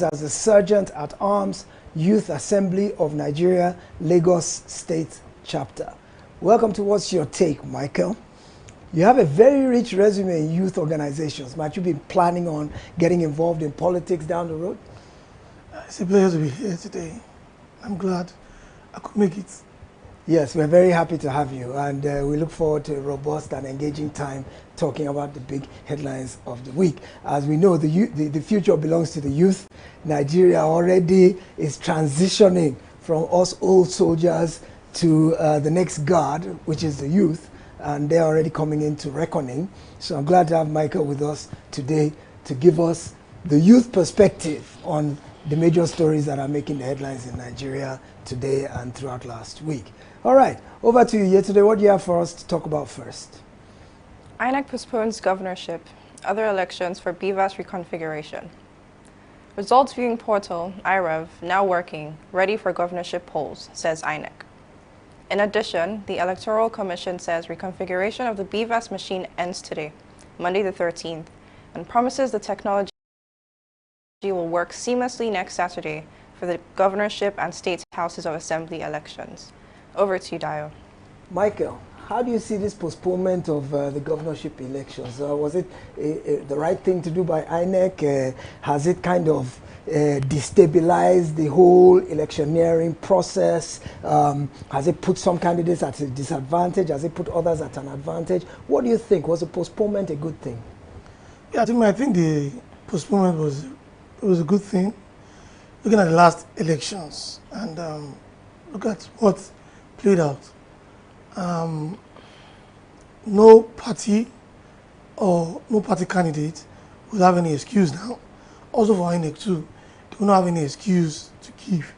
as the Sergeant at Arms, Youth Assembly of Nigeria, Lagos State Chapter. Welcome to What's Your Take, Michael? You have a very rich resume in youth organizations. Might you be planning on getting involved in politics down the road? It's a pleasure to be here today. I'm glad I could make it. Yes, we're very happy to have you, and we look forward to a robust and engaging time talking about the big headlines of the week. As we know, the future belongs to the youth. Nigeria already is transitioning from us old soldiers to the next guard, which is the youth, and they're already coming into reckoning. So I'm glad to have Michael with us today to give us the youth perspective on the major stories that are making the headlines in Nigeria today and throughout last week. All right, over to you here today. What do you have for us to talk about first? INEC postpones governorship, other elections for BVAS reconfiguration. Results viewing portal, IREV, now working, ready for governorship polls, says INEC. In addition, the Electoral Commission says reconfiguration of the BVAS machine ends today, Monday the 13th, and promises the technology will work seamlessly next Saturday for the governorship and state houses of assembly elections. Over to you, Dio. Michael, how do you see this postponement of the governorship elections? Was it the right thing to do by INEC? Has it kind of destabilized the whole electioneering process? Has it put some candidates at a disadvantage? Has it put others at an advantage? What do you think? Was the postponement a good thing? Yeah, I think the postponement was a good thing. Looking at the last elections and look at what played out. No party or no party candidate will have any excuse now. Also for INEC too, they will not have any excuse to give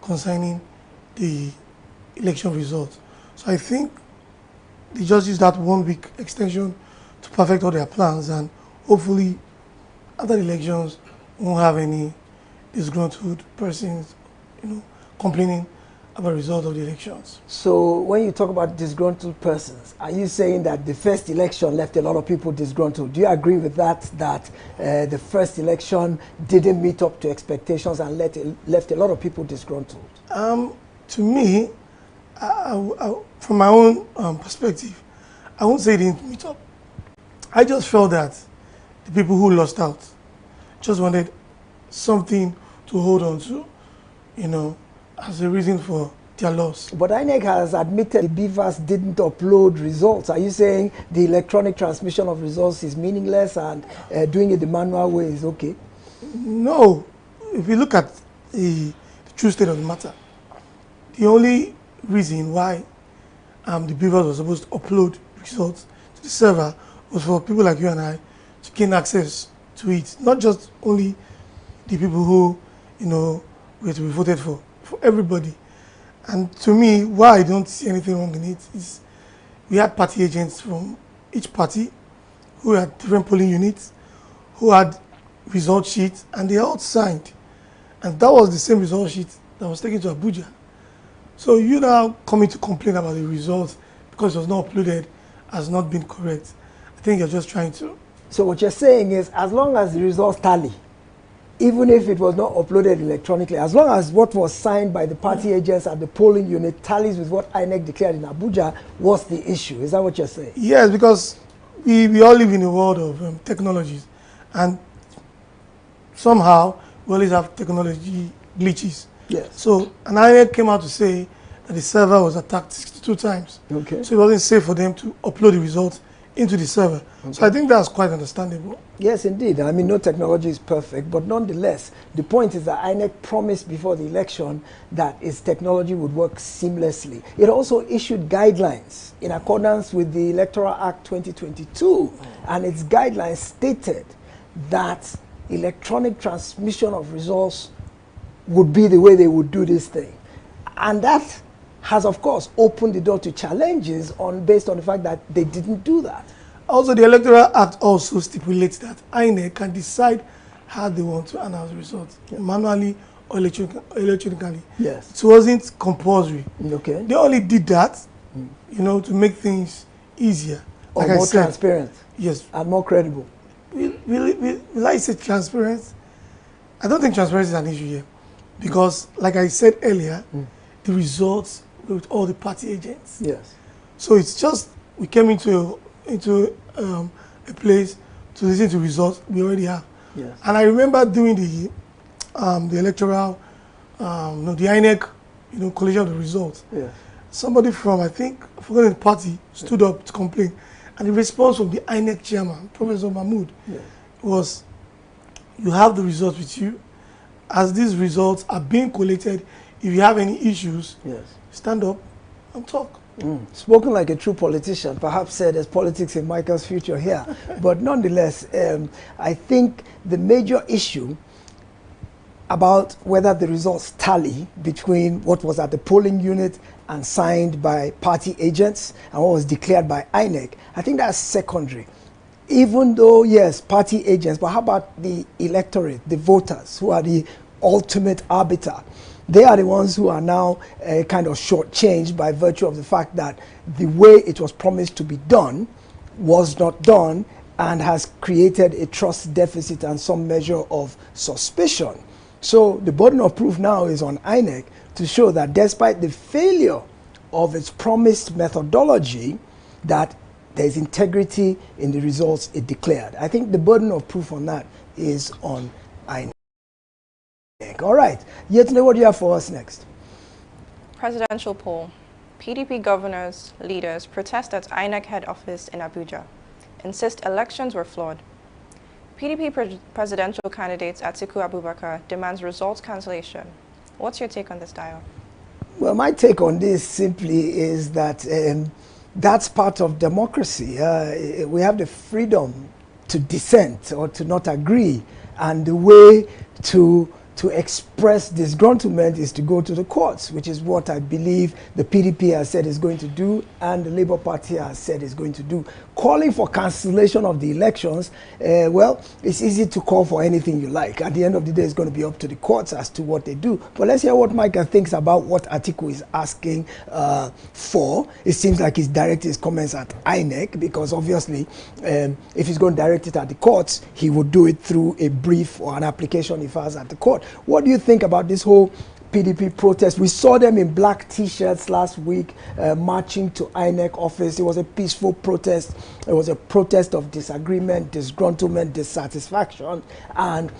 concerning the election results. So I think they just use that 1 week extension to perfect all their plans, and hopefully after the elections we won't have any disgruntled persons, complaining about the result of the elections. So when you talk about disgruntled persons, are you saying that the first election left a lot of people disgruntled? Do you agree with that the first election didn't meet up to expectations and left a lot of people disgruntled? To me, from my own perspective, I won't say it didn't meet up. I just felt that the people who lost out just wanted something to hold on to, as a reason for their loss. But INEC has admitted the BVAS didn't upload results. Are you saying the electronic transmission of results is meaningless and doing it the manual way is okay? No. If you look at the true state of the matter, the only reason why the BVAS was supposed to upload results to the server was for people like you and I to gain access to it. Not just only the people who, were to be voted for everybody. And to me, why I don't see anything wrong in it is we had party agents from each party who had different polling units, who had result sheets, and they all signed. And that was the same result sheet that was taken to Abuja. So you now coming to complain about the results because it was not uploaded has not been correct. I think you're just trying to. So what you're saying is, as long as the results tally, even if it was not uploaded electronically, as long as what was signed by the party agents at the polling unit tallies with what INEC declared in Abuja, what's the issue? Is that what you're saying? Yes, because we all live in a world of technologies, and somehow we always have technology glitches. Yes. So an INEC came out to say that the server was attacked 62 times. Okay. So it wasn't safe for them to upload the results into the server. Okay. So I think that's quite understandable. Yes, indeed. I mean, no technology is perfect, but nonetheless, the point is that INEC promised before the election that its technology would work seamlessly. It also issued guidelines in accordance with the Electoral Act 2022, and its guidelines stated that electronic transmission of results would be the way they would do this thing. And that has, of course, opened the door to challenges based on the fact that they didn't do that. Also, the Electoral Act also stipulates that INEC can decide how they want to announce the results, manually or electronically. Yes. It wasn't compulsory. Okay. They only did that, to make things easier. Or like more transparent. Yes. And more credible. Will I say transparent? I don't think transparency is an issue here, because, like I said earlier, the results were with all the party agents. Yes. So it's just we came into a place to listen to results we already have. Yes. And I remember doing the electoral, no, the INEC, collation of the results. Yes. Somebody from, I think, I forgot the party, stood up to complain. And the response from the INEC chairman, Professor Mahmood, was, you have the results with you. As these results are being collated, if you have any issues, stand up and talk. Spoken like a true politician, perhaps said there's politics in Michael's future here. But nonetheless, I think the major issue about whether the results tally between what was at the polling unit and signed by party agents and what was declared by INEC, I think that's secondary. Even though, yes, party agents, but how about the electorate, the voters, who are the ultimate arbiter? They are the ones who are now kind of shortchanged by virtue of the fact that the way it was promised to be done was not done and has created a trust deficit and some measure of suspicion. So the burden of proof now is on INEC to show that despite the failure of its promised methodology, that there's integrity in the results it declared. I think the burden of proof on that is on INEC. All right, Yetunde, what do you have for us next? Presidential poll. PDP governors, leaders protest at INEC head office in Abuja. Insist elections were flawed. PDP presidential candidate Atiku Abubakar demands results cancellation. What's your take on this, Dio? Well, my take on this simply is that that's part of democracy. We have the freedom to dissent or to not agree, and the way to express disgruntlement is to go to the courts, which is what I believe the PDP has said is going to do and the Labour Party has said is going to do. Calling for cancellation of the elections, well, it's easy to call for anything you like. At the end of the day, it's going to be up to the courts as to what they do. But let's hear what Michael thinks about what Atiku is asking for. It seems like he's directed his comments at INEC because obviously if he's going to direct it at the courts, he would do it through a brief or an application he files at the court. What do you think about this whole PDP protest? We saw them in black T-shirts last week marching to INEC office. It was a peaceful protest. It was a protest of disagreement, disgruntlement, dissatisfaction. And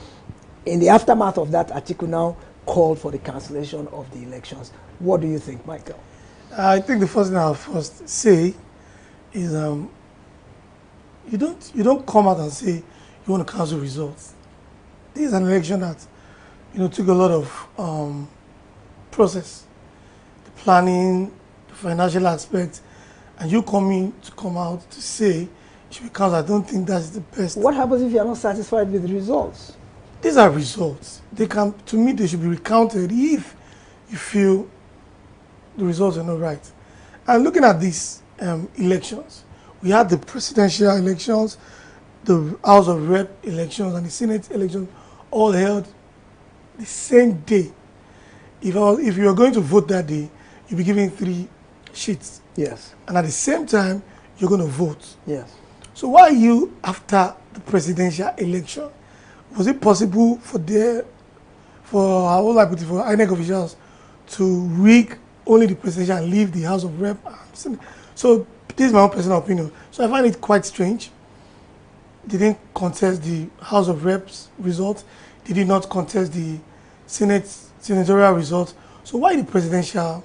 in the aftermath of that, Atiku now called for the cancellation of the elections. What do you think, Michael? I think the first thing I'll first say is you don't come out and say you want to cancel results. This is an election that took a lot of process, the planning, the financial aspect, and you come out to say it should be canceled. I don't think that's the best. What happens if you are not satisfied with the results? These are results. To me, they should be recounted if you feel the results are not right. And looking at these elections, we had the presidential elections, the House of Rep elections, and the Senate elections all held the same day. If you are going to vote that day, you'll be given 3 sheets. Yes. And at the same time, you're going to vote. Yes. So why are you after the presidential election? Was it possible for INEC officials to rig only the presidential and leave the House of Rep? So this is my own personal opinion. So I find it quite strange. They didn't contest the House of Reps results. They did not contest the senatorial results. So why the presidential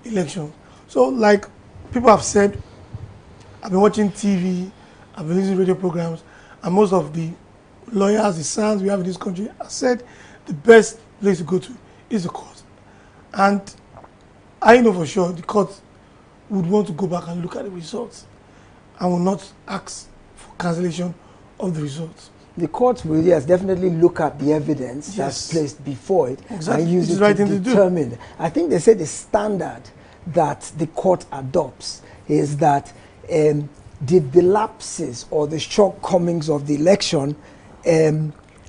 election? So like people have said, I've been watching TV, I've been listening to radio programs, and most of the lawyers, the SANs we have in this country have said the best place to go to is the court. And I know for sure the court would want to go back and look at the results and will not ask for cancellation of the results. The court will, yes, definitely look at the evidence that's placed before it and use it to determine. I think they say the standard that the court adopts is that did the lapses or the shortcomings of the election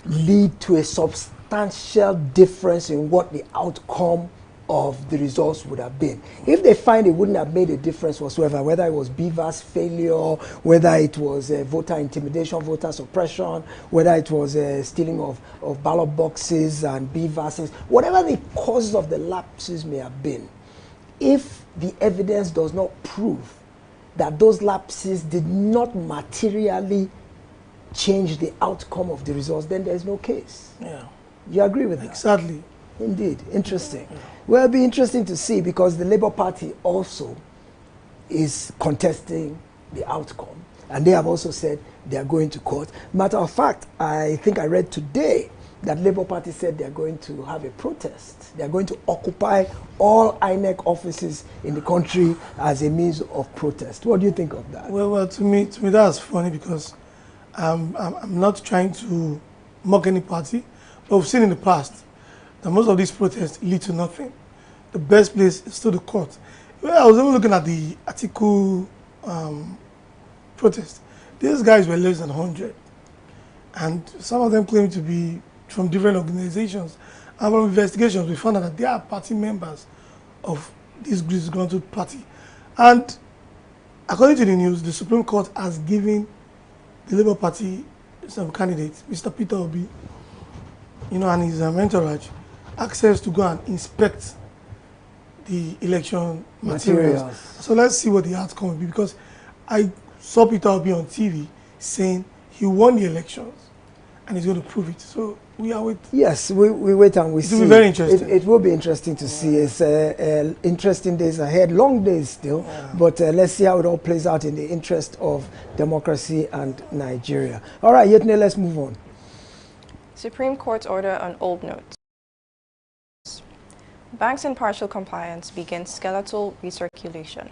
lead to a substantial difference in what the outcome of the results would have been. If they find it wouldn't have made a difference whatsoever, whether it was BVAS failure, whether it was voter intimidation, voter suppression, whether it was stealing of ballot boxes and BVASs, whatever the causes of the lapses may have been, if the evidence does not prove that those lapses did not materially change the outcome of the results, then there's no case. Yeah. You agree with that? Exactly. Indeed. Interesting. Well, it'll be interesting to see, because the Labour Party also is contesting the outcome. And they have also said they are going to court. Matter of fact, I think I read today that Labour Party said they are going to have a protest. They are going to occupy all INEC offices in the country as a means of protest. What do you think of that? Well, to me that's funny, because I'm not trying to mock any party, but we've seen in the past that most of these protests lead to nothing. The best place is still the court. Well, I was even looking at the article protest. These guys were less than 100, and some of them claim to be from different organizations. And from investigations, we found out that they are party members of this disgruntled party. And according to the news, the Supreme Court has given the Labour Party some candidates, Mr. Peter Obi, and his entourage, access to go and inspect the election materials. So let's see what the outcome will be, because I saw Peter Obi on TV saying he won the elections and he's going to prove it. So we are waiting. Yes, we wait and we see. It will be very interesting. It will be interesting to see. It's interesting days ahead, long days still, but let's see how it all plays out in the interest of democracy and Nigeria. All right, Yetne, let's move on. Supreme Court's order on old notes. Banks in partial compliance begin skeletal recirculation.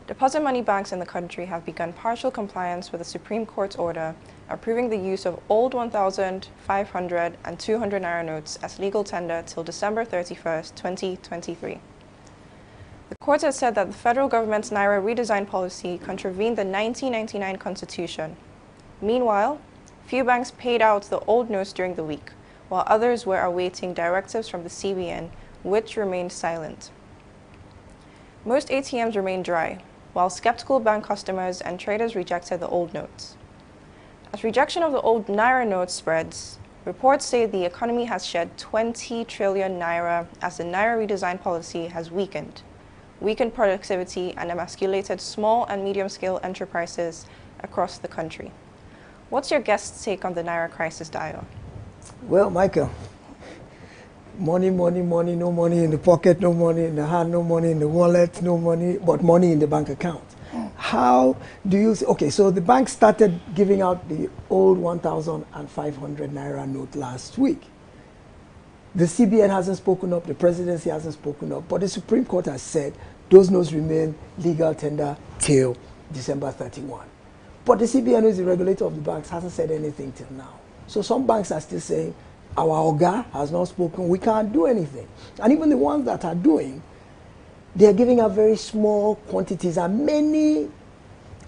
Deposit money banks in the country have begun partial compliance with the Supreme Court's order approving the use of old 1,000, 500, and 200 Naira notes as legal tender till December 31st, 2023. The court has said that the federal government's Naira redesign policy contravened the 1999 Constitution. Meanwhile, few banks paid out the old notes during the week, while others were awaiting directives from the CBN, which remained silent. Most ATMs remained dry, while skeptical bank customers and traders rejected the old notes. As rejection of the old Naira notes spreads, reports say the economy has shed 20 trillion Naira as the Naira redesign policy has weakened productivity and emasculated small and medium-scale enterprises across the country. What's your guest's take on the Naira crisis, Dio? Well, Michael, money, money, money, no money in the pocket, no money in the hand, no money in the wallet, no money, but money in the bank account. How do you, okay, so the bank started giving out the old 1,500 Naira note last week. The CBN hasn't spoken up, the presidency hasn't spoken up, but the Supreme Court has said those notes remain legal tender till December 31. But the CBN, who is the regulator of the banks, hasn't said anything till now. So some banks are still saying, our Oga has not spoken, we can't do anything. And even the ones that are doing, they are giving out very small quantities, and many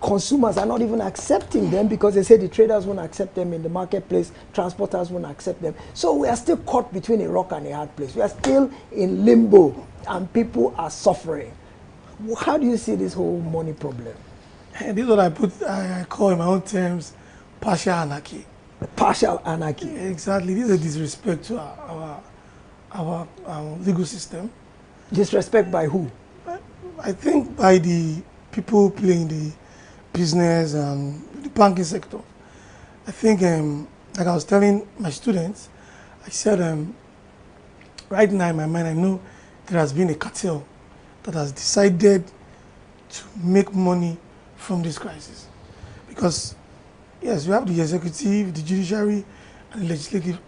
consumers are not even accepting them because they say the traders won't accept them in the marketplace, transporters won't accept them. So we are still caught between a rock and a hard place. We are still in limbo and people are suffering. How do you see this whole money problem? And this is what I call in my own terms, partial anarchy. Partial anarchy. Exactly. This is a disrespect to our legal system. Disrespect by who? I think by the people playing the business and the banking sector. I think, like I was telling my students, I said, right now in my mind, I know there has been a cartel that has decided to make money from this crisis. Because, yes, we have the executive, the judiciary, and the legislative,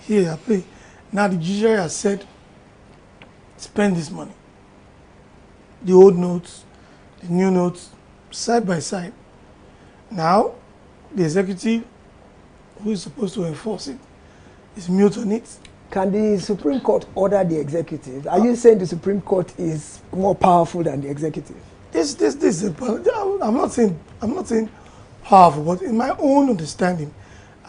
here at play. Now the judiciary has said, spend this money. The old notes, the new notes, side by side. Now, the executive, who is supposed to enforce it, is mute on it. Can the Supreme Court order the executive? Are you saying the Supreme Court is more powerful than the executive? I'm not saying powerful, but in my own understanding,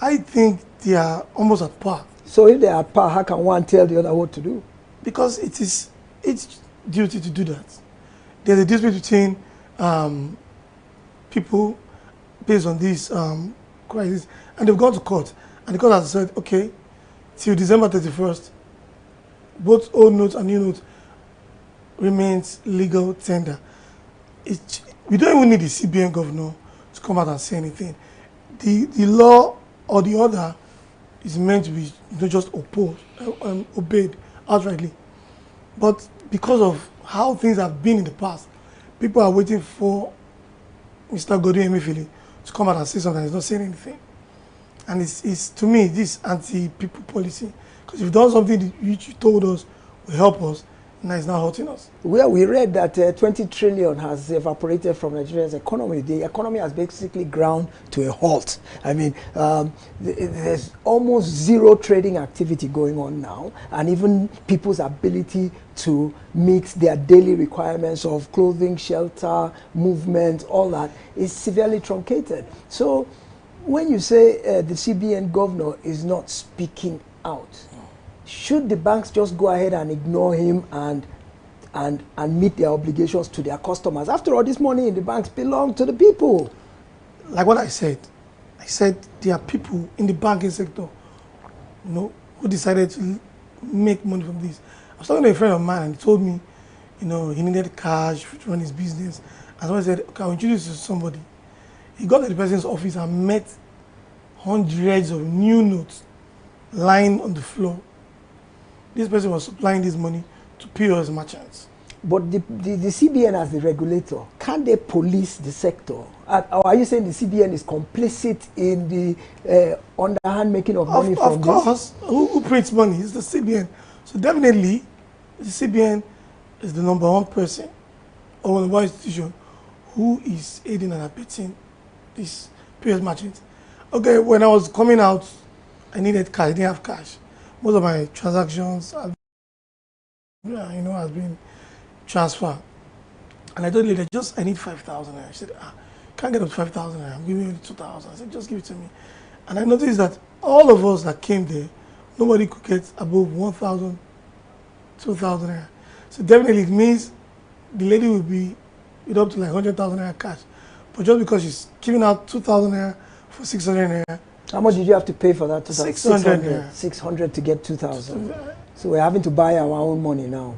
I think they are almost at par. So if they are at par, how can one tell the other what to do? because it is its duty to do that. There's a dispute between people based on this crisis, and they've gone to court, and the court has said, okay, till December 31st, both old notes and new notes remains legal tender. We don't even need the CBN governor to come out and say anything. The law or the order is meant to be just obeyed outrightly. But because of how things have been in the past, people are waiting for Mr. Godwin Emefiele to come out and say something. He's not saying anything. And it's to me, this anti-people policy. Because you've done something which you told us will help us, now it's not hurting us. Well, we read that 20 trillion has evaporated from Nigeria's economy. The economy has basically ground to a halt. I mean, there's almost zero trading activity going on now, and even people's ability to meet their daily requirements of clothing, shelter, movement, all that is severely truncated. So when you say the CBN governor is not speaking out, should the banks just go ahead and ignore him and meet their obligations to their customers? After all, this money in the banks belongs to the people. Like what I said there are people in the banking sector, who decided to make money from this. I was talking to a friend of mine, and he told me, he needed cash to run his business. And so I said, okay, I'll introduce you to somebody. He got to the person's office and met hundreds of new notes lying on the floor. This person was supplying this money to POS merchants. But the CBN as the regulator, can they police the sector? Or are you saying the CBN is complicit in the underhand making of money from this? Of course. Who prints money? It's the CBN. So definitely, the CBN is the #1 person or #1 institution who is aiding and abetting this POS merchant. Okay, when I was coming out, I needed cash. I didn't have cash. Most of my transactions have been transferred. And I told the lady, I need 5,000 naira. She said, can't get up to 5,000 naira. I'm giving you 2,000. I said, just give it to me. And I noticed that all of us that came there, nobody could get above 1,000, 2,000 naira. So definitely it means the lady will be with up to like 100,000 naira cash. But just because she's giving out 2,000 naira for 600 naira. How much did you have to pay for that? 600. 600 to get 2,000. So we're having to buy our own money now.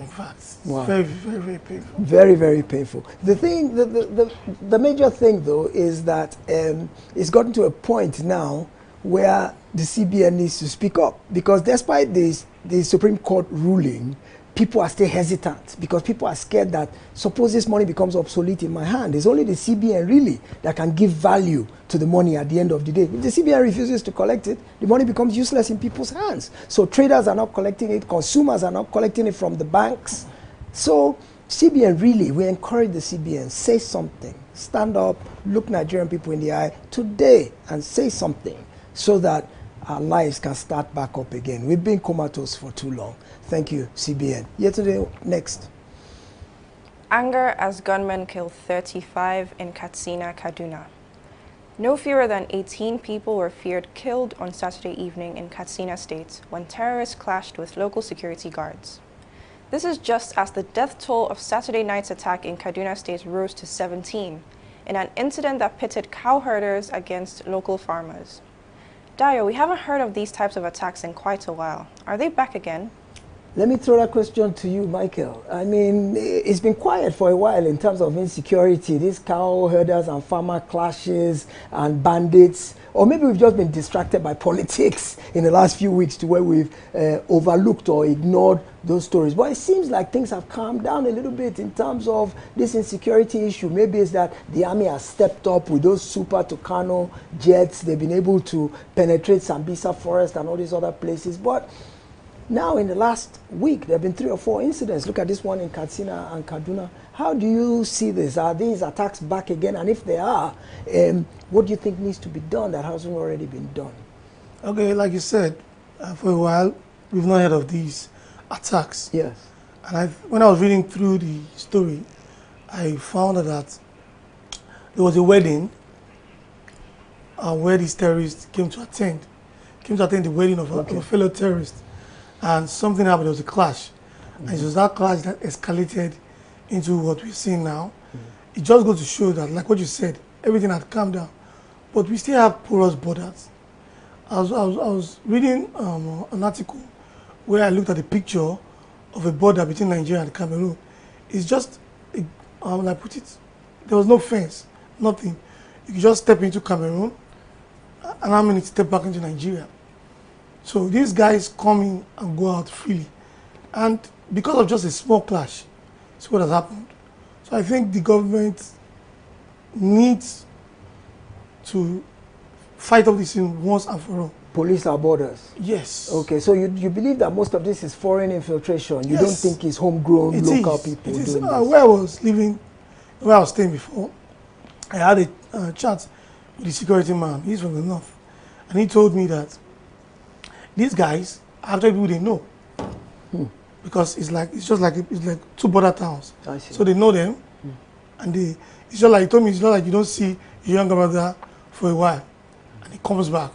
In fact, wow. Very, very, very painful. Very, very painful. The thing, the major thing though is that it's gotten to a point now where the CBN needs to speak up, because despite the Supreme Court ruling, people are still hesitant because people are scared that suppose this money becomes obsolete in my hand. It's only the CBN really that can give value to the money at the end of the day. If the CBN refuses to collect it, the money becomes useless in people's hands. So traders are not collecting it, consumers are not collecting it from the banks. So CBN really, we encourage the CBN, say something, stand up, look Nigerian people in the eye today and say something so that our lives can start back up again. We've been comatose for too long. Thank you, CBN. Yesterday, next. Anger as gunmen kill 35 in Katsina, Kaduna. No fewer than 18 people were feared killed on Saturday evening in Katsina State when terrorists clashed with local security guards. This is just as the death toll of Saturday night's attack in Kaduna State rose to 17 in an incident that pitted cow herders against local farmers. Dayo, we haven't heard of these types of attacks in quite a while. Are they back again? Let me throw that question to you, Michael. I mean, it's been quiet for a while in terms of insecurity, these cow herders and farmer clashes and bandits, or maybe we've just been distracted by politics in the last few weeks to where we've overlooked or ignored those stories. But it seems like things have calmed down a little bit in terms of this insecurity issue. Maybe it's that the army has stepped up with those Super Tucano jets. They've been able to penetrate Sambisa Forest and all these other places. But now, in the last week, there have been 3 or 4 incidents. Look at this one in Katsina and Kaduna. How do you see this? Are these attacks back again? And if they are, what do you think needs to be done that hasn't already been done? Okay, like you said, for a while, we've not heard of these attacks. Yes. And when I was reading through the story, I found that there was a wedding where these terrorists came to attend the wedding of a fellow terrorist. and something happened. There was a clash, and it was that clash that escalated into what we're seeing now. It just goes to show that, like what you said, everything had calmed down, but we still have porous borders. I was reading an article where I looked at the picture of a border between Nigeria and Cameroon. It's just, when I put it, there was no fence, nothing. You could just step into Cameroon, and how many step back into Nigeria. So these guys come in and go out freely. And because of just a small clash, that's what has happened. So I think the government needs to fight up this thing once and for all. Police our borders. Yes. Okay, so you believe that most of this is foreign infiltration. You Yes. don't think it's homegrown local people It is. doing this? Where I was living, where I was staying before, I had a chat with the security man. He's from the north. And he told me that these guys are actually people they know. Because it's just like two border towns. I see. So they know them. And it's just like, he told me, it's not like you don't see your younger brother for a while. And he comes back.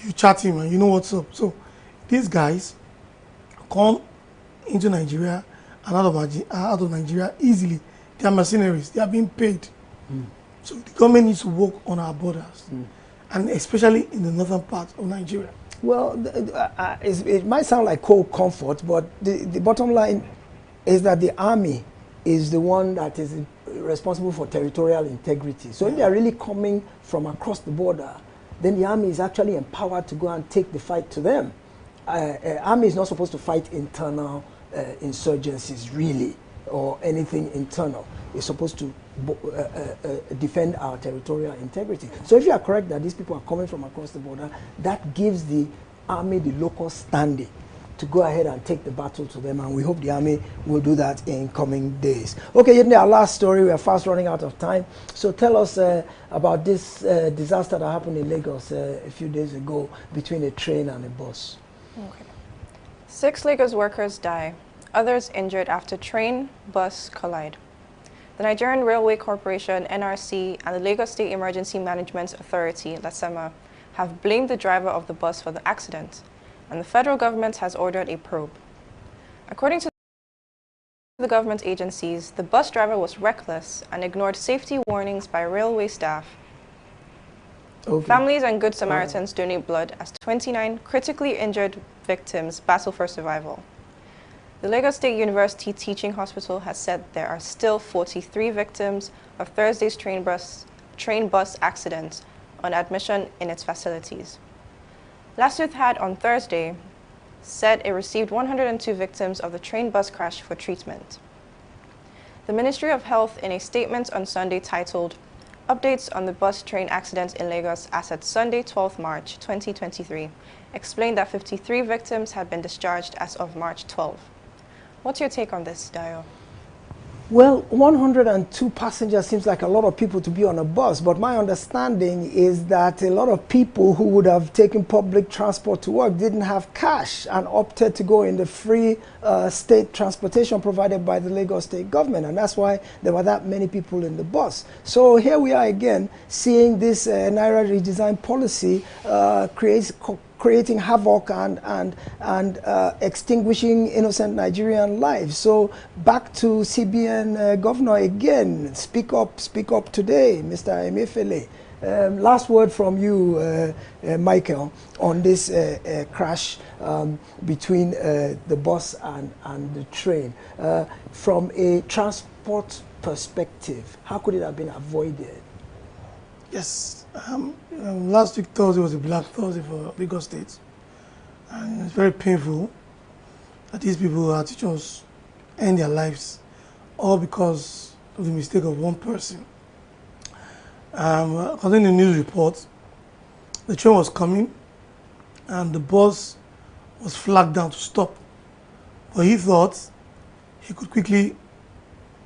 You chat him and you know what's up. So these guys come into Nigeria and out of Nigeria easily. They are mercenaries. They are being paid. So the government needs to work on our borders, and especially in the northern part of Nigeria. Well, it might sound like cold comfort, but the bottom line is that the army is the one that is responsible for territorial integrity. So if they are really coming from across the border, then the army is actually empowered to go and take the fight to them. Army is not supposed to fight internal insurgencies, really, or anything internal. It's supposed to defend our territorial integrity. So if you are correct that these people are coming from across the border, that gives the army the local standing to go ahead and take the battle to them, and we hope the army will do that in coming days. Okay, Yedne, our last story, we are fast running out of time. So tell us about this disaster that happened in Lagos a few days ago between a train and a bus. Okay. 6 Lagos workers die, others injured after train-bus collide. The Nigerian Railway Corporation, NRC, and the Lagos State Emergency Management Authority, LASEMA, have blamed the driver of the bus for the accident, and the federal government has ordered a probe. According to the government agencies, the bus driver was reckless and ignored safety warnings by railway staff. Okay. Families and Good Samaritans donate blood as 29 critically injured victims battle for survival. The Lagos State University Teaching Hospital has said there are still 43 victims of Thursday's train bus accident on admission in its facilities. Last Youth had on Thursday said it received 102 victims of the train bus crash for treatment. The Ministry of Health, in a statement on Sunday titled Updates on the Bus Train Accident in Lagos as at Sunday 12 March 2023, explained that 53 victims had been discharged as of March 12. What's your take on this, Dio? Well, 102 passengers seems like a lot of people to be on a bus, but my understanding is that a lot of people who would have taken public transport to work didn't have cash and opted to go in the free state transportation provided by the Lagos state government, and that's why there were that many people in the bus. So here we are again, seeing this Naira redesign policy creating havoc and extinguishing innocent Nigerian lives. So back to CBN governor again. Speak up today, Mr. Emefiele. Last word from you, Michael, on this crash between the bus and the train. From a transport perspective, how could it have been avoided? Yes. Last week Thursday was a Black Thursday for Lagos State, and it's very painful that these people had to just end their lives all because of the mistake of one person. According to the news report, the train was coming and the bus was flagged down to stop, but he thought he could quickly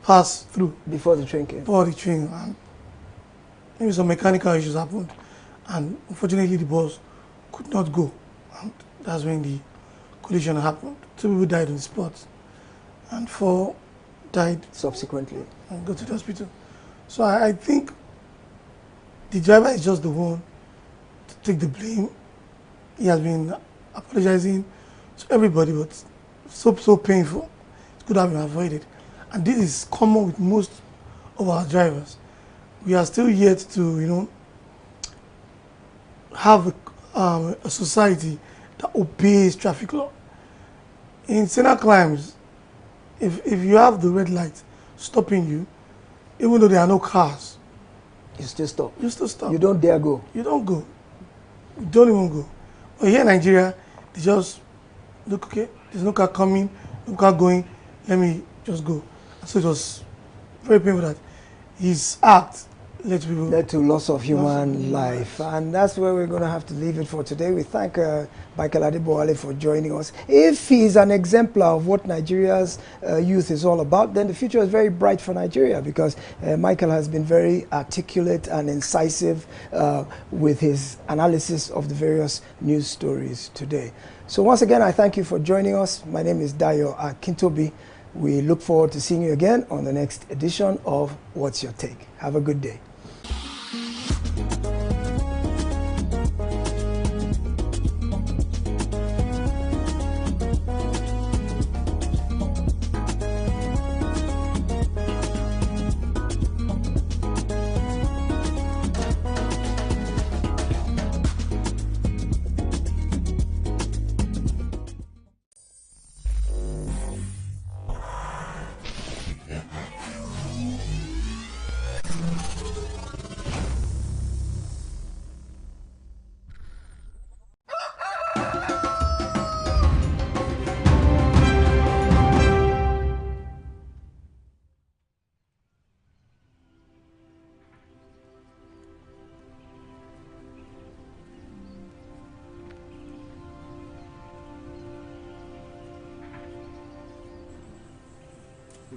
pass through Before the train came? Before the train. And maybe some mechanical issues happened, and unfortunately the bus could not go, and that's when the collision happened. 2 people died on the spot, and 4 died Subsequently. and got to the hospital. So I think the driver is just the one to take the blame. He has been apologizing to everybody, but so painful. It could have been avoided. And this is common with most of our drivers. We are still yet to, have a society that obeys traffic law. In Senate climes, if you have the red light stopping you, even though there are no cars, You still stop. you still stop. You don't dare go. You don't go. You don't even go. But here in Nigeria, they just look, okay, there's no car coming, no car going, let me just go. And so it was very painful that his act led to loss of human life. And that's where we're going to have to leave it for today. We thank Michael Adeboale for joining us. If he's an exemplar of what Nigeria's youth is all about, then the future is very bright for Nigeria, because Michael has been very articulate and incisive with his analysis of the various news stories today. So once again, I thank you for joining us. My name is Dayo Akintobi. We look forward to seeing you again on the next edition of What's Your Take? Have a good day.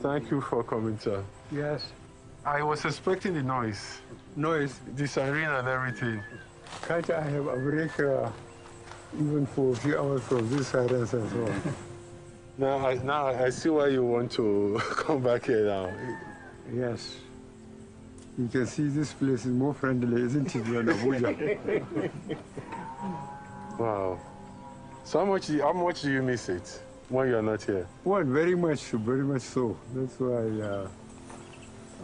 Thank you for coming, sir. Yes. I was expecting the noise. Noise. The siren and everything. Can't I have a break even for a few hours from this sirens and so on? Now I see why you want to come back here now. Yes. You can see this place is more friendly, isn't it, than Abuja? Wow. So how much do you miss it when you're not here? Well, very much so. That's why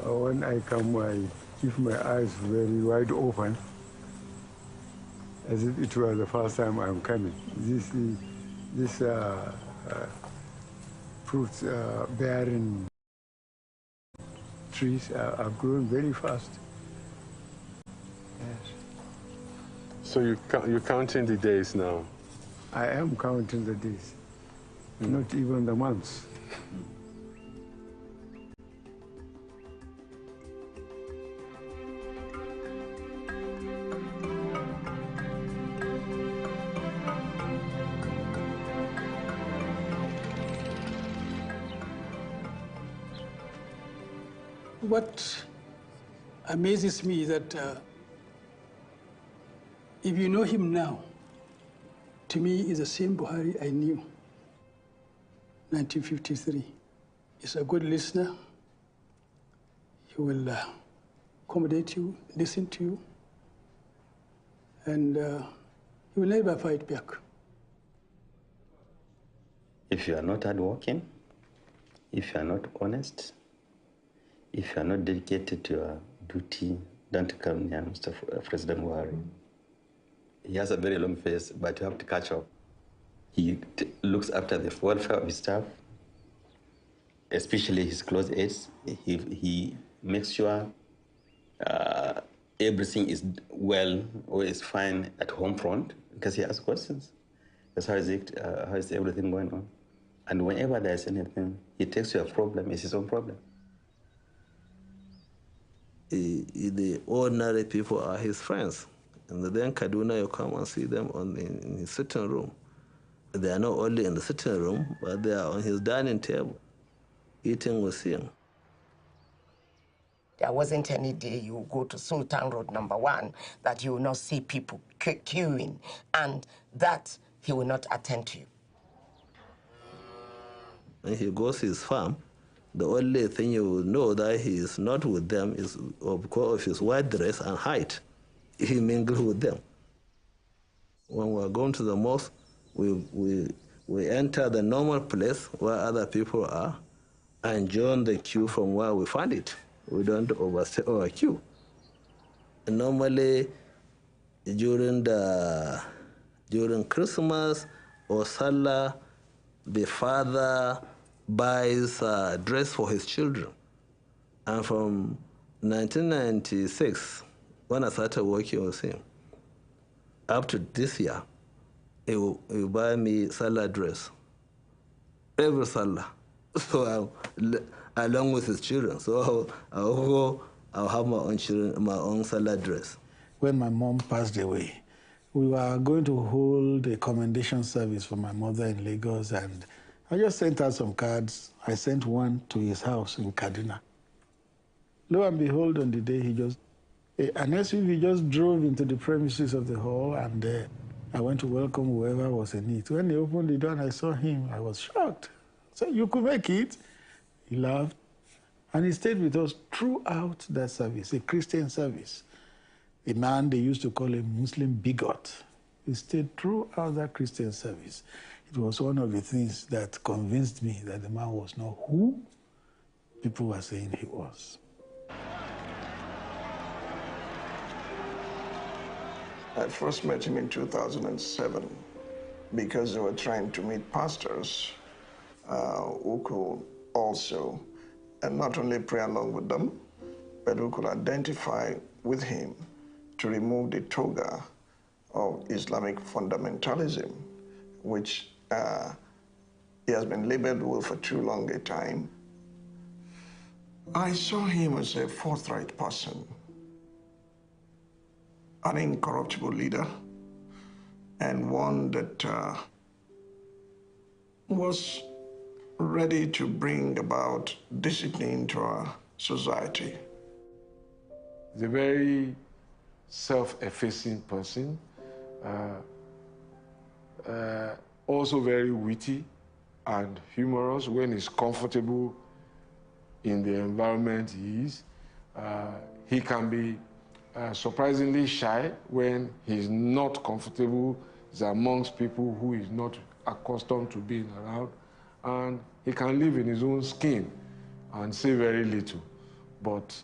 when I come, I keep my eyes very wide open, as if it was the first time I'm coming. This fruits bearing trees are growing very fast. Yes. So you're counting the days now? I am counting the days, not even the months. What amazes me is that if you know him now, to me is the same Buhari I knew, 1953. He's a good listener. He will accommodate you, listen to you, and he will never fight back. If you are not hardworking, if you are not honest, if you are not dedicated to your duty, don't come near Mr. President Buhari. He has a very long face, but you have to catch up. He looks after the welfare of his staff, especially his close aides. He makes sure everything is well or is fine at home front, because he asks questions. That's how is everything going on? And whenever there's anything, he takes your problem as his own problem. The ordinary people are his friends. And then Kaduna, you come and see them in his sitting room. They are not only in the sitting room, but they are on his dining table, eating with him. There wasn't any day you go to Sultan Road #1 that you will not see people queuing, and that he will not attend to you. When he goes to his farm, the only thing you will know that he is not with them is because of his white dress and height. He mingles with them. When we are going to the mosque, we We enter the normal place where other people are and join the queue from where we find it. We don't overstay our queue. And normally, during Christmas or Salah, the father buys a dress for his children. And from 1996, when I started working with him, up to this year, he will buy me Salah dress. Every Salah. So along with his children. So I'll have my own children, my own Salah dress. When my mom passed away, we were going to hold a commendation service for my mother in Lagos, and I just sent out some cards. I sent one to his house in Kaduna. Lo and behold, on the day an SUV just drove into the premises of the hall, and I went to welcome whoever was in it. When they opened the door and I saw him, I was shocked. So you could make it. He laughed. And he stayed with us throughout that service, a Christian service. A man they used to call a Muslim bigot. He stayed throughout that Christian service. It was one of the things that convinced me that the man was not who people were saying he was. I first met him in 2007 because they were trying to meet pastors who could also, and not only pray along with them, but who could identify with him to remove the toga of Islamic fundamentalism, which he has been labeled with for too long a time. I saw him as a forthright person, an incorruptible leader, and one that was ready to bring about discipline to our society. He's a very self-effacing person, also very witty and humorous when he's comfortable in the environment he is. He can be surprisingly shy when he's not comfortable. He's amongst people who he's not accustomed to being around. And he can live in his own skin and say very little. But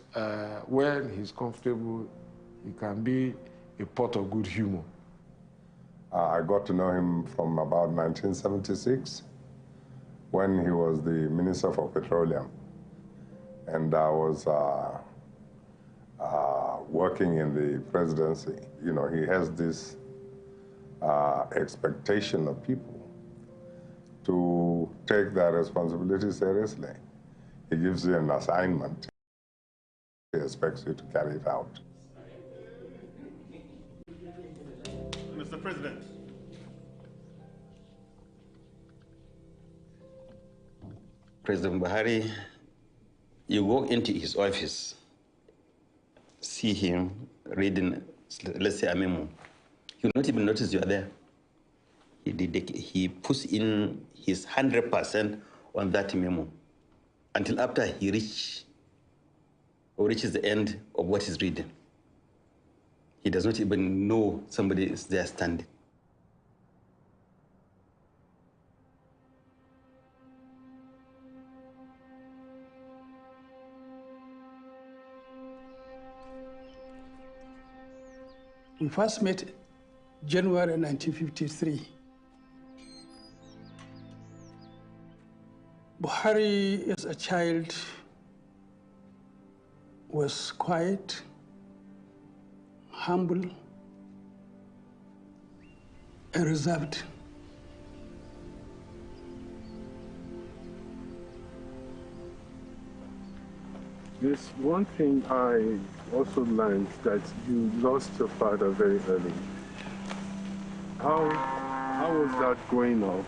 when he's comfortable, he can be a pot of good humor. I got to know him from about 1976 when he was the Minister for Petroleum. And I was working in the presidency. You know, he has this expectation of people to take their responsibility seriously. He gives you an assignment. He expects you to carry it out. Mr. President. President Buhari, you walk into his office, see him reading, let's say, a memo. He will not even notice you are there. He puts in his 100% on that memo until after he reaches the end of what he's reading. He does not even know somebody is there standing. We first met January 1953. Buhari, as a child, was quiet, humble, and reserved. There's one thing I also learned, that you lost your father very early. How was that growing up?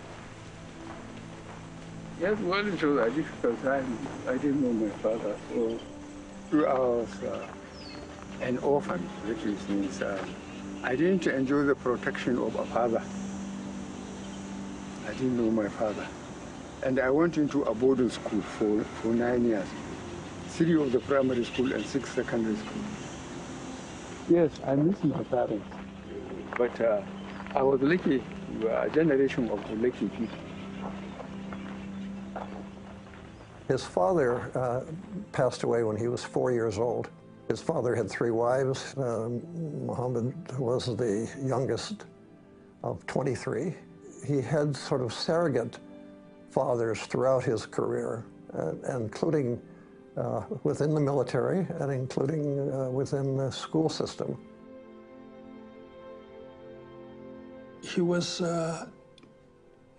Yes, well, it was a difficult time. I didn't know my father, so I was an orphan, which means I didn't enjoy the protection of a father. I didn't know my father. And I went into a boarding school for 9 years. 3 of the primary school and 6 secondary school. Yes, I miss my parents. But I was lucky We were a generation of lucky people. His father passed away when he was 4 years old. His father had 3 wives. Muhammad was the youngest of 23. He had sort of surrogate fathers throughout his career, including within the military and including within the school system. He was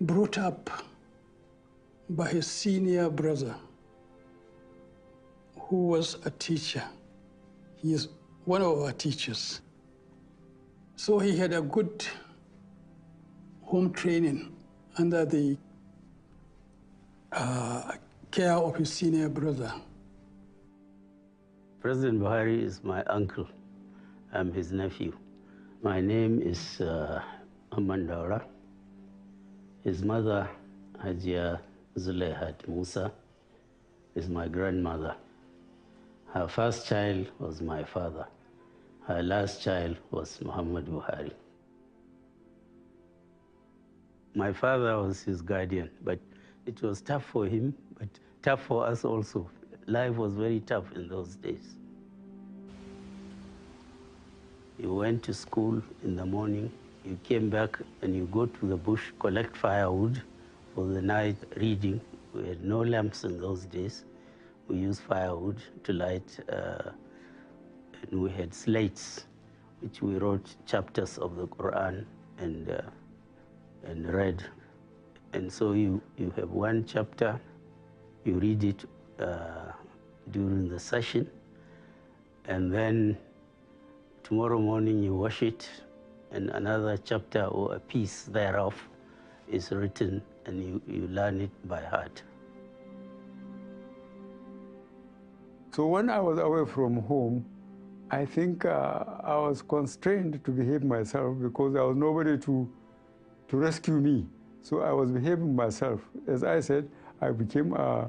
brought up by his senior brother, who was a teacher. He is one of our teachers. So he had a good home training under the care of his senior brother. President Buhari is my uncle. I'm his nephew. My name is Amandaura. His mother, Hajia Zulehat Musa, is my grandmother. Her first child was my father. Her last child was Muhammad Buhari. My father was his guardian, but it was tough for him, but tough for us also. Life was very tough in those days. You went to school in the morning, you came back and you go to the bush, collect firewood for the night reading. We had no lamps in those days. We used firewood to light, and we had slates, which we wrote chapters of the Quran and read. And so you have one chapter, you read it during the session, and then tomorrow morning you wash it, and another chapter or a piece thereof is written, and you learn it by heart. So when I was away from home, I think I was constrained to behave myself because there was nobody to rescue me. So I was behaving myself. As I said, I became a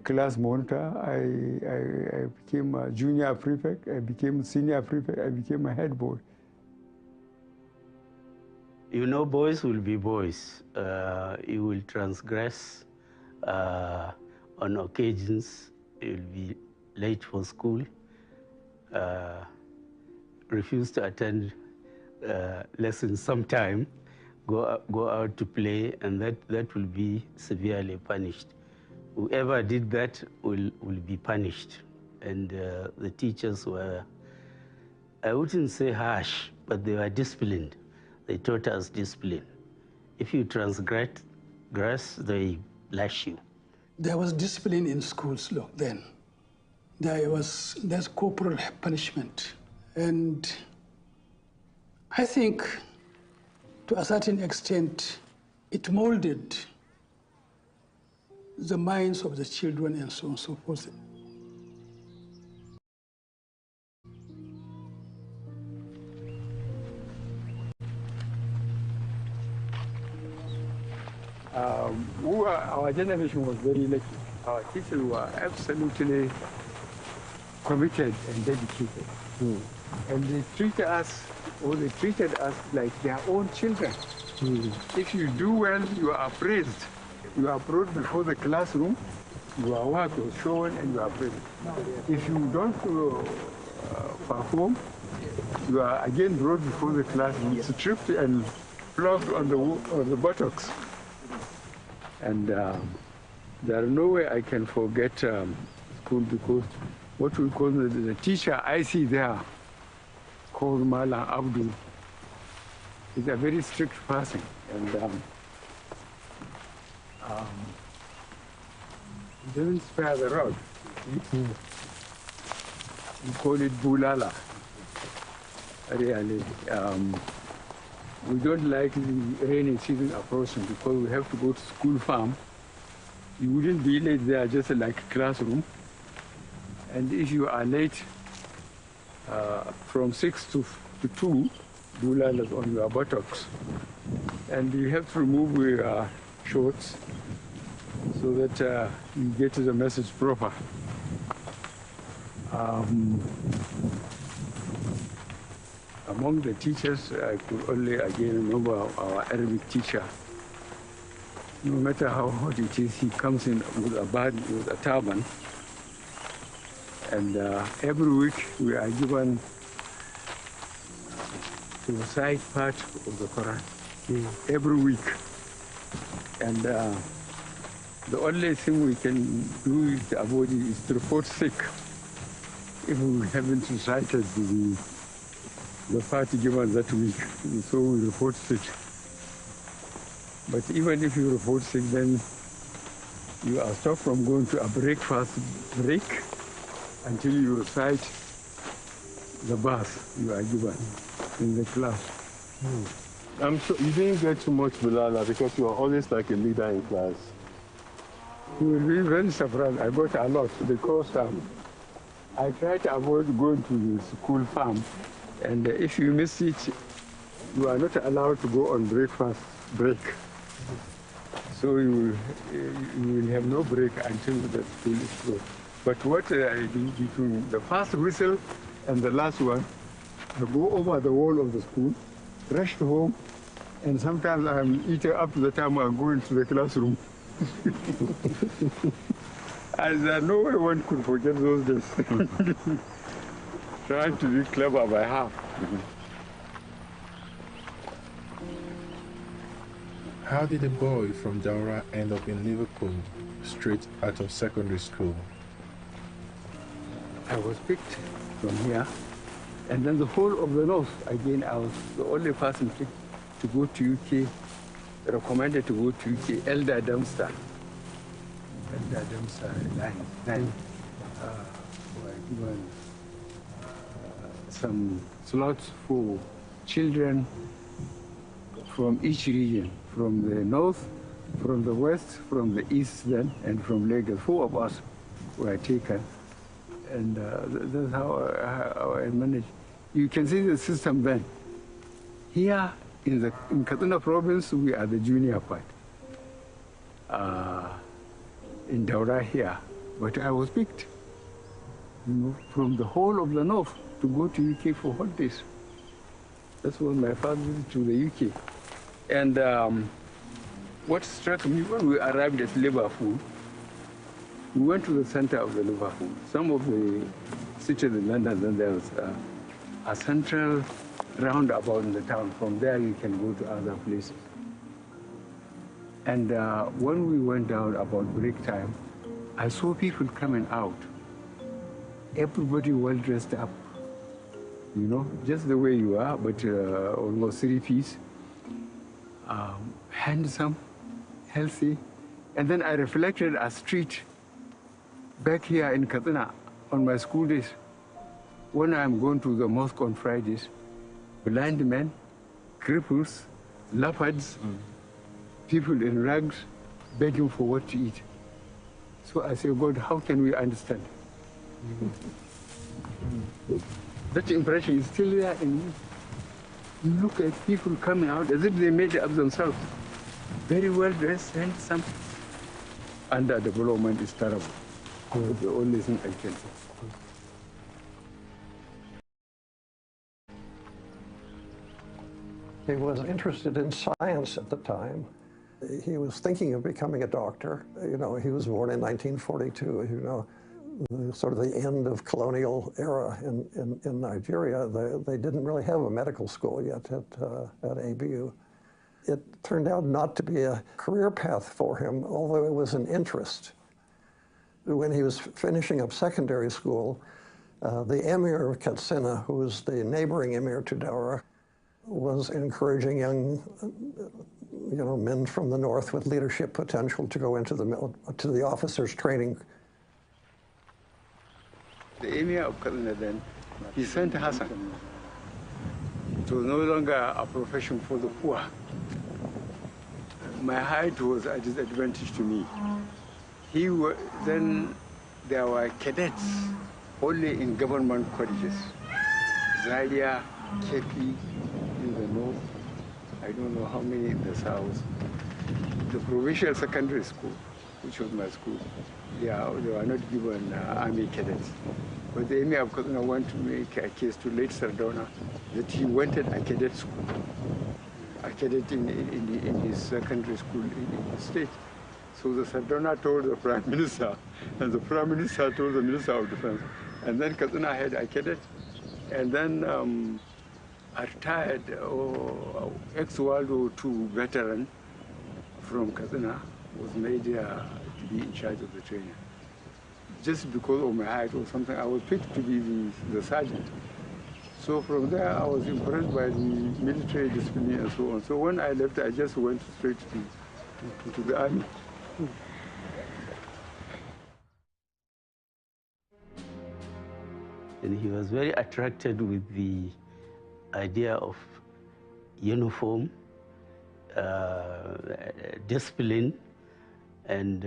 class monitor, I became a junior prefect, I became a senior prefect, I became a head boy. You know, boys will be boys. You will transgress on occasions. You'll be late for school, refuse to attend lessons sometime, go out to play, and that will be severely punished. Whoever did that will be punished. And the teachers were, I wouldn't say harsh, but they were disciplined. They taught us discipline. If you transgress, they lash you. There was discipline in schools then. There's corporal punishment. And I think to a certain extent, it molded the minds of the children and so on and so forth. Our generation was very lucky. Our teachers were absolutely committed and dedicated. And they treated us like their own children. If you do well, you are praised. You are brought before the classroom, your work was shown and you are praised. If you don't perform, you are again brought before the classroom, stripped and flogged on the buttocks. And there is no way I can forget school, because what we call the teacher I see there, called Malam Abdul, is a very strict person. And he doesn't spare the rod. We call it Bulala, really. We don't like the rainy season approaching because we have to go to school farm. You wouldn't be late there, just like a classroom. And if you are late from 6 to 2, bulalas on your buttocks. And you have to remove your shorts so that you get to the message proper. Among the teachers, I could only again remember our Arabic teacher. No matter how hot it is, he comes in with a turban. And every week we are given to recite part of the Quran. Every week. And the only thing we can do to avoid it is to report sick if we haven't recited the part given that week. So we report sick. But even if you report sick, then you are stopped from going to a breakfast break until you recite the verse you are given in the class. I'm sure you didn't get too much Bilala because you are always like a leader in class. You will be very surprised. I got a lot because I try to avoid going to the school farm. And if you miss it, you are not allowed to go on breakfast break. So you will have no break until the school is closed. But what I do between the first whistle and the last one, I go over the wall of the school, rush to home, and sometimes I'm eating up to the time I go into the classroom. As no one could forget those days. Trying to be clever by half. How did a boy from Daura end up in Liverpool straight out of secondary school? I was picked from here, and then the whole of the north, again, I was the only person picked to go to UK, recommended to go to UK, Elder Dempster. Elder Dempster line. Were given some slots for children from each region, from the north, from the west, from the east then, and from Lagos. 4 of us were taken. And that's how I managed. You can see the system then. Here in Kaduna province, we are the junior part. In Daura here, but I was picked, from the whole of the north to go to UK for holidays. That was my first visit to the UK. And what struck me when we arrived at Liverpool, we went to the center of the Liverpool. Some of the cities in London, then there was a central roundabout in the town. From there, you can go to other places. And when we went down about break time, I saw people coming out. Everybody well dressed up, just the way you are, but almost 3-piece, handsome, healthy. And then I reflected a street back here in Kaduna on my school days. When I'm going to the mosque on Fridays, blind men, cripples, leopards, people in rags begging for what to eat. So I say, God, how can we understand? That impression is still there in me. You look at people coming out as if they made it up themselves. Very well dressed, handsome. Underdevelopment is terrible. That's the only thing I can say. He was interested in science at the time. He was thinking of becoming a doctor. He was born in 1942, sort of the end of colonial era in Nigeria. They didn't really have a medical school yet at ABU. It turned out not to be a career path for him, although it was an interest. When he was finishing up secondary school, the Emir of Katsina, who was the neighboring Emir to Daura, was encouraging young men from the north with leadership potential to go into the officers' training. The Emir of Kaduna then, he sent Hassan. It was no longer a profession for the poor. My height was a disadvantage to me. Then there were cadets only in government colleges. Zaria, Kepi in the north, I don't know how many in the south. The provincial secondary school, which was my school, they were not given army cadets. But the Emir of Kaduna wanted to make a case to late Sardauna that he wanted a cadet school, a cadet in his secondary school in the state. So the Sardana told the Prime Minister, and the Prime Minister told the Minister of Defense. And then Katsina had a cadet, and then a retired ex-World War II veteran from Katsina was made to be in charge of the training. Just because of my height or something, I was picked to be the sergeant. So from there, I was impressed by the military discipline and so on. So when I left, I just went straight to the army. And he was very attracted with the idea of uniform, discipline, and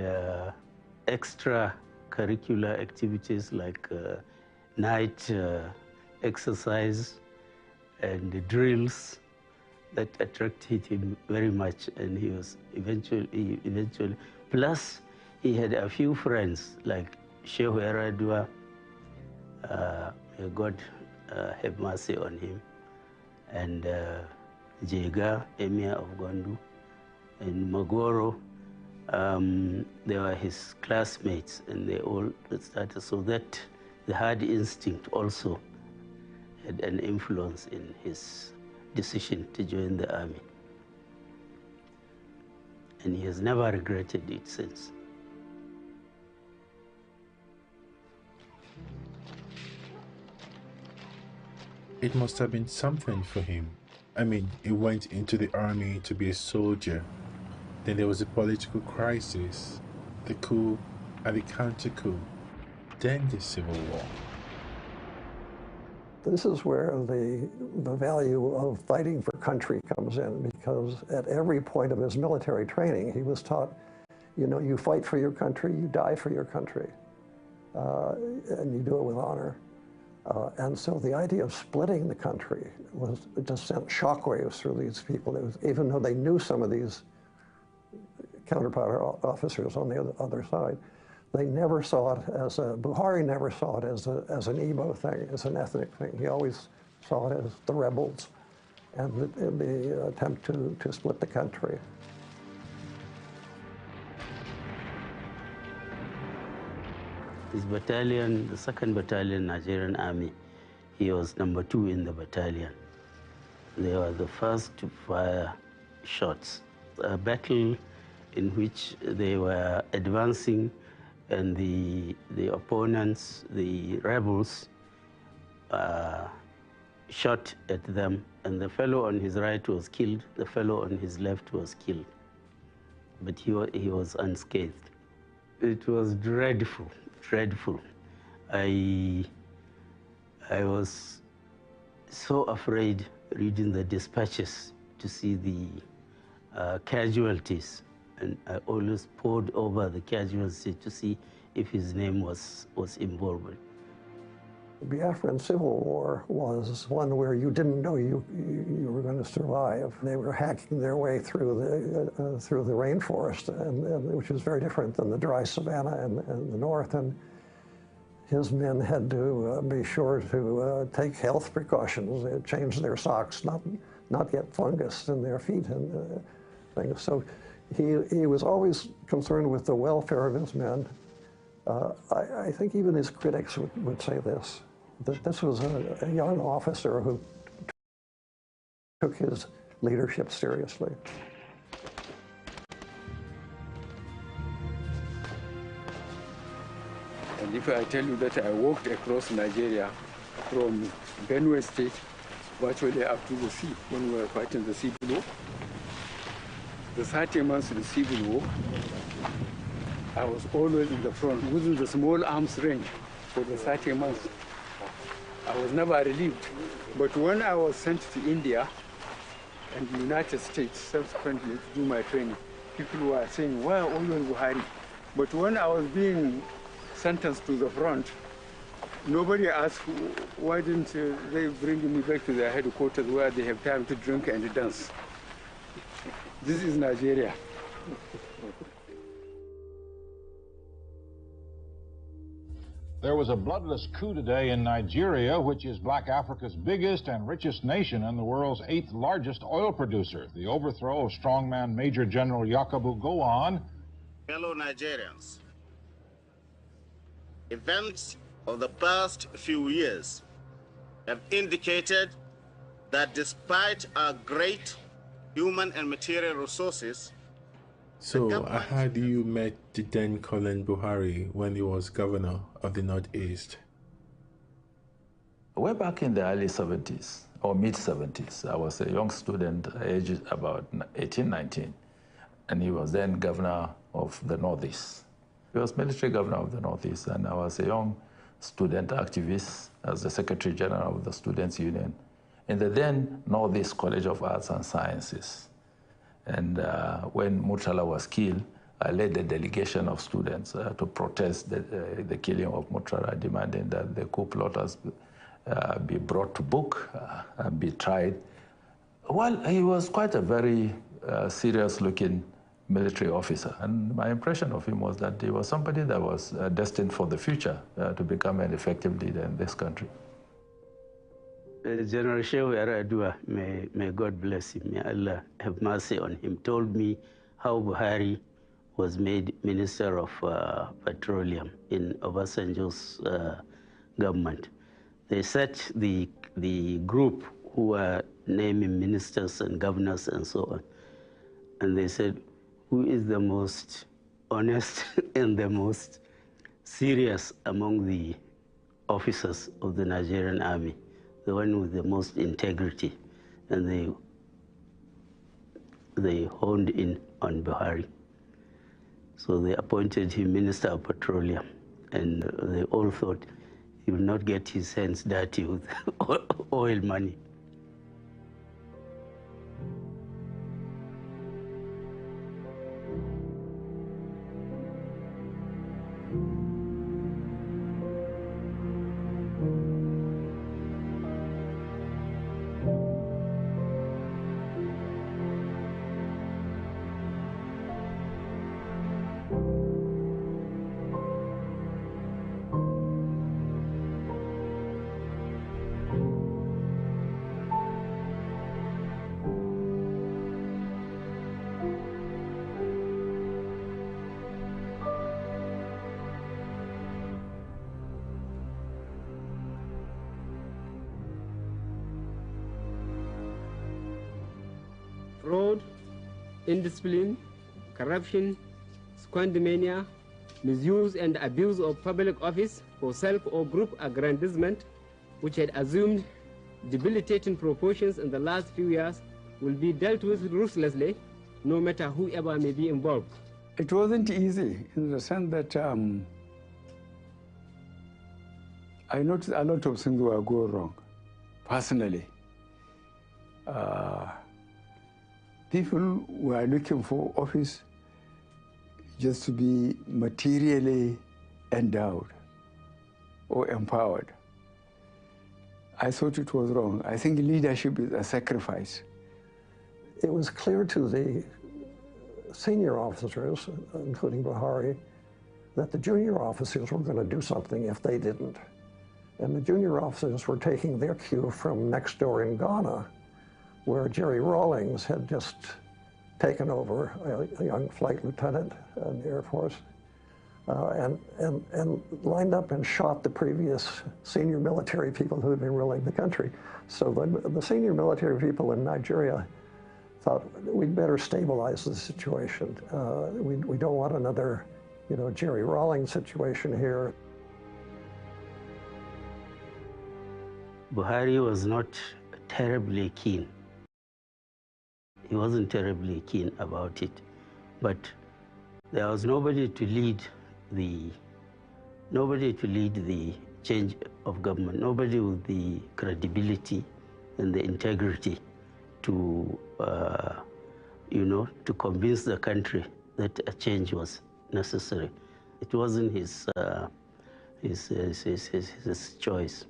extracurricular activities like night exercise and drills that attracted him very much. And he was eventually, plus he had a few friends like Shehu Eradua, may God have mercy on him, and Jega, Emir of Gondu, and Magoro. They were his classmates, and they all started, so that the hard instinct also had an influence in his decision to join the army. And he has never regretted it since. It must have been something for him. I mean, he went into the army to be a soldier. Then there was a political crisis, the coup and the counter-coup, then the Civil War. This is where the value of fighting for country comes in, because at every point of his military training, he was taught, you know, you fight for your country, you die for your country, and you do it with honor. And so the idea of splitting the country just sent shockwaves through these people. It was, even though they knew some of these counterpart officers on the other side, they never saw it as a, Buhari never saw it as an Igbo thing, as an ethnic thing. He always saw it as the rebels and the attempt to split the country. His battalion, the 2nd Battalion Nigerian Army, he was number 2 in the battalion. They were the first to fire shots. A battle in which they were advancing, and the opponents, the rebels, shot at them, and the fellow on his right was killed, the fellow on his left was killed. But he was unscathed. It was dreadful, dreadful. I was so afraid reading the dispatches to see the casualties, and I always pored over the casualties to see if his name was involved. The Biafran Civil War was one where you didn't know you were going to survive. They were hacking their way through the rainforest, which was very different than the dry savanna in the north. And his men had to be sure to take health precautions, change their socks, not get fungus in their feet and things. So he was always concerned with the welfare of his men. I think even his critics would say this, that this was a young officer who took his leadership seriously. And if I tell you that I walked across Nigeria from Benue State virtually up to the sea when we were fighting the Civil War, the 30 months in the Civil War, I was always in the front within the small arms range for the 30 months. I was never relieved. But when I was sent to India and the United States subsequently to do my training, people were saying, why always Buhari? But when I was being sentenced to the front, nobody asked, why didn't they bring me back to their headquarters where they have time to drink and dance? This is Nigeria. There was a bloodless coup today in Nigeria, which is Black Africa's biggest and richest nation and the world's 8th largest oil producer. The overthrow of strongman Major General Yakubu Gowon. Fellow Nigerians, events of the past few years have indicated that despite our great human and material resources. So I heard you met the then Colin Buhari when he was governor of the Northeast. Way back in the early 70s or mid 70s, I was a young student, aged about 18, 19, and he was then governor of the Northeast. He was military governor of the Northeast, and I was a young student activist as the Secretary General of the Students' Union in the then Northeast College of Arts and Sciences. And when Murtala was killed, I led the delegation of students to protest the killing of Murtala, demanding that the coup plotters be brought to book and be tried. Well, he was quite a very serious-looking military officer, and my impression of him was that he was somebody that was destined for the future to become an effective leader in this country. General Shehu Yaradua, may God bless him, may Allah have mercy on him, told me how Buhari was made Minister of Petroleum in Obasanjo's government. They set the group who were naming ministers and governors and so on, and they said, who is the most honest and the most serious among the officers of the Nigerian army? The one with the most integrity, and they honed in on Buhari. So they appointed him Minister of Petroleum, and they all thought he would not get his hands dirty with oil money. Fraud, indiscipline, corruption, squandermania, misuse and abuse of public office for self or group aggrandizement, which had assumed debilitating proportions in the last few years, will be dealt with ruthlessly, no matter whoever may be involved. It wasn't easy in the sense that I noticed a lot of things were going wrong, personally. People were looking for office just to be materially endowed or empowered. I thought it was wrong. I think leadership is a sacrifice. It was clear to the senior officers, including Buhari, that the junior officers were going to do something if they didn't. And the junior officers were taking their cue from next door in Ghana, where Jerry Rawlings had just taken over, a young flight lieutenant in the Air Force, and lined up and shot the previous senior military people who had been ruling the country. So the senior military people in Nigeria thought, we'd better stabilize the situation. We don't want another, Jerry Rawlings situation here. Buhari was not terribly keen. He wasn't terribly keen about it, but there was nobody to lead the change of government, nobody with the credibility and the integrity to, to convince the country that a change was necessary. It wasn't his choice.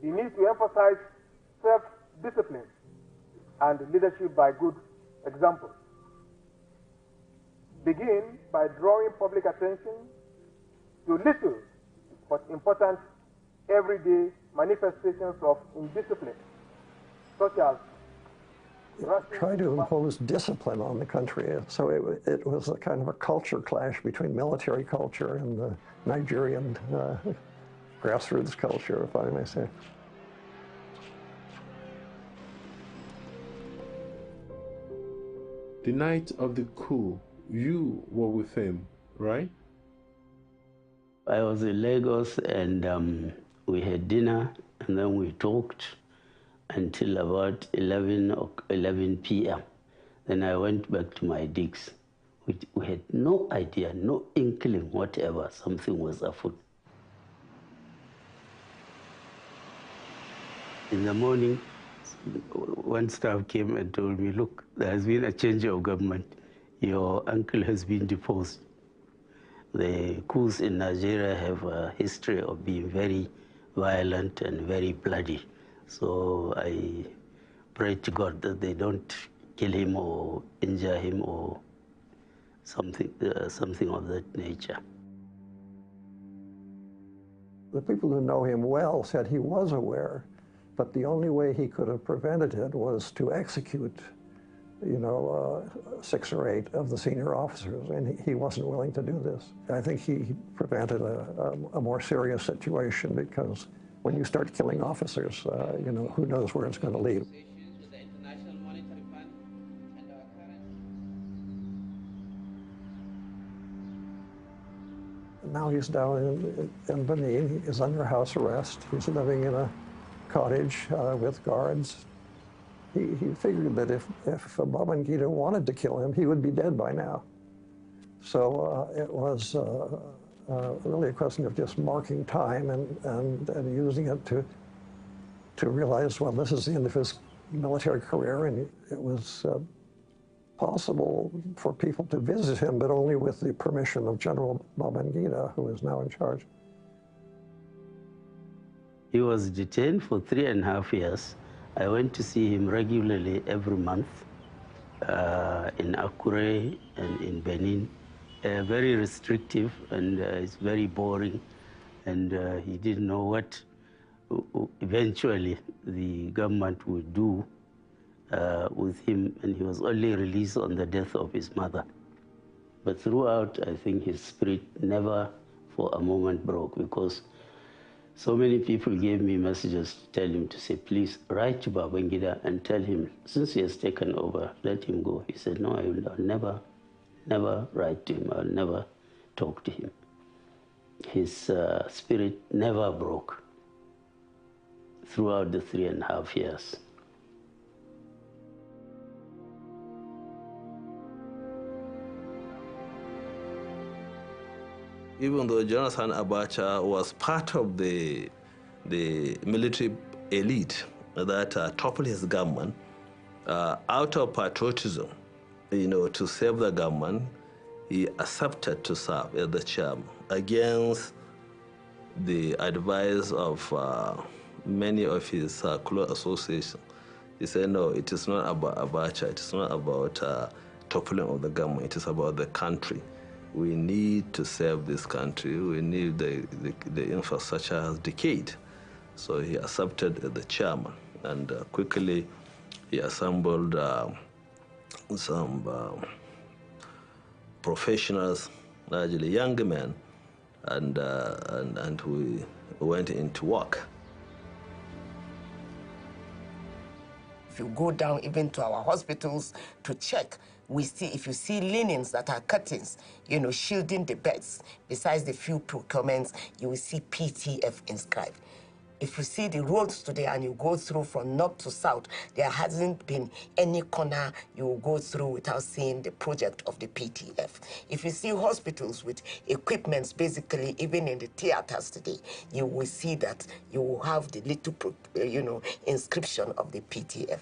We need to emphasize self-discipline and leadership by good example. Begin by drawing public attention to little but important everyday manifestations of indiscipline, such as try to impose discipline on the country. So it was a kind of a culture clash between military culture and the Nigerian grassroots culture, if I may say. The night of the coup, you were with him, right? I was in Lagos and we had dinner and then we talked until about 11 p.m. Then I went back to my digs. We had no idea, no inkling whatever, something was afoot. In the morning, one staff came and told me, look, there has been a change of government. Your uncle has been deposed. The coups in Nigeria have a history of being very violent and very bloody. So I pray to God that they don't kill him or injure him or something of that nature. The people who know him well said he was aware, but the only way he could have prevented it was to execute, 6 or 8 of the senior officers, and he wasn't willing to do this. I think he prevented a more serious situation, because when you start killing officers, who knows where it's going to lead. Now he's down in Benin. He's under house arrest. He's living in a cottage with guards. He figured that if Babangida wanted to kill him, he would be dead by now. So it was really a question of just marking time and using it to realize, well, this is the end of his military career, and it was possible for people to visit him, but only with the permission of General Babangida, who is now in charge. He was detained for 3.5 years. I went to see him regularly every month in Akure and in Benin. Very restrictive, and it's very boring, and he didn't know what eventually the government would do with him, and he was only released on the death of his mother. But throughout, I think his spirit never for a moment broke, because so many people gave me messages to tell him to say, please write to Babangida and tell him, since he has taken over, let him go. He said, no, I'll never write to him. I'll never talk to him. His spirit never broke throughout the 3.5 years. Even though Jonathan Abacha was part of the military elite that toppled his government, out of patriotism, to save the government, he accepted to serve as the chairman against the advice of many of his close associations. He said, no, it is not about Abacha, it is not about toppling of the government, it is about the country. We need to save this country. We need the infrastructure has decayed. So he accepted the chairman, and quickly he assembled some professionals, largely young men, and we went into work. If you go down even to our hospitals to check, we see, if you see linens that are curtains, shielding the beds, besides the few procurements, you will see PTF inscribed. If you see the roads today and you go through from north to south, there hasn't been any corner you will go through without seeing the project of the PTF. If you see hospitals with equipments, basically, even in the theaters today, you will see that you will have the little, inscription of the PTF.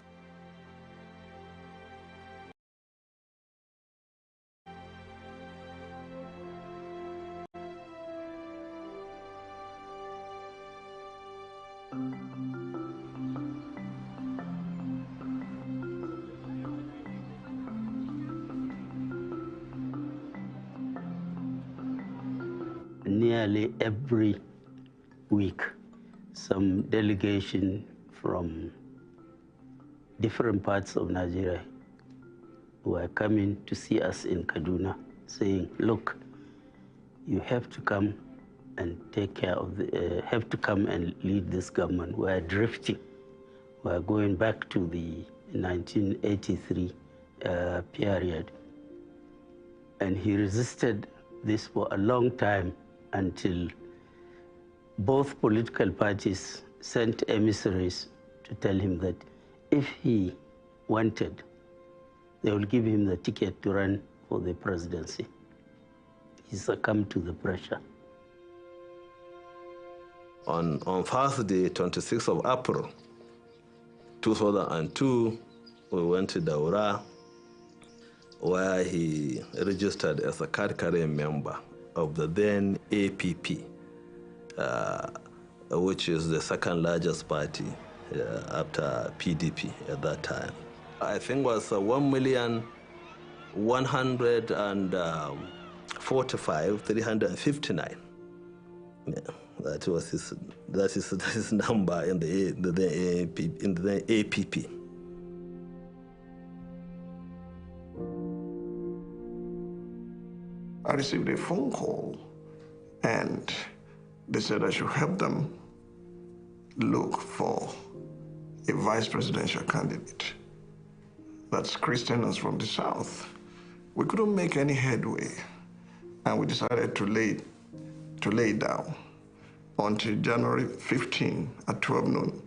Nearly every week, some delegation from different parts of Nigeria were coming to see us in Kaduna, saying, look, you have to come and take care of have to come and lead this government. We're drifting. We're going back to the 1983 period. And he resisted this for a long time until both political parties sent emissaries to tell him that if he wanted, they will give him the ticket to run for the presidency. He succumbed to the pressure. On Thursday, 26th of April, 2002, we went to Daura, where he registered as a card-carrying member of the then APP, which is the second largest party after PDP at that time. I think it was 1,145,359. Yeah, that was his number in the APP. I received a phone call, and they said I should help them look for a vice presidential candidate. That's Christians from the South. We couldn't make any headway, and we decided to lay down. Until January 15 at 12 noon,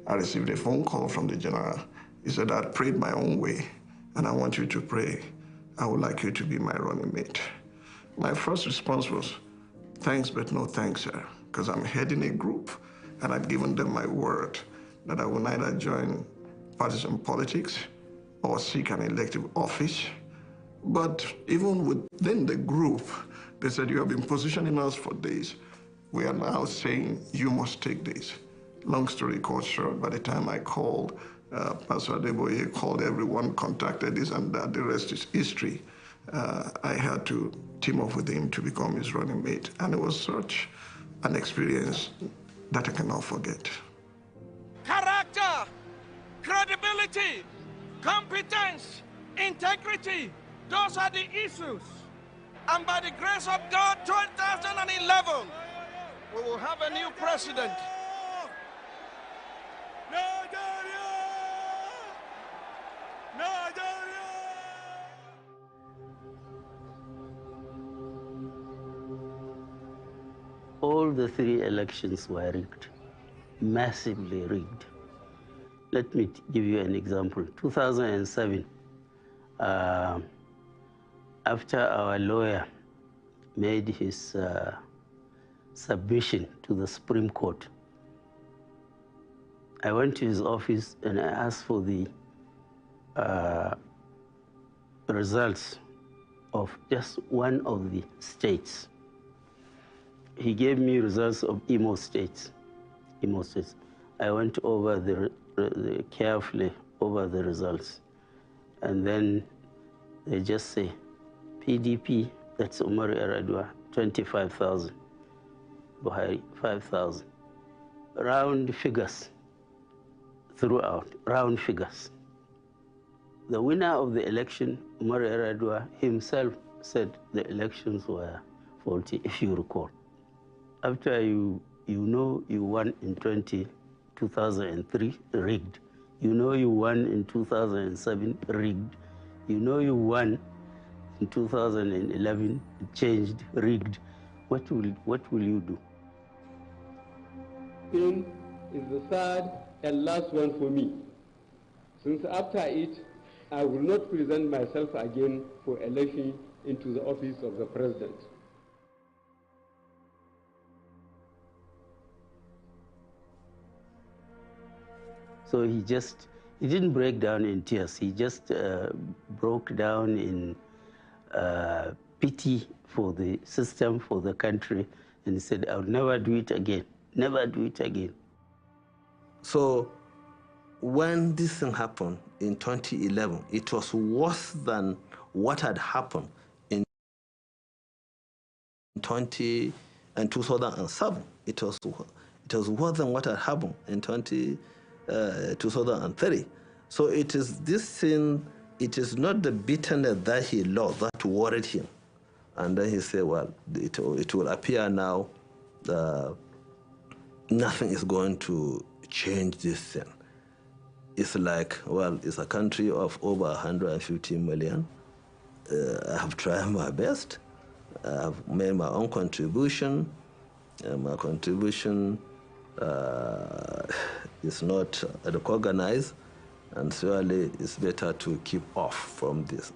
I received a phone call from the general. He said, I prayed my own way, and I want you to pray. I would like you to be my running mate. My first response was, thanks, but no thanks, sir, because I'm heading a group, and I've given them my word that I will neither join partisan politics or seek an elective office. But even within the group, they said, you have been positioning us for days. We are now saying you must take this. Long story short, by the time I called, Pastor Adeboye called everyone, contacted this and that, the rest is history. I had to team up with him to become his running mate. And it was such an experience that I cannot forget. Character, credibility, competence, integrity, those are the issues. And by the grace of God, 2011, we will have a new president. All the three elections were rigged, massively rigged. Let me give you an example. 2007, after our lawyer made his submission to the Supreme Court, I went to his office and I asked for the results of just one of the states. He gave me results of Imo States. I went over carefully over the results, and then they just say, PDP, that's Umar Yar'Adua, 25,000. Buhari, 5,000. Round figures throughout, round figures. The winner of the election, Umar Yar'Adua, himself said the elections were faulty, if you recall. After you know you won in 2003, rigged. You know you won in 2007, rigged. You know you won in 2011, changed, rigged. What will you do? Spain is the third and last one for me, since after it, I will not present myself again for election into the office of the president. So he didn't break down in tears. He just broke down in pity for the system, for the country, and he said, I'll never do it again, never do it again. So when this thing happened in 2011, it was worse than what had happened in 2007. It was It was worse than what had happened in 2003. So it is this thing, it is not the bitterness that he lost that worried him. And then he said, well, it will appear now nothing is going to change this thing. It's like, well, it's a country of over 150 million. I have tried my best. I have made my own contribution. My contribution is not recognized, and surely it's better to keep off from this.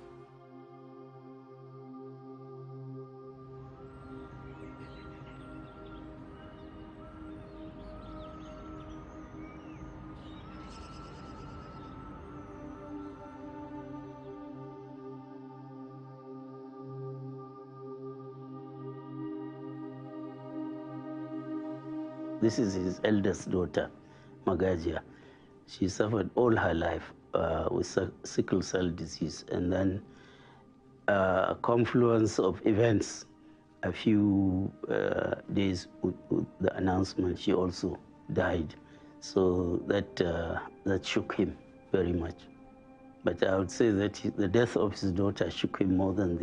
This is his eldest daughter, Magajia. She suffered all her life with sickle cell disease, and then a confluence of events, a few days with the announcement, she also died. So that shook him very much. But I would say that the death of his daughter shook him more than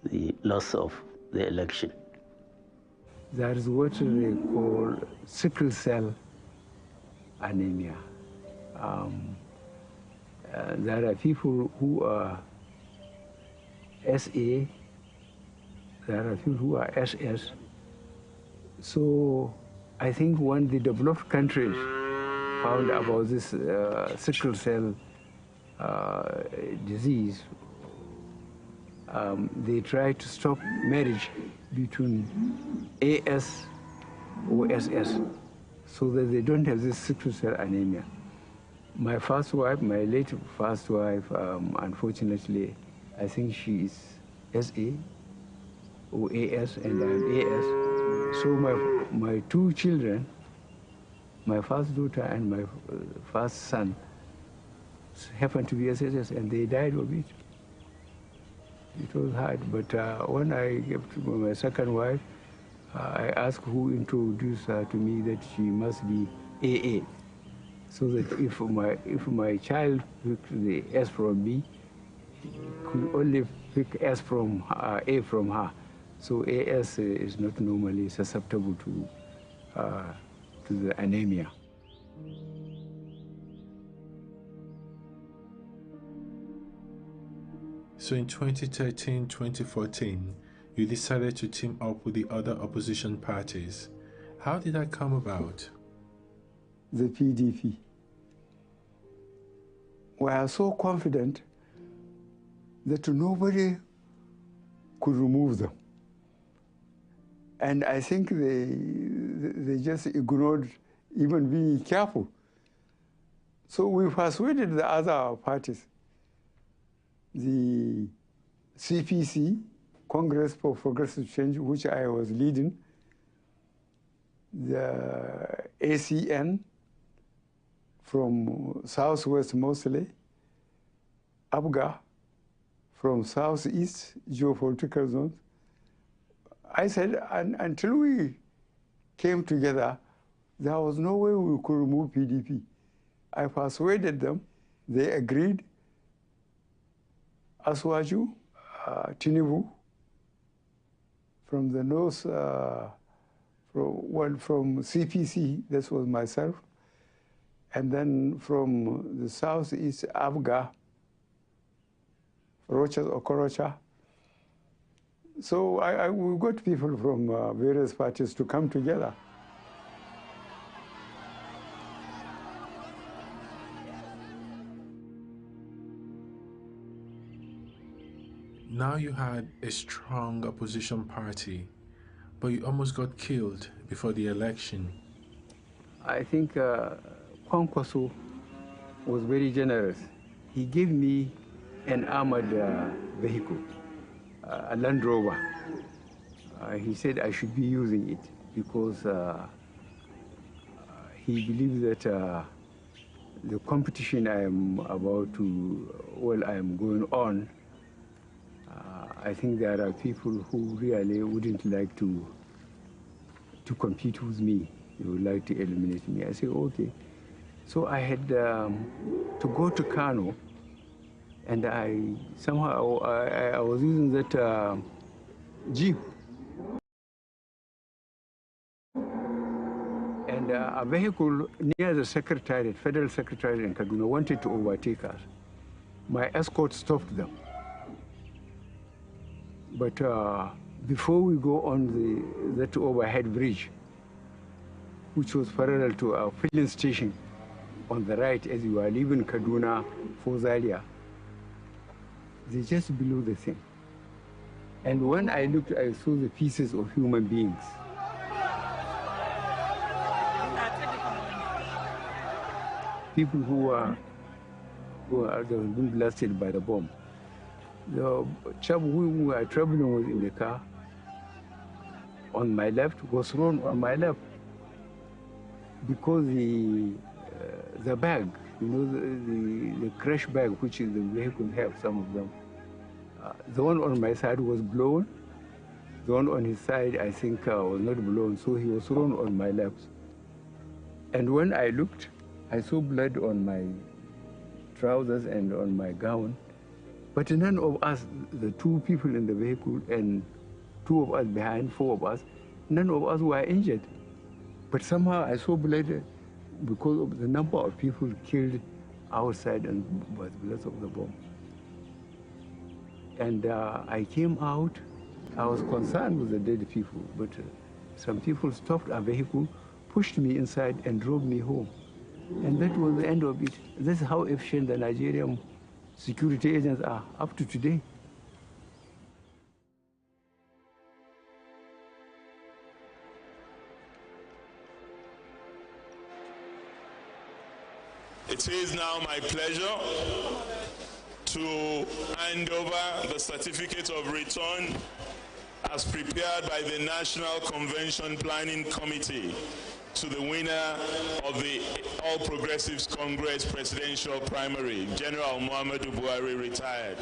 the loss of the election. There is what they call sickle cell anemia. There are people who are SA, there are people who are SS. So I think when the developed countries found about this sickle cell disease, they tried to stop marriage between AS or SS so that they don't have this sickle cell anemia. My first wife, my late first wife, unfortunately, I think she is SA or AS, and I'm AS. So my two children, my first daughter and my first son, happened to be SSS, and they died of it. It was hard, but when I gave to my second wife, I asked who introduced her to me that she must be AA, so that if my child picked the S from me, he could only pick S from A from her. So AS is not normally susceptible to the anemia. So in 2013-2014, you decided to team up with the other opposition parties. How did that come about? The PDP. We are so confident that nobody could remove them. And I think they just ignored even being careful. So we persuaded the other parties. The CPC, Congress for Progressive Change, which I was leading, the ACN from Southwest mostly, ABGA from Southeast geopolitical zones. I said, until we came together, there was no way we could remove PDP. I persuaded them, they agreed. Aswaju, Tinubu, from the north, from CPC, this was myself, and then from the southeast, Abga, Rochas Okorocha. So we got people from various parties to come together. Now you had a strong opposition party, but you almost got killed before the election. I think Kwankwaso was very generous. He gave me an armored vehicle, a Land Rover. He said I should be using it because he believes that the competition I am about to, I am going on, I think there are people who really wouldn't like to compete with me you would like to eliminate me. I said, okay. So I had to go to Kano, and I was using that jeep. And a vehicle near the secretariat, federal secretariat in Kaduna, wanted to overtake us. My escort stopped them. But before we go on that overhead bridge, which was parallel to our filling station on the right as you are leaving Kaduna for Zaria, they just below the thing. And when I looked, I saw the pieces of human beings. People who are being blasted by the bomb. The chap who we were traveling with in the car on my left was thrown on my left because the bag, you know, the crash bag which the vehicle have, some of them, the one on my side was blown. The one on his side, I think, was not blown, so he was thrown on my left. And when I looked, I saw blood on my trousers and on my gown. But none of us, the two people in the vehicle and two of us behind, four of us, none of us were injured. But somehow I saw blood because of the number of people killed outside and by the blood of the bomb. And I came out. I was concerned with the dead people, but some people stopped our vehicle, pushed me inside and drove me home. And that was the end of it. That's how efficient the Nigerian security agents are up to today. It is now my pleasure to hand over the certificate of return as prepared by the National Convention Planning Committee to the winner of the All Progressives Congress presidential primary, General Muhammadu Buhari, retired.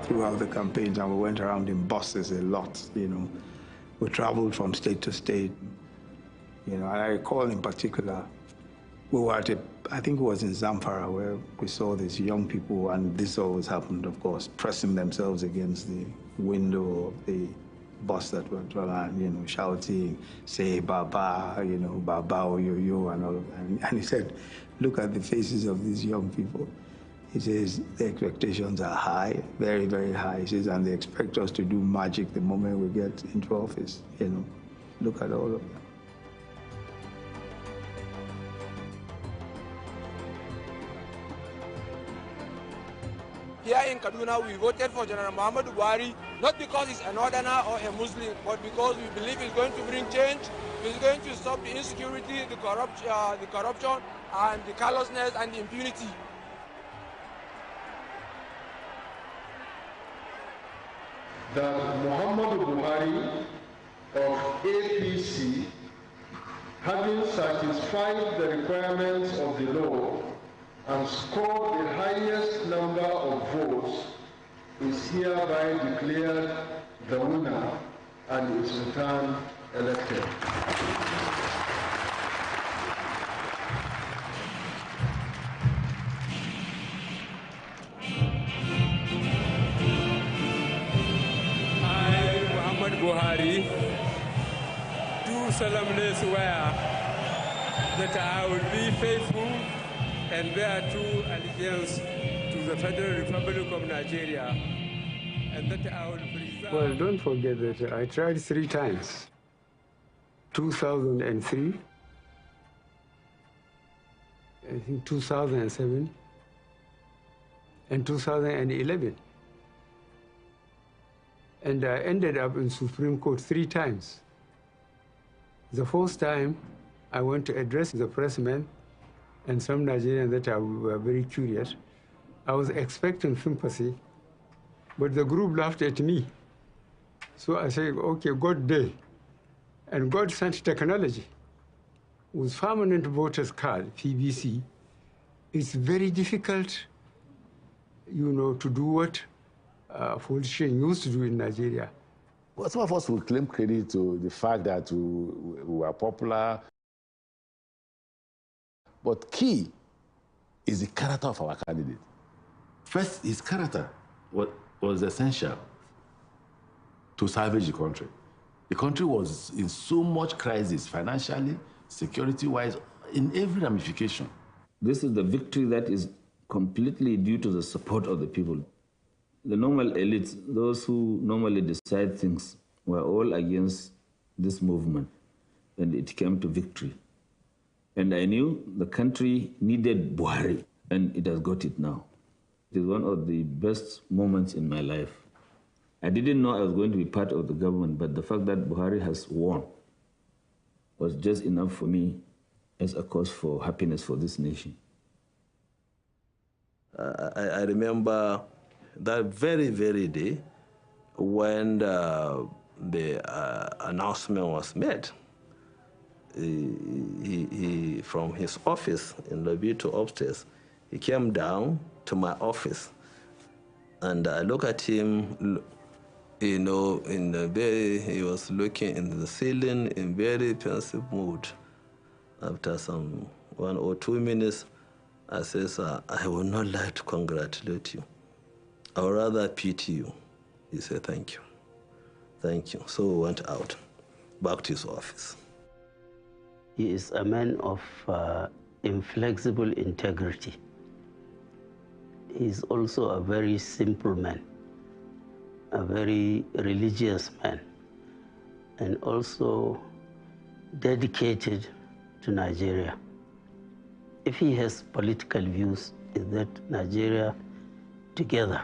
Throughout the campaigns, and we went around in buses a lot, you know. We traveled from state to state, you know, and I recall in particular, we were at I think it was in Zamfara, where we saw these young people, and this always happened, of course, pressing themselves against the window of the bus that went around, you know, shouting, say, Baba, you know, Baba, yo, and all of that. And he said, look at the faces of these young people. He says, the expectations are high, very, very high. He says, and they expect us to do magic the moment we get into office, you know. Look at all of them. Here in Kaduna, we voted for General Muhammadu Buhari, not because he's a northerner or a Muslim, but because we believe he's going to bring change, he's going to stop the insecurity, the corruption, and the callousness and the impunity. That Muhammadu Buhari of APC, having satisfied the requirements of the law and scored the highest number of votes, is hereby declared the winner and is returned elected. Buhari, do solemnly swear that I will be faithful and bear true allegiance to the Federal Republic of Nigeria, and that I will preserve... Well, don't forget that I tried 3 times. 2003, I think 2007, and 2011. And I ended up in Supreme Court 3 times. The first time, I went to address the pressmen and some Nigerians that were very curious. I was expecting sympathy, but the group laughed at me. So I said, okay, God day. And God sent technology. With permanent voters card, PVC, it's very difficult, to do what politicians used to do in Nigeria. Well, some of us will claim credit to the fact that we were popular. But key is the character of our candidate. First, his character was essential to salvage the country. The country was in so much crisis, financially, security-wise, in every ramification. This is the victory that is completely due to the support of the people. The normal elites, those who normally decide things, were all against this movement, and it came to victory. And I knew the country needed Buhari, and it has got it now. It is one of the best moments in my life. I didn't know I was going to be part of the government, but the fact that Buhari has won was just enough for me as a cause for happiness for this nation. I remember that very, very day when the announcement was made. He from his office in lobby to upstairs, he came down to my office, and I look at him, in the very, he was looking in the ceiling in very pensive mood. After some 1 or 2 minutes, I said, "Sir, I would not like to congratulate you. I would rather pity you." He said, "Thank you. Thank you." So we went out, back to his office. He is a man of inflexible integrity. He is also a very simple man, a very religious man, and also dedicated to Nigeria. If he has political views, is that Nigeria together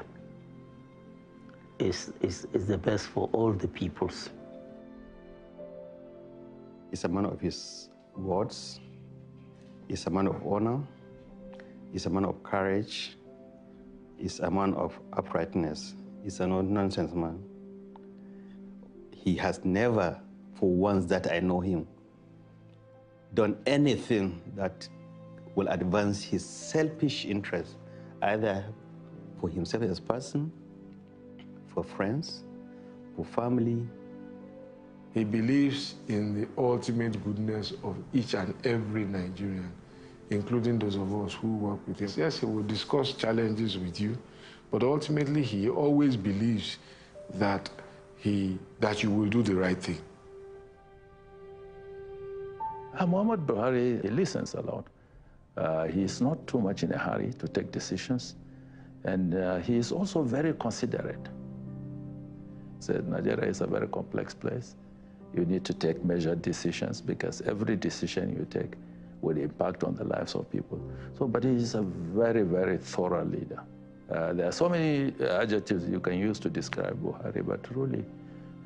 is the best for all the peoples. He's a man of his words. He's a man of honor. He's a man of courage. He's a man of uprightness. He's a no-nonsense man. He has never, for once that I know him, done anything that will advance his selfish interests, either for himself as a person, for friends, for family. He believes in the ultimate goodness of each and every Nigerian, including those of us who work with him. Yes, he will discuss challenges with you, but ultimately he always believes that you will do the right thing. Muhammad Buhari, he listens a lot. He is not too much in a hurry to take decisions, and he is also very considerate. Said Nigeria is a very complex place. You need to take measured decisions because every decision you take will impact on the lives of people. So, but he is a very, very thorough leader. There are so many adjectives you can use to describe Buhari, but truly,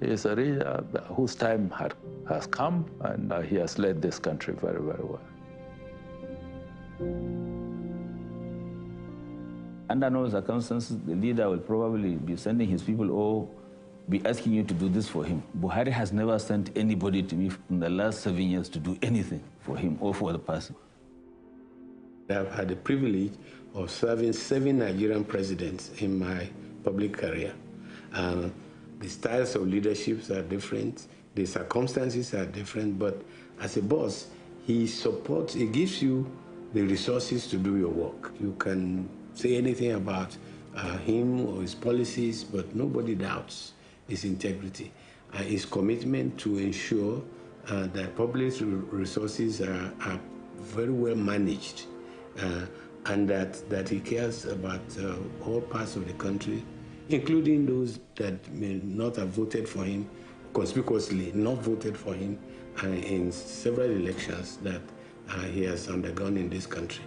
he is a leader whose time has come, and he has led this country very, very well. Under no circumstances, the leader will probably be sending his people or be asking you to do this for him. Buhari has never sent anybody to me in the last 7 years to do anything for him or for the person. I've had the privilege of serving 7 Nigerian presidents in my public career. The styles of leaderships are different, the circumstances are different, but as a boss, he gives you the resources to do your work. You can say anything about him or his policies, but nobody doubts his integrity, his commitment to ensure that public resources are very well managed, and that he cares about all parts of the country, including those that may not have voted for him, conspicuously not voted for him in several elections that he has undergone in this country.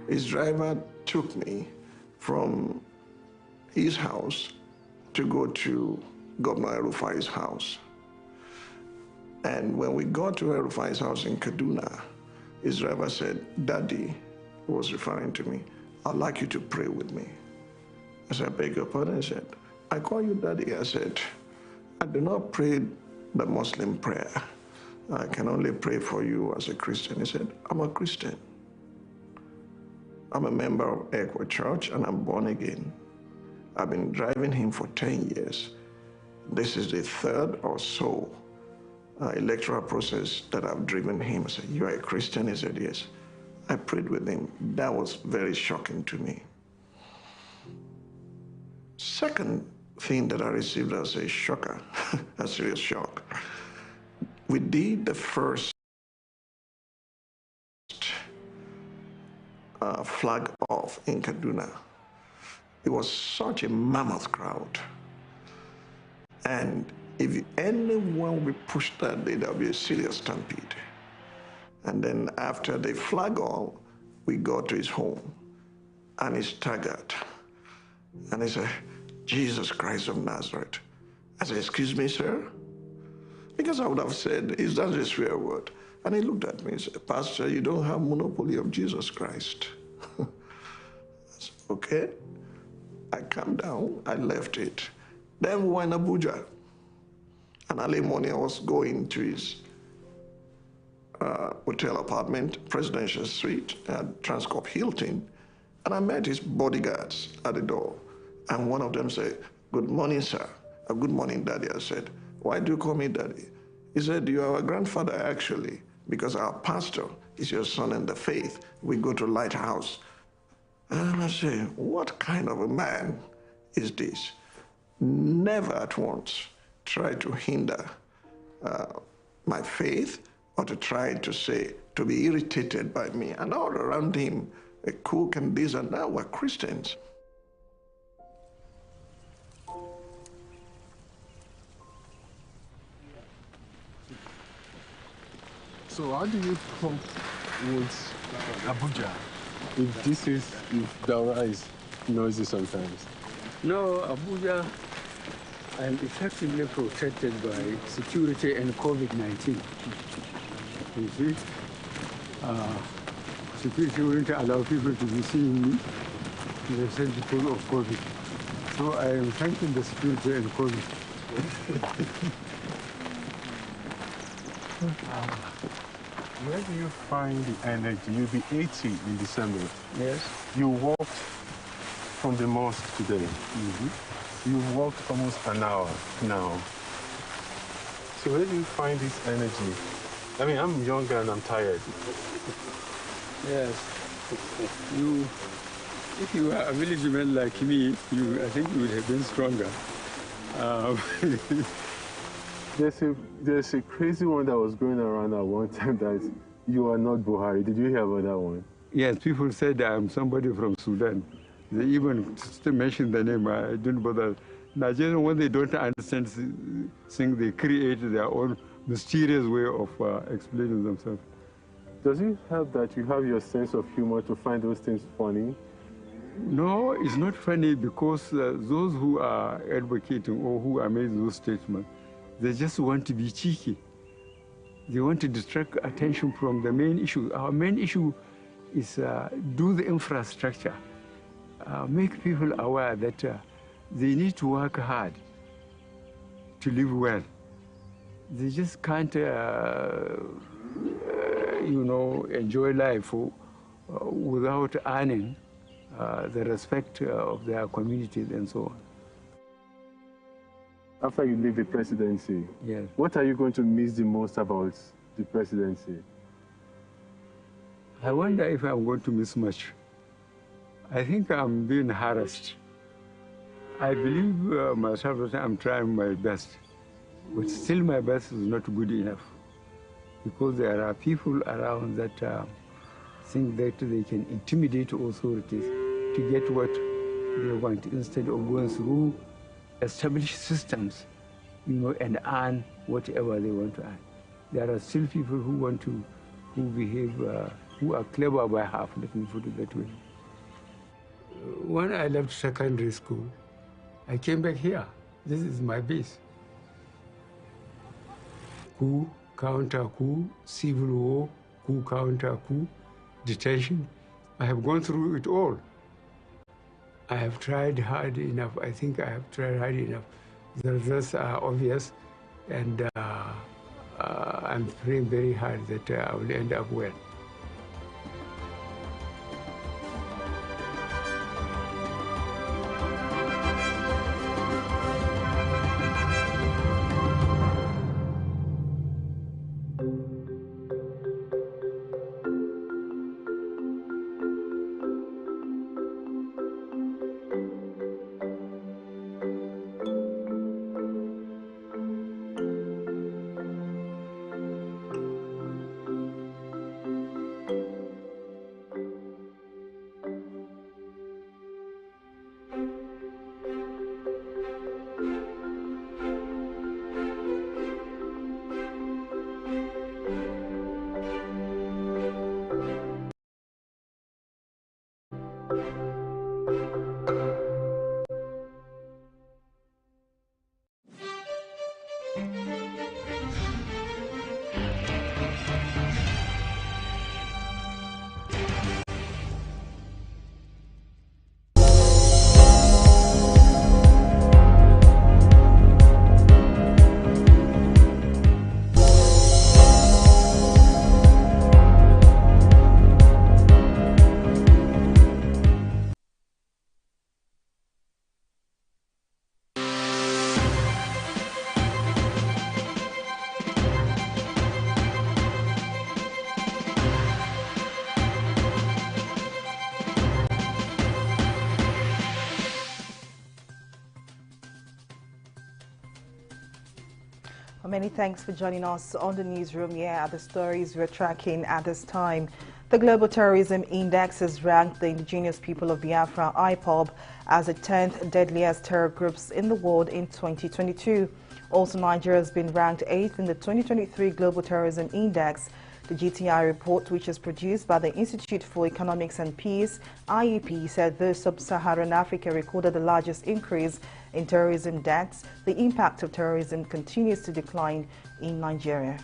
His driver took me from his house to go to Governor Rufai's house. And when we got to El-Rufai's house in Kaduna, his driver said, "Daddy," he was referring to me, "I'd like you to pray with me." I said, "I beg your pardon." He said, "I call you Daddy." I said, "I do not pray the Muslim prayer. I can only pray for you as a Christian." He said, "I'm a Christian. I'm a member of Equa Church and I'm born again. I've been driving him for 10 years. This is the third or so electoral process that I've driven him." I said, "You are a Christian?" He said, "Yes." I prayed with him. That was very shocking to me. Second thing that I received as a shocker, a serious shock, we did the first flag off in Kaduna. It was such a mammoth crowd. And if anyone we pushed that day, there would be a serious stampede. And then after the flag off, we got to his home and he staggered. And he said, "Jesus Christ of Nazareth." I said, "Excuse me, sir?" Because I would have said, "Is that a swear word?" And he looked at me and said, "Pastor, you don't have monopoly of Jesus Christ." I said, "Okay." I calmed down, I left it. Then we were in Abuja. And early morning I was going to his hotel apartment, Presidential Suite at Transcorp Hilton, and I met his bodyguards at the door. And one of them said, "Good morning, sir." "Good morning, Daddy." I said, "Why do you call me Daddy?" He said, "You are our grandfather, actually, because our pastor is your son in the faith. We go to Lighthouse." And I said, what kind of a man is this? Never at once try to hinder my faith or to try to say, to be irritated by me. And all around him, a cook and this and that were Christians. So how do you cope with Abuja if Daura is noisy sometimes? No, Abuja, I'm effectively protected by security and COVID-19. You see, security wouldn't allow people to be seeing me. They said because of COVID. So I am thanking the security and COVID. Where do you find the energy? You'll be 80 in December. Yes. You walked from the mosque today. You walked almost an hour now. So where do you find this energy? I mean, I'm younger and I'm tired. Yes. If you are a village man like me, I think you would have been stronger. There's a crazy one that was going around at one time that you are not Buhari. Did you hear about that one? Yes, people said I'm somebody from Sudan. They even still mention the name. I didn't bother. Nigerians, when they don't understand things, they create their own mysterious way of explaining themselves. Does it help that you have your sense of humor to find those things funny? No, it's not funny because those who are advocating or who are making those statements, they just want to be cheeky. They want to distract attention from the main issue. Our main issue is do the infrastructure, make people aware that they need to work hard to live well. They just can't, enjoy life without earning the respect of their communities and so on. After you leave the presidency, yes, what are you going to miss the most about the presidency? I wonder if I'm going to miss much. I think I'm being harassed. I believe myself that I'm trying my best, but still my best is not good enough because there are people around that think that they can intimidate authorities to get what they want instead of going through established systems, and earn whatever they want to earn. There are still people who who are clever by half, let me put it that way. When I left secondary school, I came back here. This is my base. Who counter-coup, civil war, coup counter-coup, detention. I have gone through it all. I have tried hard enough. I think I have tried hard enough. The results are obvious, and I'm praying very hard that I will end up well. Many thanks for joining us on the newsroom. Yeah, the stories we're tracking at this time. The Global Terrorism Index has ranked the indigenous people of Biafra, IPOB, as the 10th deadliest terror groups in the world in 2022. Also, Nigeria has been ranked 8th in the 2023 Global Terrorism Index. The GTI report, which is produced by the Institute for Economics and Peace, IEP, said though sub-Saharan Africa recorded the largest increase in terrorism deaths, the impact of terrorism continues to decline in Nigeria.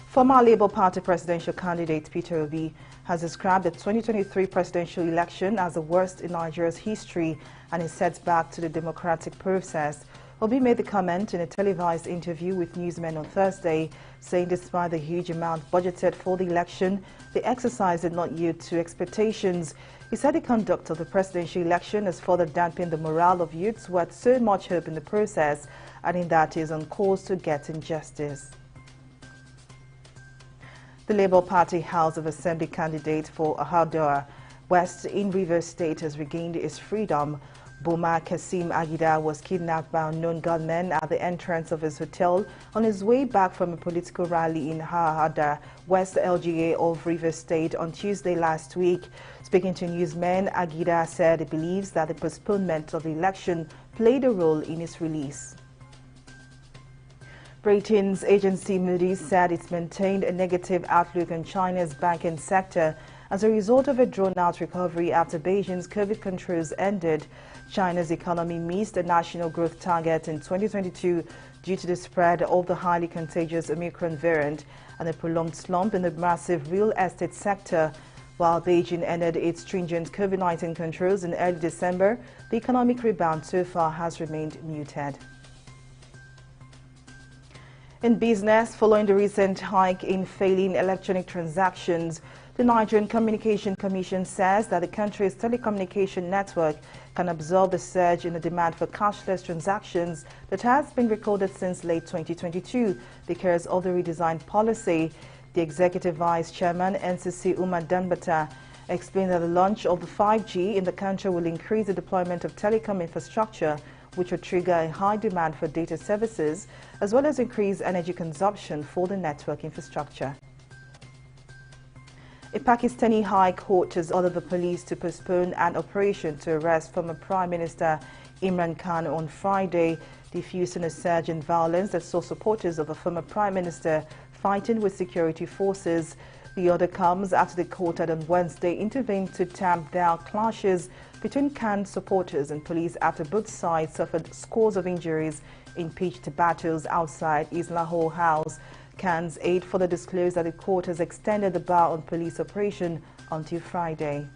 Former Labour Party presidential candidate Peter Obi has described the 2023 presidential election as the worst in Nigeria's history and a setback to the democratic process. Obi made the comment in a televised interview with newsmen on Thursday, saying despite the huge amount budgeted for the election, the exercise did not yield to expectations. He said the conduct of the presidential election has further dampened the morale of youths who had so much hope in the process, adding that he is on course to getting justice. The Labour Party House of Assembly candidate for Ahadua West in Rivers State has regained its freedom. Boma Kasim Agida was kidnapped by unknown gunmen at the entrance of his hotel on his way back from a political rally in Ahadua West LGA of Rivers State on Tuesday last week. Speaking to newsmen, Agida said he believes that the postponement of the election played a role in his release. Britain's agency Moody's said it's maintained a negative outlook on China's banking sector as a result of a drawn-out recovery after Beijing's COVID controls ended. China's economy missed a national growth target in 2022 due to the spread of the highly contagious Omicron variant and a prolonged slump in the massive real estate sector. While Beijing ended its stringent COVID-19 controls in early December, the economic rebound so far has remained muted. In business, following the recent hike in failing electronic transactions, the Nigerian Communication Commission says that the country's telecommunication network can absorb the surge in the demand for cashless transactions that has been recorded since late 2022 because of the redesigned policy. The Executive Vice Chairman, NCC Umar Danbata, explained that the launch of the 5G in the country will increase the deployment of telecom infrastructure, which will trigger a high demand for data services, as well as increase energy consumption for the network infrastructure. A Pakistani High Court has ordered the police to postpone an operation to arrest former Prime Minister Imran Khan on Friday, diffusing a surge in violence that saw supporters of the former Prime Minister fighting with security forces. The order comes after the court had on Wednesday intervened to tamp down clashes between CAN supporters and police after both sides suffered scores of injuries in pitched battles outside East Lahore House. CAN's aide further disclosed that the court has extended the bar on police operation until Friday.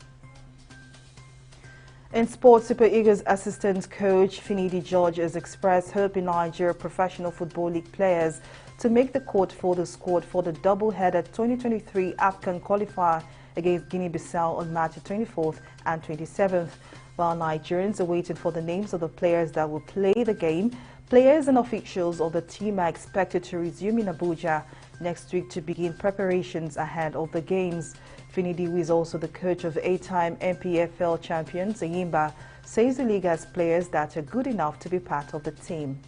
In sports, Super Eagles assistant coach Finidi George has expressed hope in Nigeria Professional Football League players to make the court for the squad for the double-headed 2023 AFCON qualifier against Guinea-Bissau on March 24th and 27th. While Nigerians are waiting for the names of the players that will play the game, players and officials of the team are expected to resume in Abuja next week to begin preparations ahead of the games. Finidi, who is also the coach of 8-time MPFL champions Ayimba, says the league has players that are good enough to be part of the team.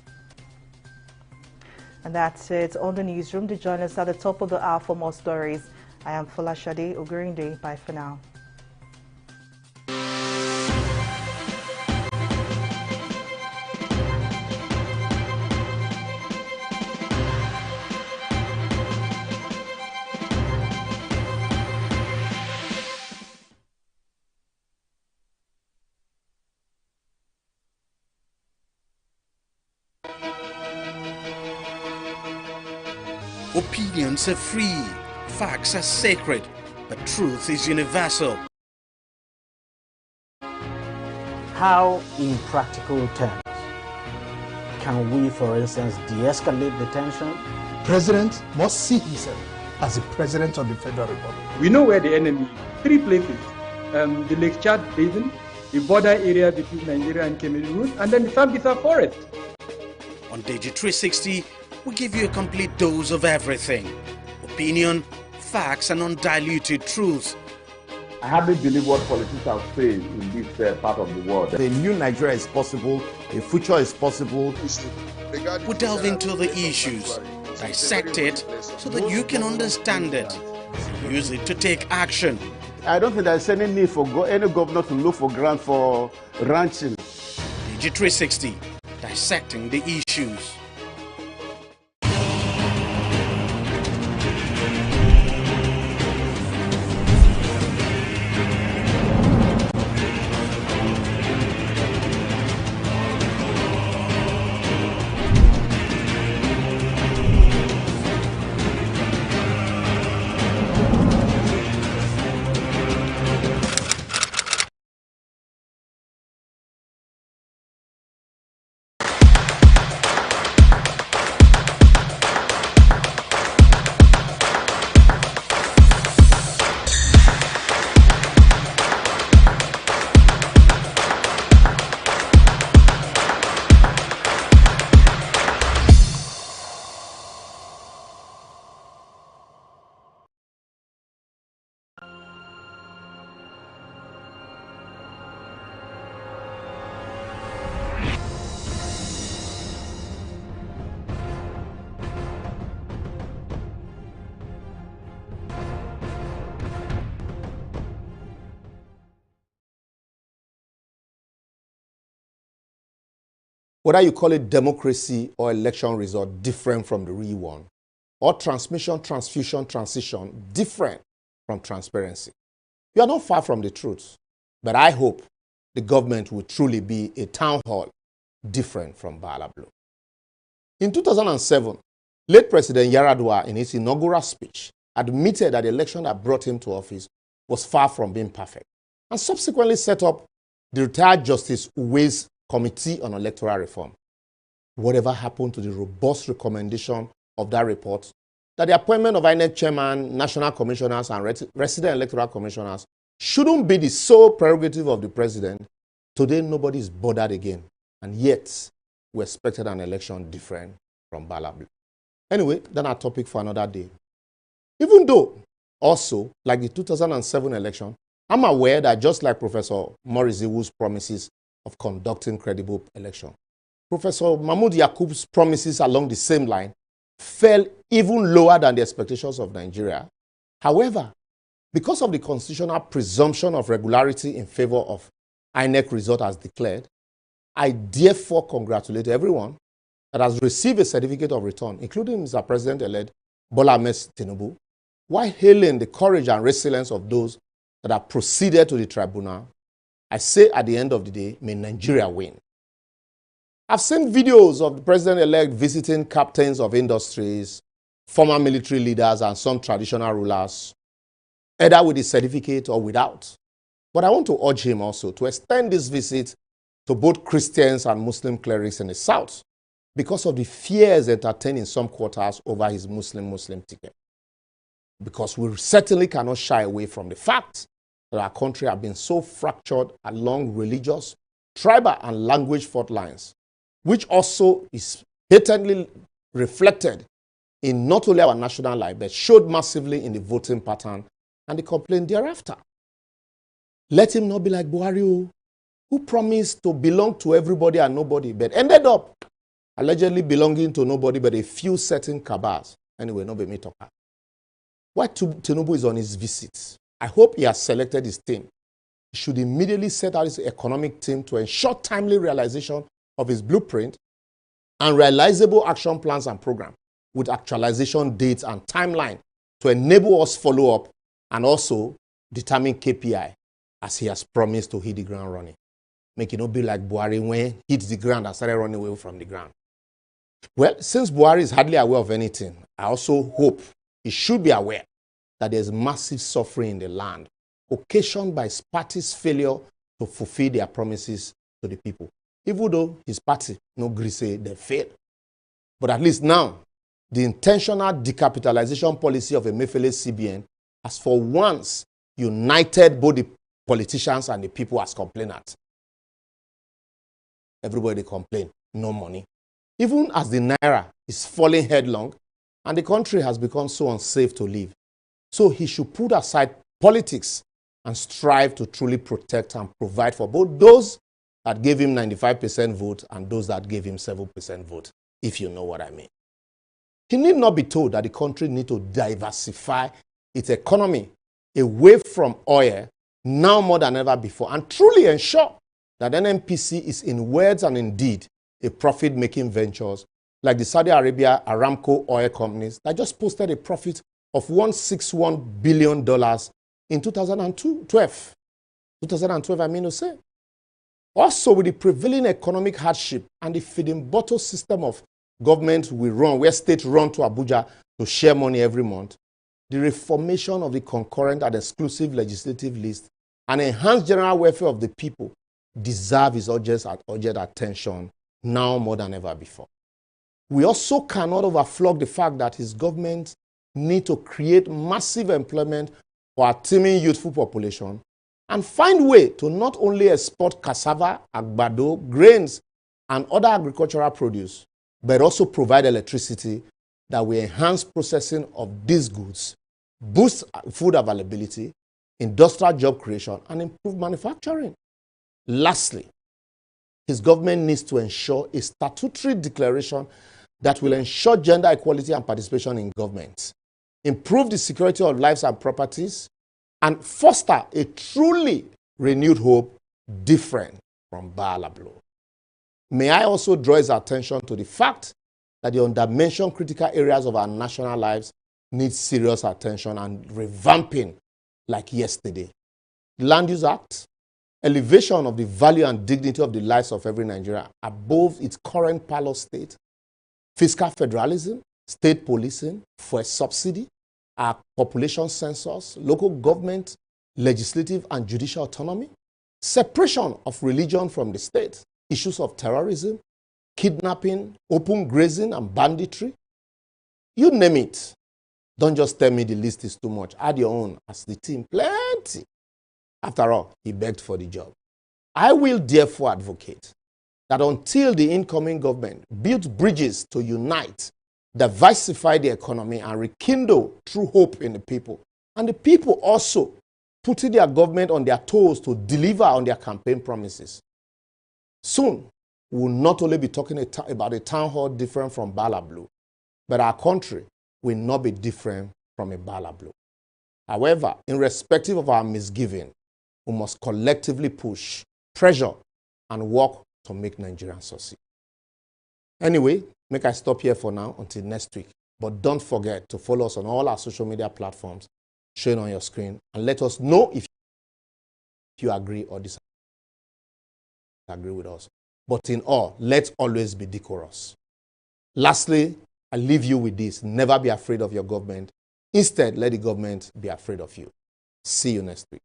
And that's it on the newsroom. To join us at the top of the hour for more stories. I am Folashade Ogurinde. Bye for now. Opinions are free, facts are sacred, but truth is universal. How, in practical terms, can we, for instance, de-escalate the tension? President must see himself as the President of the Federal Republic. We know where the enemy is. 3 places. The Lake Chad Basin, the border area between Nigeria and Cameroon, and then the Sambisa Forest. On TV360, we give you a complete dose of everything. Opinion, facts, and undiluted truth. I hardly believe what politicians are saying in this part of the world. A new Nigeria is possible, a future is possible. We delve into the issues, dissect it so that you can understand it, use it to take action. I don't think there's any need for any governor to look for grant for ranching. TV360, dissecting the issues. Whether you call it democracy or election result different from the real one, or transmission, transfusion, transition different from transparency. You are not far from the truth, but I hope the government will truly be a town hall different from Bala Blue. In 2007, late President Yar'Adua, in his inaugural speech, admitted that the election that brought him to office was far from being perfect, and subsequently set up the retired Justice Uwe's Committee on Electoral Reform. Whatever happened to the robust recommendation of that report that the appointment of INEC chairman, national commissioners, and resident electoral commissioners shouldn't be the sole prerogative of the president? Today, nobody is bothered again, and yet we expected an election different from Bala Blue. Anyway, that's our topic for another day. Even though, also, like the 2007 election, I'm aware that just like Professor Maurice Iwu's promises of conducting credible election, Professor Mahmoud Yakub's promises along the same line fell even lower than the expectations of Nigeria. However, because of the constitutional presumption of regularity in favor of INEC result as declared, I therefore congratulate everyone that has received a certificate of return, including Mr. President-elect Bola Ahmed Tinubu, while hailing the courage and resilience of those that have proceeded to the tribunal, I say at the end of the day, may Nigeria win. I've seen videos of the president-elect visiting captains of industries, former military leaders, and some traditional rulers, either with a certificate or without. But I want to urge him also to extend this visit to both Christians and Muslim clerics in the South because of the fears entertained in some quarters over his Muslim ticket. Because we certainly cannot shy away from the fact that our country has been so fractured along religious, tribal, and language fault lines, which also is patently reflected in not only our national life, but showed massively in the voting pattern and the complaint thereafter. Let him not be like Buhari, who promised to belong to everybody and nobody, but ended up allegedly belonging to nobody but a few certain cabals. Anyway, no be me talker. While Tinubu is on his visit, I hope he has selected his team. He should immediately set out his economic team to ensure timely realization of his blueprint and realizable action plans and programs with actualization dates and timeline to enable us follow up and also determine KPI as he has promised to hit the ground running. Make it not be like Buhari when he hit the ground and started running away from the ground. Well, since Buhari is hardly aware of anything, I also hope he should be aware that there's massive suffering in the land occasioned by his party's failure to fulfill their promises to the people. Even though his party no agree say they failed. But at least now, the intentional decapitalization policy of Emefiele CBN has for once united both the politicians and the people as complainants. Everybody complain, no money. Even as the Naira is falling headlong and the country has become so unsafe to live. So he should put aside politics and strive to truly protect and provide for both those that gave him 95% vote and those that gave him 7% vote, if you know what I mean. He need not be told that the country needs to diversify its economy away from oil now more than ever before and truly ensure that NNPC is in words and in deed a profit-making ventures like the Saudi Arabia Aramco oil companies that just posted a profit of $161 billion in 2012. 2012, I mean to say. Also, with the prevailing economic hardship and the feeding bottle system of government we run, where states run to Abuja to share money every month, the reformation of the concurrent and exclusive legislative list and enhanced general welfare of the people deserve his urgent attention now more than ever before. We also cannot overflog the fact that his government need to create massive employment for our teeming youthful population and find way to not only export cassava, agbado, grains, and other agricultural produce, but also provide electricity that will enhance processing of these goods, boost food availability, industrial job creation, and improve manufacturing. Lastly, his government needs to ensure a statutory declaration that will ensure gender equality and participation in government, improve the security of lives and properties, and foster a truly renewed hope different from Balablo. May I also draw his attention to the fact that the undermentioned critical areas of our national lives need serious attention and revamping like yesterday. The Land Use Act, elevation of the value and dignity of the lives of every Nigerian above its current parlor state, fiscal federalism, state policing, fuel subsidy, our population census, local government, legislative and judicial autonomy, separation of religion from the state, issues of terrorism, kidnapping, open grazing and banditry. You name it. Don't just tell me the list is too much. Add your own as the team. Plenty. After all, he begged for the job. I will therefore advocate that until the incoming government builds bridges to unite, diversify the economy, and rekindle true hope in the people, and the people also putting their government on their toes to deliver on their campaign promises, soon we will not only be talking about a town hall different from Balablu, but our country will not be different from a Balablu. However, irrespective of our misgiving, we must collectively push, pressure, and work to make Nigerians succeed. Anyway, make I stop here for now until next week. But don't forget to follow us on all our social media platforms shown on your screen and let us know if you agree or disagree with us. But in all, let's always be decorous. Lastly, I leave you with this. Never be afraid of your government. Instead, let the government be afraid of you. See you next week.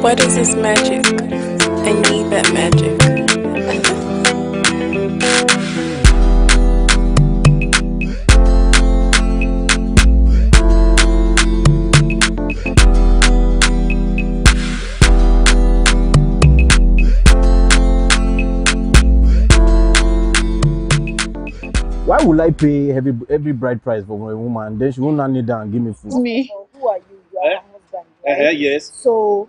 What is this magic? I need that magic. Why would I pay every bride price for a woman? Then she won't not kneel down and give me food. Me. Who are you? You are her husband, right? Yes. So,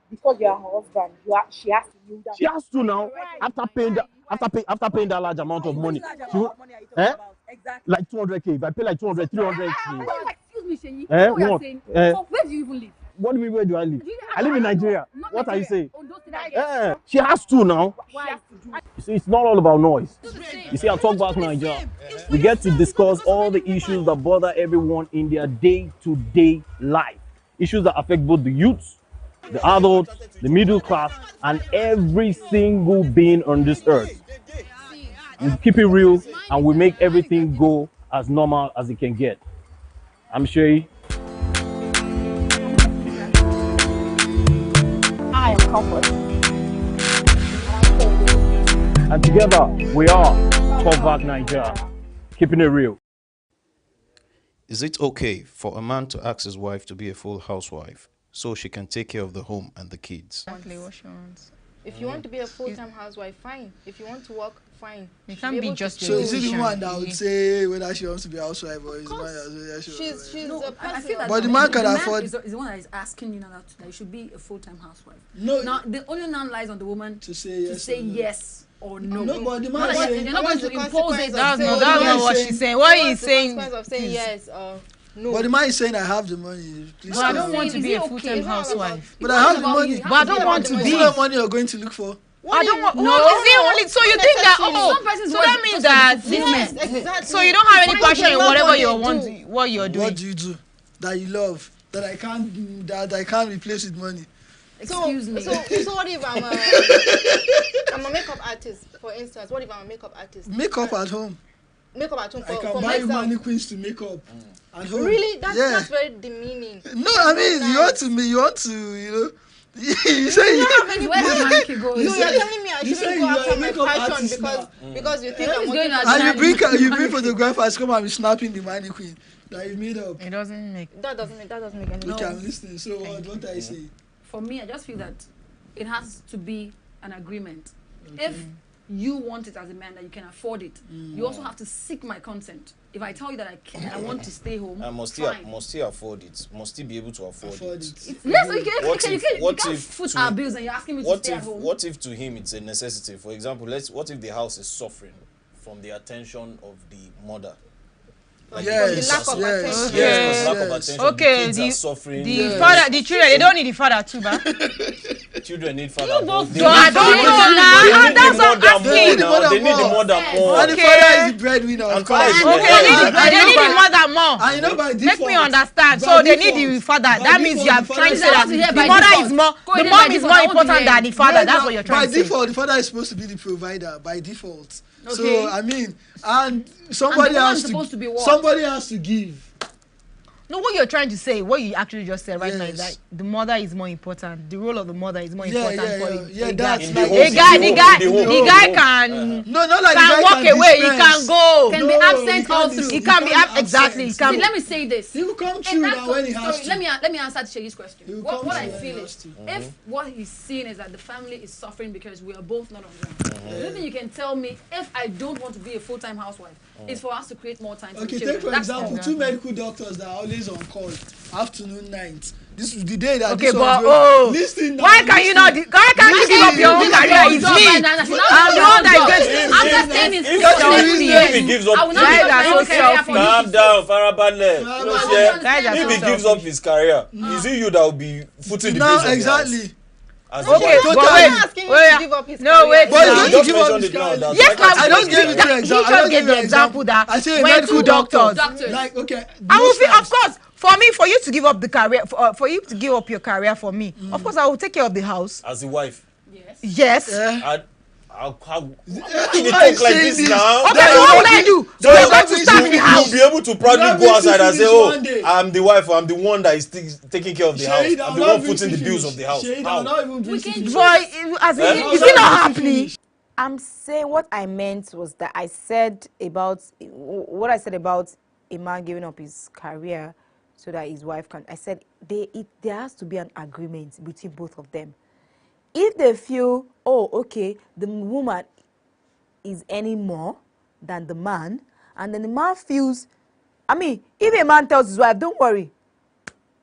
because you are her husband, she has to kneel down. She has to now. After paying that large amount of money. Like 200k. If I pay like 200, 300k. Excuse me, Sheyi. What are you saying? So where do you even live? What do you mean, where do I live? I live in Nigeria. What are you saying? She has to now. Why? You see, it's not all about noise. You see, I talk about Nigeria. We get to discuss all the issues that bother everyone in their day-to-day life. Issues that affect both the youths, the adults, the middle class, and every single being on this earth. We keep it real and we make everything go as normal as it can get. I'm Sheyi. I am Comfort. And together we are Talk Back Nigeria, keeping it real. Is it okay for a man to ask his wife to be a full housewife so she can take care of the home and the kids? Exactly what she wants. If you want to be a full-time housewife, fine. If you want to work, fine. You can't be just. So is it the one that would say whether she wants to be a housewife or is the man that she's no, a person. I feel that but the man can afford. Is the one that is asking you now that you should be a full-time housewife. No. Now the only now lies on the woman to say yes or no. No, but the man saying you're not going to impose it. That's not what she's saying. What he's saying. Of saying yes or no. But the man is saying I have the money. But I don't want to be a full-time housewife. But I have the money. But I don't want to be. Is that money you're going to look for? I don't want. No, is it only so you think that? Oh, so that means that. Yes, exactly. So you don't have any passion in whatever you want, what you're doing. What do you do that you love that I can't replace with money? Excuse me. So what if I'm a makeup artist, for instance? What if I'm a makeup artist? Makeup at home. Makeup at home I can for buy you myself. mannequins to make up at home. Really? That's very demeaning. No, I mean you want to, you know. You say you don't have anywhere the mannequin goes. So you're telling me I shouldn't go after my passion because you think I'm working as and you bring photographers come and be snapping the mannequin that you made up. It doesn't make that doesn't make any sense. Okay, I'm listening. So what I say? For me, I just feel that it has to be an agreement. Okay. If you want it as a man that you can afford it, you also have to seek my consent. If I tell you that I want to stay home, must he afford it? Must he be able to afford it? Yes, you can't foot our bills and you're asking me to stay at home. What if to him it's a necessity? For example, what if the house is suffering from the attention of the mother? Like the lack of attention. Yes, lack of attention. Okay, the kids are suffering. The father, the children, they don't need the father too, but children need father. I don't know now. That's what I'm asking. They need the mother more. And the father is the breadwinner. They need the mother more. I know by default. Make me understand. So they need the father. That means you are trying to say that the mother is more, the mom is more important than the father. That's what you're trying to say. By default, the father is supposed to be the provider. By default. Okay. So I mean, and somebody has to give. No, what you're trying to say, what you actually just said right now is that the mother is more important. The role of the mother is more important for the guy. The guy can walk away. He can go. Can be absent all through. He can be exactly. Let me say this. He will come through when he has to. Let me answer Sheyi's question. What I feel is, if what he's seeing is that the family is suffering because we are both not on ground, the only thing you can tell me, if I don't want to be a full-time housewife, is for us to create more time for the children. Okay, take for example, 2 medical doctors that are always on call, afternoon, night. This is the day that this was listen now. Why can't you not? Why can't you give up your own career? It's me. I'm the one that is going to. I'm just saying it's If he gives up, calm down, Farabale. If he gives up his career, is it you that will be footing the bills of the exactly. house? Okay, but wait. No, wait. But you just mentioned it now. Yes, I don't give you the example. He just gave the example that I say when two doctors. Like, okay. I will feel, of course, for you to give up the career, for you to give up your career for me, of course, I will take care of the house. As a wife. Yes. How you talk like this now? Okay, so what would I do? So you're going to stand in the house. You'll be able to proudly go outside and say, oh, I'm the wife, or I'm the one that is taking care of the house. I'm the one footing the bills of the house. How? Is it not happening? I'm saying what I meant was that I said about what I said about a man giving up his career so that his wife can. I said there has to be an agreement between both of them. If they feel, oh, okay, the woman is earning more than the man, and then the man feels, I mean, if a man tells his wife, don't worry,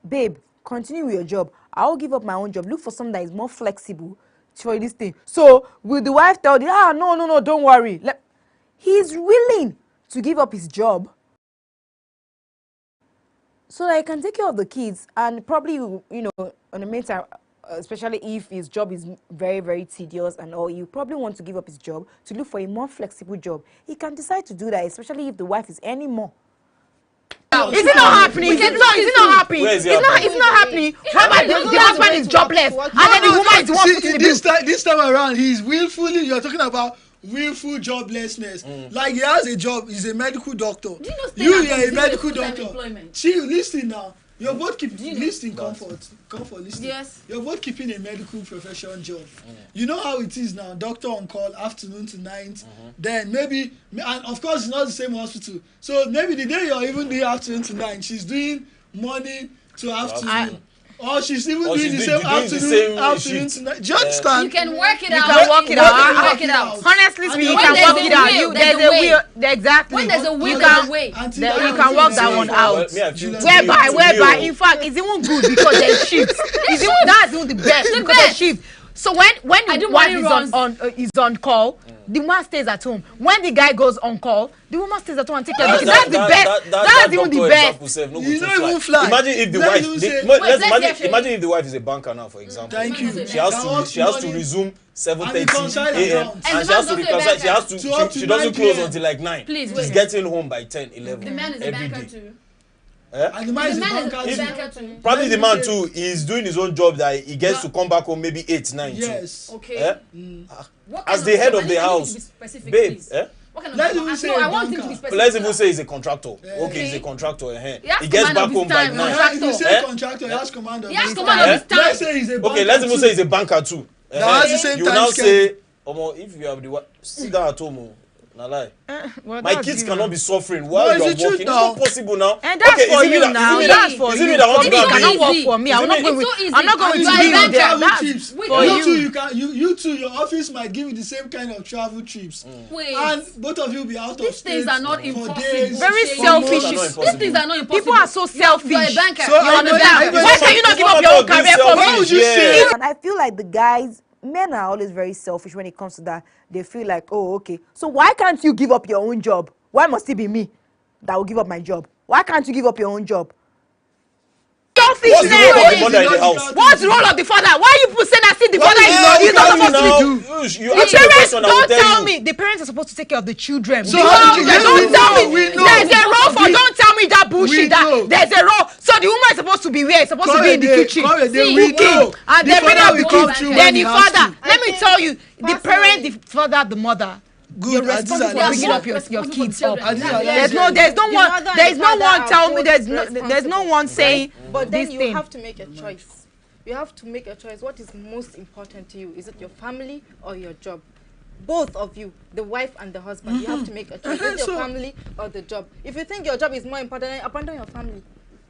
babe, continue with your job. I'll give up my own job. Look for something that is more flexible for this thing. So will the wife tell you, no, don't worry. He's willing to give up his job so that he can take care of the kids and probably, you know, on the meantime, especially if his job is very, very tedious and all, you probably want to give up his job to look for a more flexible job. He can decide to do that, especially if the wife is earning more. Is it not happening? Is it not happening? It's not happening. How about the husband is jobless and then the woman is the one putting the bill? This time around, he's willfully, you're talking about willful joblessness. Like he has a job, he's a medical doctor. You are a medical doctor. See, listen now. You're both keeping listening comfort, listening. Yes. You're both keeping a medical profession job. You know how it is now. Doctor on call, afternoon to night. Then maybe, and of course it's not the same hospital. So maybe the day you're even doing afternoon to night, she's doing morning to afternoon. Or she's even doing the same afternoon to night. Do you understand? You can work it out. You can work it out. Honestly speaking, you can work it out. There's a will. Exactly. When there's a will, there's a way. You can work that one out. Whereby, in fact, it's even good because there's shifts. That's even the best because there's shifts. So when the wife is on call, the man stays at home. When the guy goes on call, the woman stays at home and takes care of the kids. That's the best. That's even the best. You know, even fly. Imagine if the wife. Imagine if the wife is a banker now, for example. Thank you. She has to resume 7:30 a.m. and she has to reconcile. She doesn't close until like 9. She's getting home by 10, 11. The man is a banker too. And the man is a banker too. Probably the man too is doing his own job that he gets to come back home maybe 8, 9 too. Yes. Okay. As the head of the house, babe. Let's even say let's even say he's a contractor. Okay, he's a contractor. He gets back home by 9. If you say contractor, he has command of his time. Let's say he's a banker. Okay, let's even say he's a banker too. That's the same you time now say, if you have the sit down at home. Lie. My kids cannot be suffering while you are working. It's not possible now. And that's for you now. That's for you. It cannot work for me. I'm not going to be with them. That's for you. You too, your office might give you the same kind of travel trips. And both of you will be out of state. These things are not impossible. Very selfish. These things are not impossible. People are so selfish. You're a banker. Why can you not give up your own career for me? Why would you say? And I feel like the guys, men are always very selfish when it comes to that. They feel like, oh, okay. So why can't you give up your own job? Why must it be me that will give up my job? Why can't you give up your own job? What's the role of the mother in the house? What's the role of the father? Why you people say that the father is not supposed to do? The parents don't tell me. The parents are supposed to take care of the children. So don't tell me. There's a role for. Don't tell me that bullshit. There's a role. So the woman is supposed to be where? It's supposed to be in the kitchen, cooking, and then bring up the kids. Then the father. Let me tell you, the parent, the father, the mother. You're responsible for bringing up your kids up. There's no one tell me. There's no one saying. But then you have to make a choice. You have to make a choice. What is most important to you? Is it your family or your job? Both of you, the wife and the husband, you have to make a choice. Is it your family or the job? If you think your job is more important, then abandon your family.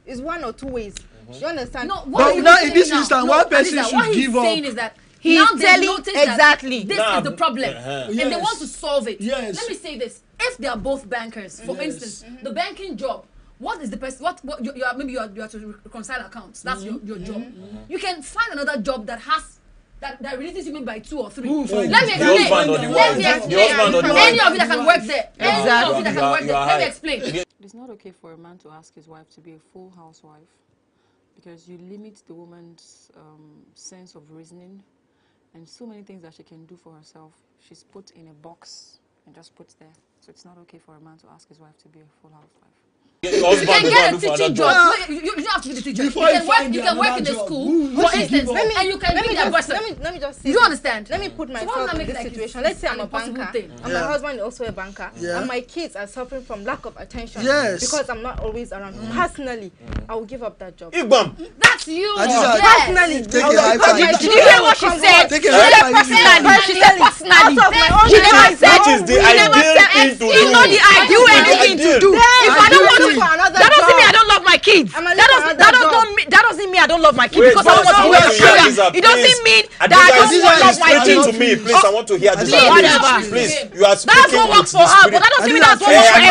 It's one or two ways. You understand? No, but now in this instance, one person should give up. Saying is that he's telling exactly this is the problem, and they want to solve it. Yes. Let me say this: if they are both bankers, for instance, the banking job. What is the person? What you are? Maybe you are to reconcile accounts. That's your job. You can find another job that has that releases women by 2 or 3. Let me explain. The husband or the wife. Any of you that can work there. Any of you that can work there. Let me explain. It's not okay for a man to ask his wife to be a full housewife because you limit the woman's sense of reasoning and so many things that she can do for herself. She's put in a box and just put there. So it's not okay for a man to ask his wife to be a full housewife. You can get a teaching job. You don't have to be the teacher. You can work in a school, for instance, and you can be that person. Let me just say. You don't understand? Let me put myself in this situation. Let's say I'm a banker, and my husband is also a banker, and my kids are suffering from lack of attention because I'm not always around. Personally, I will give up that job. That's you. Personally. Did you hear what she said? She said personally. She never said. Which is the ideal thing to do. It's not the ideal anything to do. If I don't want to, that doesn't mean I don't love my kids. That doesn't mean I don't love my kids because I want to be a career. It doesn't mean that I don't love my kids. To me, please, I want to hear this. Please, you are speaking. That's what works for her, but that doesn't mean that's what works for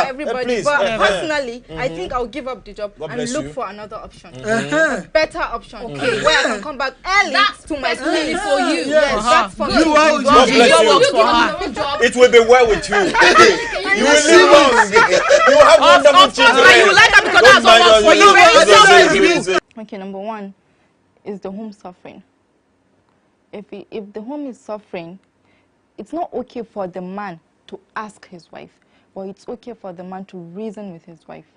everybody. But personally, I think I'll give up the job and look for another option, a better option, where I can come back early to my place for you. Yes, that's for you. It will be well with you. You will live long. You have wonderful children. You like that because that's what works for you. Okay, number one is the home suffering. If the home is suffering, it's not okay for the man to ask his wife, but it's okay for the man to reason with his wife,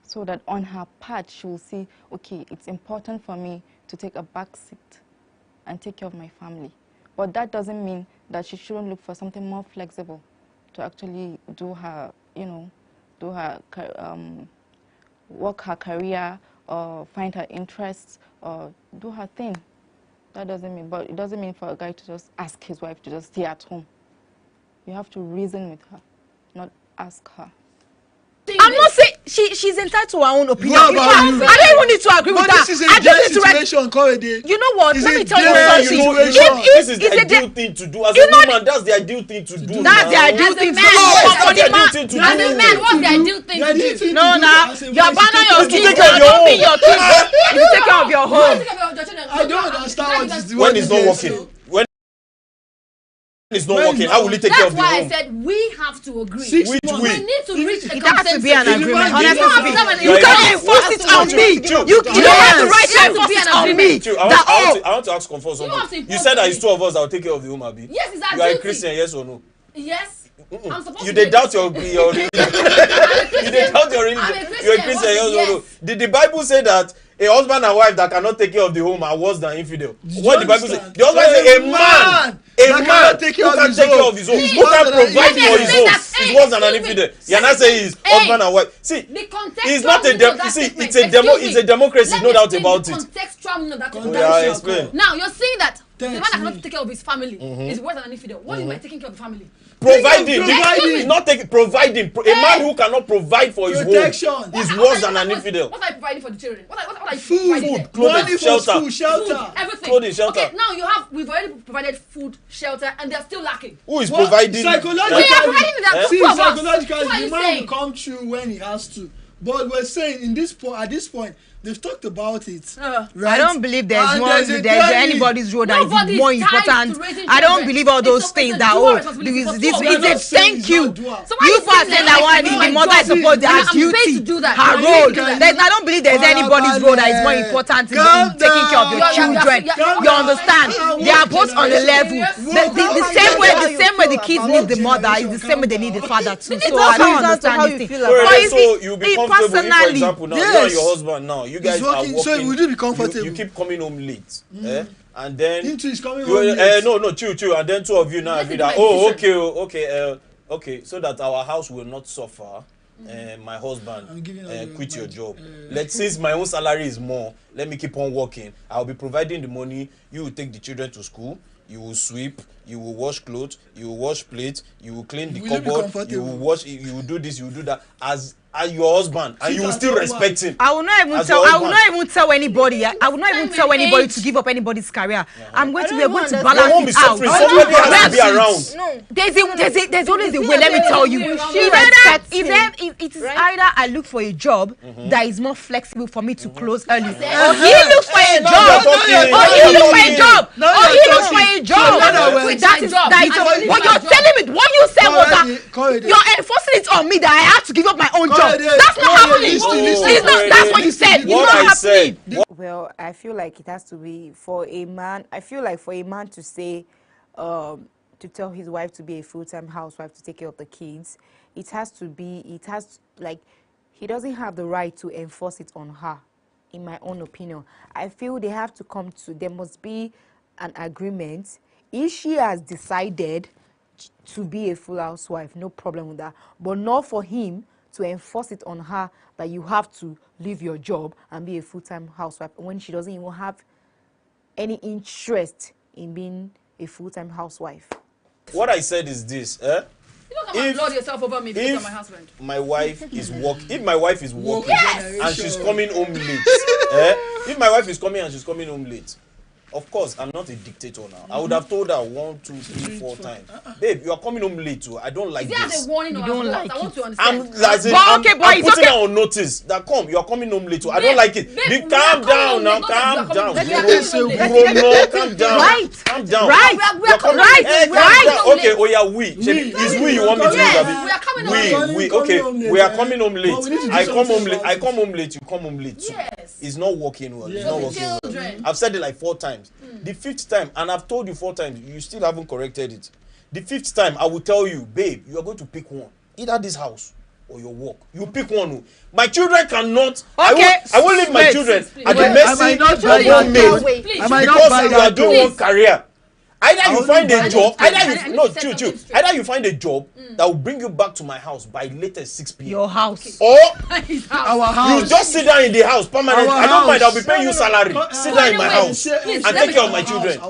so that on her part she will see, okay, it's important for me to take a back seat and take care of my family. But that doesn't mean that she shouldn't look for something more flexible to actually do her, work her career or find her interests or do her thing. That doesn't mean, but it doesn't mean for a guy to just ask his wife to just stay at home. You have to reason with her, not ask her. I'm not saying she's entitled to her own opinion. I don't even need to agree with that. This is a dead situation, Korede. You know what? Let me tell you something. This is the ideal thing to do. As a woman, that's the ideal thing to do. That's the ideal thing to do. As a man, what's the ideal thing to do? No, you abandon your kids. You don't be your kids. You take care of your home. I don't understand what is the when it's not working. It's not working. How will he take care of the home? That's why I said we have to agree. We need to reach a consensus. It has to be an agreement. You can't enforce it on me. You don't have the right to enforce it on me. I want to ask confirm something. You said that it's 2 of us that will take care of the home, Abi. Yes, it's our You are a duty. Christian, yes or no? Yes. You did doubt your religion. You did doubt your religion. You're a Christian, yes or no? Did the Bible say that a husband and wife that cannot take care of the home are worse than infidel? What the Bible say? The husband say a man who can take care of his own, who can provide for his own, is worse than an infidel. You're not saying he's husband and wife. See, it's not a it's a democracy, no doubt about it. Now you're saying that the man that cannot take care of his family is worse than an infidel. What is by taking care of the family? Providing. A man who cannot provide for his home is worse than an infidel. What are you providing for the children? What are you food, clothing, shelter, everything. Clothing, shelter. Okay, now we've already provided food, shelter, and they're still lacking. Who is providing? Psychologically, psychologically, the man will come through when he has to. But we're saying at this point, they've talked about it. Right? I don't believe there's anybody's role that is more important. I don't believe all those things that thank you. You first said that one the mother is supposed to have duty, her role. I don't believe there's anybody's role that is more important in taking care of your children. You understand? They are both on a level. The same way the kids need the mother is the same way they need the father too. So I don't understand this thing. So you'll be comfortable, for example, now you and your husband now. You guys are working, so would you be comfortable? You keep coming home late, and then is coming home late. No, chill, and then 2 of you now agree that okay, so that our house will not suffer. My husband quit your job. Since my own salary is more, let me keep on working. I'll be providing the money. You will take the children to school. you will sweep, you will wash clothes, you will wash plates, you will clean the cupboard, you will wash, you will do this, you will do that as your husband, and you will still respect him. I will not even tell. I will not even tell anybody. I will not even tell anybody to give up anybody's career. I'm going to. We are going to balance it out. Somebody has to be around. No, there's always a way. Let me tell you. It is either I look for a job that is more flexible for me to close early, or he looks for a job, or he looks for a job, or he looks for a job. That is what you're telling me. What you said was that you're enforcing it on me that I have to give up my own job. That's not happening. That's what you said. What I said. Well, I feel like it has to be for a man. I feel like for a man to say, to tell his wife to be a full-time housewife to take care of the kids, it has to be, like, he doesn't have the right to enforce it on her, in my own opinion. I feel they have to come to, there must be an agreement. If she has decided to be a full housewife, no problem with that, but not for him to enforce it on her that you have to leave your job and be a full-time housewife when she doesn't even have any interest in being a full-time housewife. What I said is this, You don't come and lord yourself over me because I'm my husband. My wife is working, if my wife is working and she's coming home late, if my wife is coming and she's coming home late, of course, I'm not a dictator now. I would have told her 1, 2, 3, 4 times. Babe, you are coming home late too. I don't like this. Is there a warning or don't like I want to understand. I'm putting her on notice that you are coming home late too. I don't like it. Calm down now. Calm down. Calm down. Right. Calm down. Right. Right. Okay. Oh yeah, we. Is we you want me to do? We. Okay. We are coming home late. I come home late. I come home late. You come home late too. Yes. It's not working well. It's not working well. I've said it like 4 times. The 5th time, and I've told you 4 times, you still haven't corrected it. The 5th time, I will tell you, babe, you are going to pick one. Either this house or your work. You pick one. My children cannot. Okay. I won't leave my children at the mercy of one maid because you are doing one career. Either you find a job, either you find a job that will bring you back to my house by latest 6 p.m. Your house. Or our house. You just sit down in the house permanently. I don't mind. I'll be paying you salary. Sit down in my house and take care of my children. Do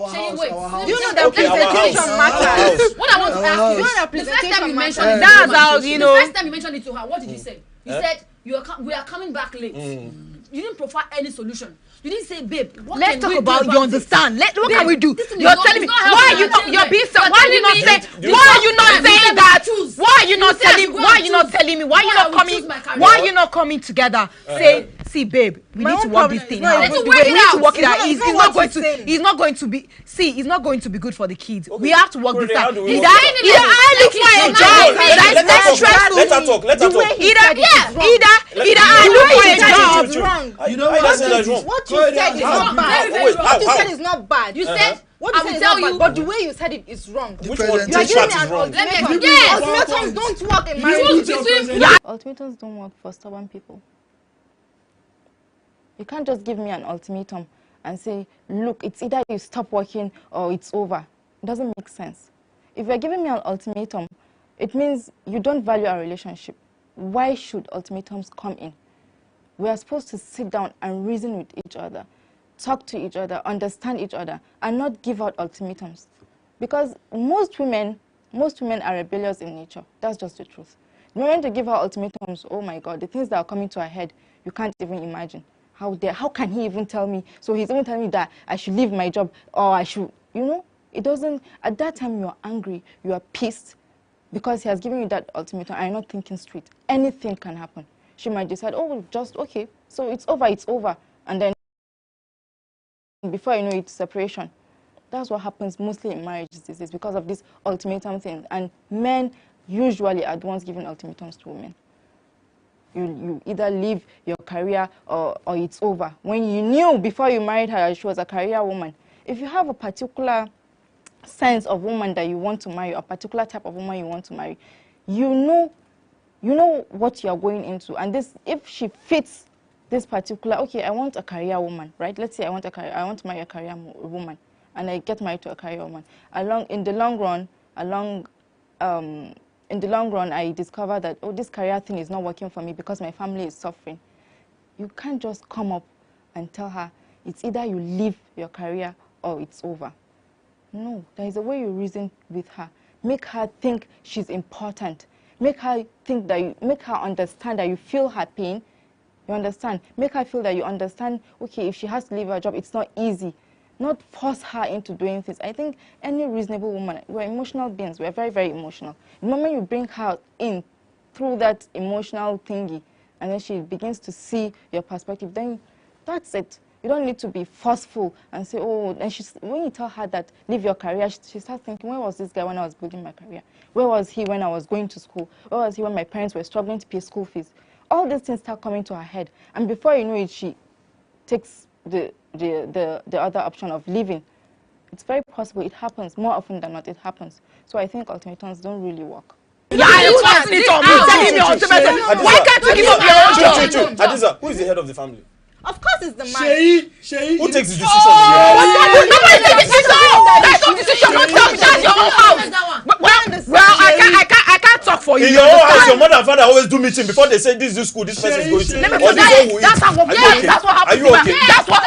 you know that presentation matters? What I want to ask you, the first time you mentioned it, that's how you know. The first time you mentioned it to her, what did you say? You said we are coming back late. You didn't provide any solution. You didn't say, babe, what let's can talk we about do you understand. What can we do? You're telling me why are you not you're being why are you not saying that? Why are you not telling me? Why are you not coming together? Say, see, babe, we need to work this thing out. We need to work it out. It's not going to be it's not going to be good for the kids. We have to work this out. Either I look for a job that's stressful. Let her talk. Either I look for a job. You know what you said is not bad. What you said is not bad. You said what you said is not bad, but the way you said it is wrong. Which one? You are giving me an ultimatum. Yes. Ultimatums don't work in marriage. Ultimatums don't work for stubborn people. You can't just give me an ultimatum and say, look, it's either you stop working or it's over. It doesn't make sense. If you're giving me an ultimatum, it means you don't value our relationship. Why should ultimatums come in? We are supposed to sit down and reason with each other, talk to each other, understand each other, and not give out ultimatums. Because most women are rebellious in nature. That's just the truth. When we're to give her ultimatums, oh my God, the things that are coming to her head, you can't even imagine. How can he even tell me? So he's even telling me that I should leave my job, or I should, it doesn't, at that time you're angry, you are pissed, because he has given you that ultimatum and you're not thinking straight. Anything can happen. She might decide, oh, just, okay, so it's over. And then before you know it, separation. That's what happens mostly in marriages these days because of this ultimatum thing. And men usually are the ones giving ultimatums to women. You either leave your career or it's over. When you knew before you married her she was a career woman, if you have a particular sense of woman that you want to marry, a particular type of woman you want to marry, you know what you're going into. And this, if she fits this particular, okay, I want a career woman, right? Let's say I want to marry a career woman, and I get married to a career woman. In the long run, I discover that, oh, this career thing is not working for me because my family is suffering. You can't just come up and tell her, it's either you leave your career or it's over. No, there is a way you reason with her. Make her think she's important. Make her think that make her understand that you feel her pain. You understand? Make her feel that you understand, okay, if she has to leave her job, it's not easy. Not force her into doing things. I think any reasonable woman, we're emotional beings, we're very, very emotional. The moment you bring her in through that emotional thingy, and then she begins to see your perspective, then that's it. You don't need to be forceful and say, oh, and when you tell her that leave your career, she starts thinking, where was this guy when I was building my career? Where was he when I was going to school? Where was he when my parents were struggling to pay school fees? All these things start coming to her head. And before you know it, she takes the other option of leaving. It's very possible. It happens. More often than not, it happens. So I think ultimatums don't really work. Yeah, you want me to be telling me ultimatums. Why can't you give up your own job? Adisa, who is the head of the family? Of course, it's the man. Sheyi. Who takes the decision? Nobody takes the decision. There's no decision. Don't tell me that's your own house. Well, I can't talk for you. In your own house, your mother and father always do meeting before they say this school, this person is going to. That's what happens. Are you okay?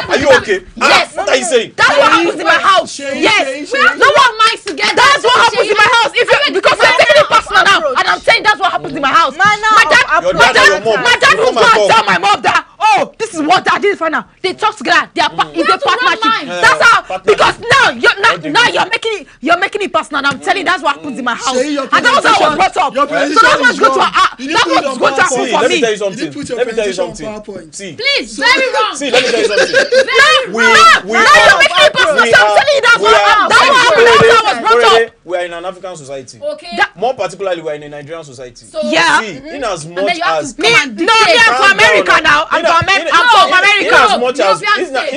Are you okay? Yes. What are you saying? That's what happens in my house. Yes. No one minds together. That's what happens in my house. Because you're taking it personal now, and I'm saying that's what happens in my house. My dad will go and tell my mom that, oh, this is what I did for now. They talk together. They are it's a partnership. That's how. Because now you're making it personal. I'm telling you, that's what happens in my house. And that's how I was brought up. So that's what's going to happen for me. Let me tell you something. See, please, very wrong. See, let me tell you something. Very wrong. Now you're making it personal. So I'm telling you, that's what happened. That's how I was brought up. We are in an African society. Okay. More particularly, we are in a Nigerian society. So, yeah. See, in as much as me, I'm from America now. I'm from America.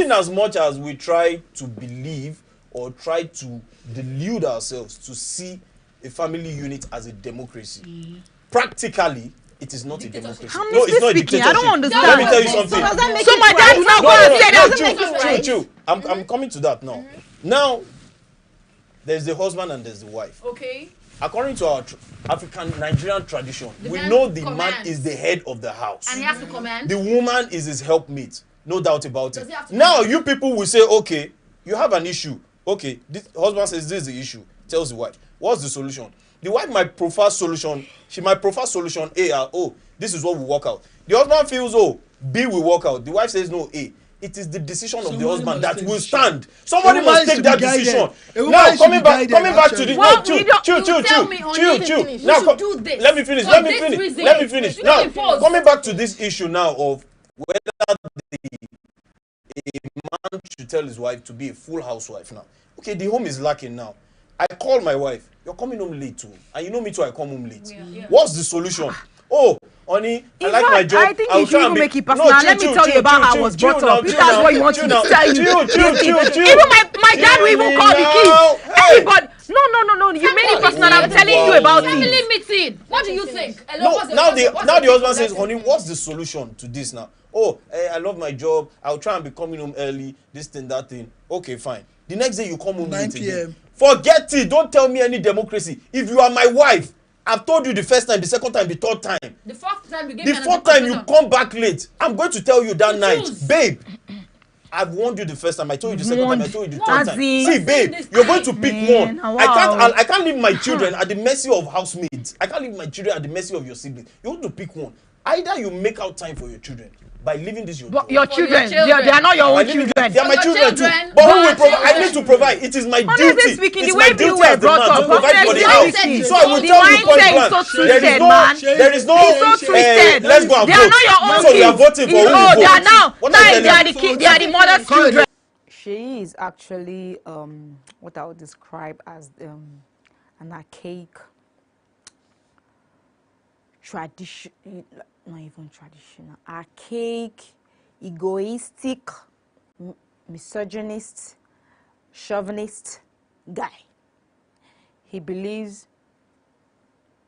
In as much as we try to believe or try to delude ourselves to see a family unit as a democracy, practically it is not a democracy. No, it's not a dictatorship. I don't understand. Let me tell you something. So my dad will not go and say that. Chill. I'm coming to that now. Now, there's the husband and there's the wife. Okay. According to our Nigerian tradition, we know the man is the head of the house. And he has to command. The woman is his helpmate. No doubt about it. Now, you people will say, okay, you have an issue. Okay, this husband says this is the issue. Tells the wife. What's the solution? The wife might prefer solution. She might prefer solution A. Oh, this is what will work out. The husband feels, oh, B will work out. The wife says, no, A. It is the decision of the husband that will stand. Somebody must take that decision. Now, coming back to the chill. Now, let me finish. Now, coming back to this issue now of whether a man should tell his wife to be a full housewife now. Okay, the home is lacking now. I call my wife. You're coming home late too, and you know me too. I come home late. Yeah. What's the solution? Oh, honey, I like my job. I think you should make it personal. Let me tell you about how I was brought up. If that's what you want to tell you. Even my dad will even call the kids. Everybody. No. You made it personal. I'm telling you about it. Family meeting. What do you think? Now the husband says, honey, what's the solution to this now? Oh, I love my job. I'll try and be coming home early. This thing, that thing. Okay, fine. The next day you come home 9 late p.m. again. Forget it. Don't tell me any democracy. If you are my wife, I've told you the first time, the second time, the third time. The fourth time you gave me the fourth time you come back late. I'm going to tell you that night, babe. I've warned you the first time. I told you the second time. I told you the third time. See, babe, you're going to pick one. Wow. I can't leave my children at the mercy of housemates. I can't leave my children at the mercy of your siblings. You want to pick one. Either you make out time for your children by leaving this your children. They are not your own children. They are my children too. But who will provide? I need to provide. It is my duty. Speaking, it's the way my duty you were brought up, to provide for the house. So I will tell you point blank. There is no. Let's go and vote. They are not your own. So we are voting for who will vote. They are now. They are the mother's children. She is actually what I would describe as an archaic tradition. Not even traditional, archaic, egoistic, misogynist, chauvinist guy. He believes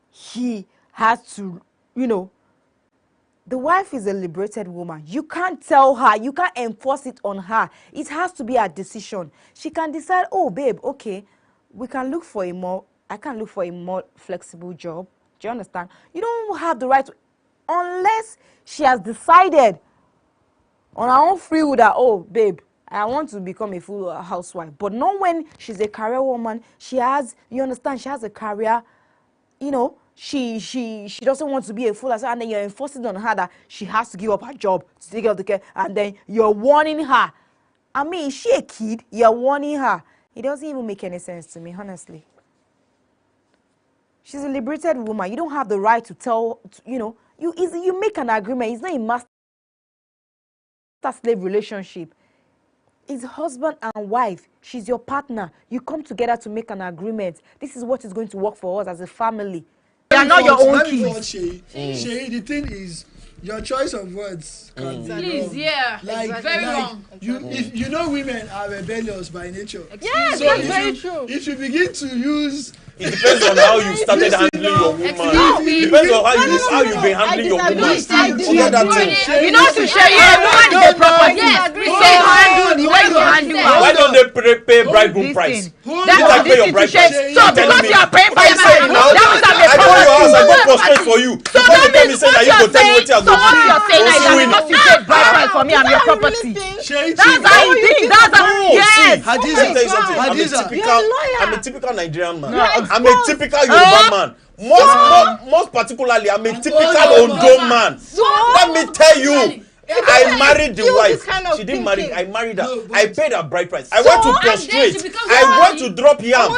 he has to, the wife is a liberated woman. You can't tell her, you can't enforce it on her. It has to be a decision. She can decide, oh, babe, okay, I can look for a more flexible job. Do you understand? You don't have the right to, unless she has decided on her own free will that, oh, babe, I want to become a full housewife. But not when she's a career woman. She has, you understand, she has a career, you know, she doesn't want to be a full housewife, and then you're enforcing on her that she has to give up her job to take care of the care, and then you're warning her. I mean, is she a kid? You're warning her. It doesn't even make any sense to me, honestly. She's a liberated woman. You don't have the right to tell, you know, you make an agreement. It's not a master-slave relationship. It's husband and wife. She's your partner. You come together to make an agreement. This is what is going to work for us as a family. You are not your own kids. Shay, the thing is, your choice of words can be wrong. Yeah, like, very wrong. You know women are rebellious by nature. Yes, so that's very true. If you begin to use... It depends on how you started handling your woman. It depends on how you've been handling your woman. You know, to share your woman is a property. Say handle the way you handle her. Why don't they pay bridegroom price? That's pay your bride price. So because you are paying for yourself, I go to your house, I go prostrate for you. So Before you tell me say that you go tell me what you are going to do. So what you're saying is that because you paid bride price for me, I'm your property. That's how you think. That's how. Yes. I'm a typical Nigerian man. I'm a typical Yoruba man. Most particularly, I'm a typical Ondo man. Let me tell you, I married the wife. She didn't marry me. I married her. I paid her bride price. I went to prostrate. I went to drop yam,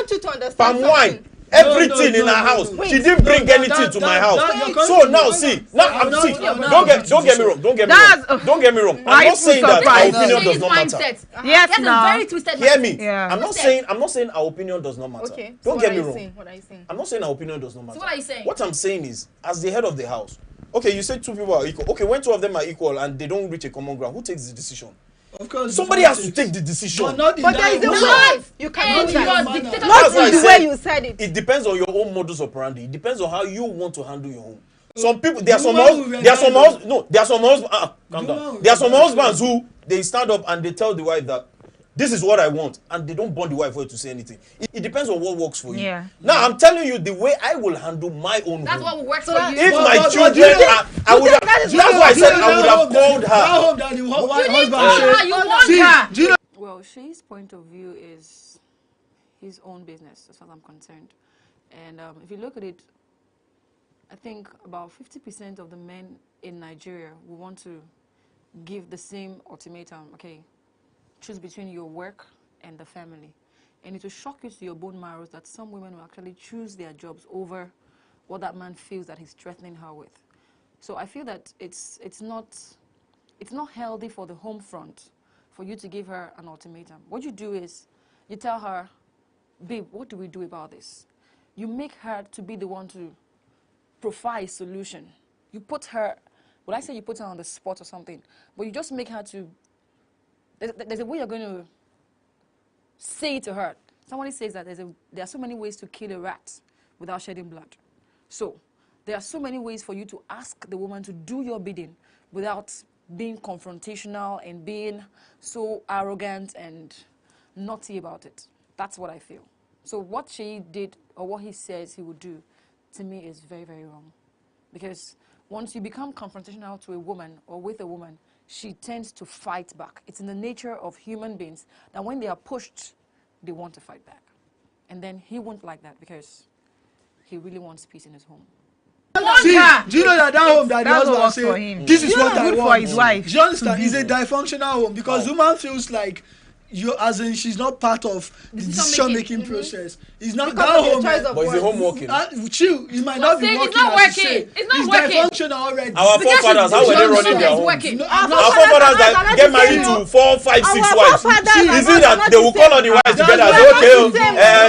palm wine, everything in her house. She didn't bring anything to my house. So now see, don't get me wrong. Don't get me wrong. I'm not saying that our opinion does not matter. Yes, no. Hear me. I'm not saying our opinion does not matter. Okay. Don't get me wrong. I'm not saying our opinion does not matter. So what are you saying? What I'm saying is, as the head of the house, okay, you say two people are equal. Okay, when two of them are equal and they don't reach a common ground, who takes the decision? Of course, somebody has to take the decision. But there is a way. You cannot not the way you said it. It depends on your own modus operandi. It depends on how you want to handle your home. Some people, there are some husbands who they stand up and they tell the wife that this is what I want, and they don't bond the wife for her to say anything. It depends on what works for you. Yeah. Now I'm telling you the way I will handle my own That's home. what will work for you. If my children are, I would have. That's why I said I would have called her. Well, Shei's point of view is his own business, as far as I'm concerned. And if you look at it, I think about 50% of the men in Nigeria will want to give the same ultimatum. Okay, choose between your work and the family. And it will shock you to your bone marrow that some women will actually choose their jobs over what that man feels that he's threatening her with. So I feel that it's not healthy for the home front for you to give her an ultimatum. What you do is you tell her, babe, what do we do about this? You make her to be the one to provide a solution. You put her, well, I say you put her on the spot or something, but you just make her to, there's a way you're going to say to her. Somebody says that there are so many ways to kill a rat without shedding blood. So there are so many ways for you to ask the woman to do your bidding without being confrontational and being so arrogant and naughty about it. That's what I feel. So what she did or what he says he would do, to me, is very, very wrong. Because once you become confrontational to a woman or with a woman, she tends to fight back. It's in the nature of human beings that when they are pushed, they want to fight back. And then he won't like that because he really wants peace in his home. See, do you know that home that the husband say, this is what I want for his wife? Do you understand? It's a dysfunctional home because woman feels like as in she's not part of the decision-making process. It's not that home. But is the home working? Chill, it might not be working. It's not working. It's not working. It's dysfunctional already. Our forefathers, how were they running their homes? Our forefathers that get married to 4, 5, 6 wives. Is it that they will call all the wives together and say,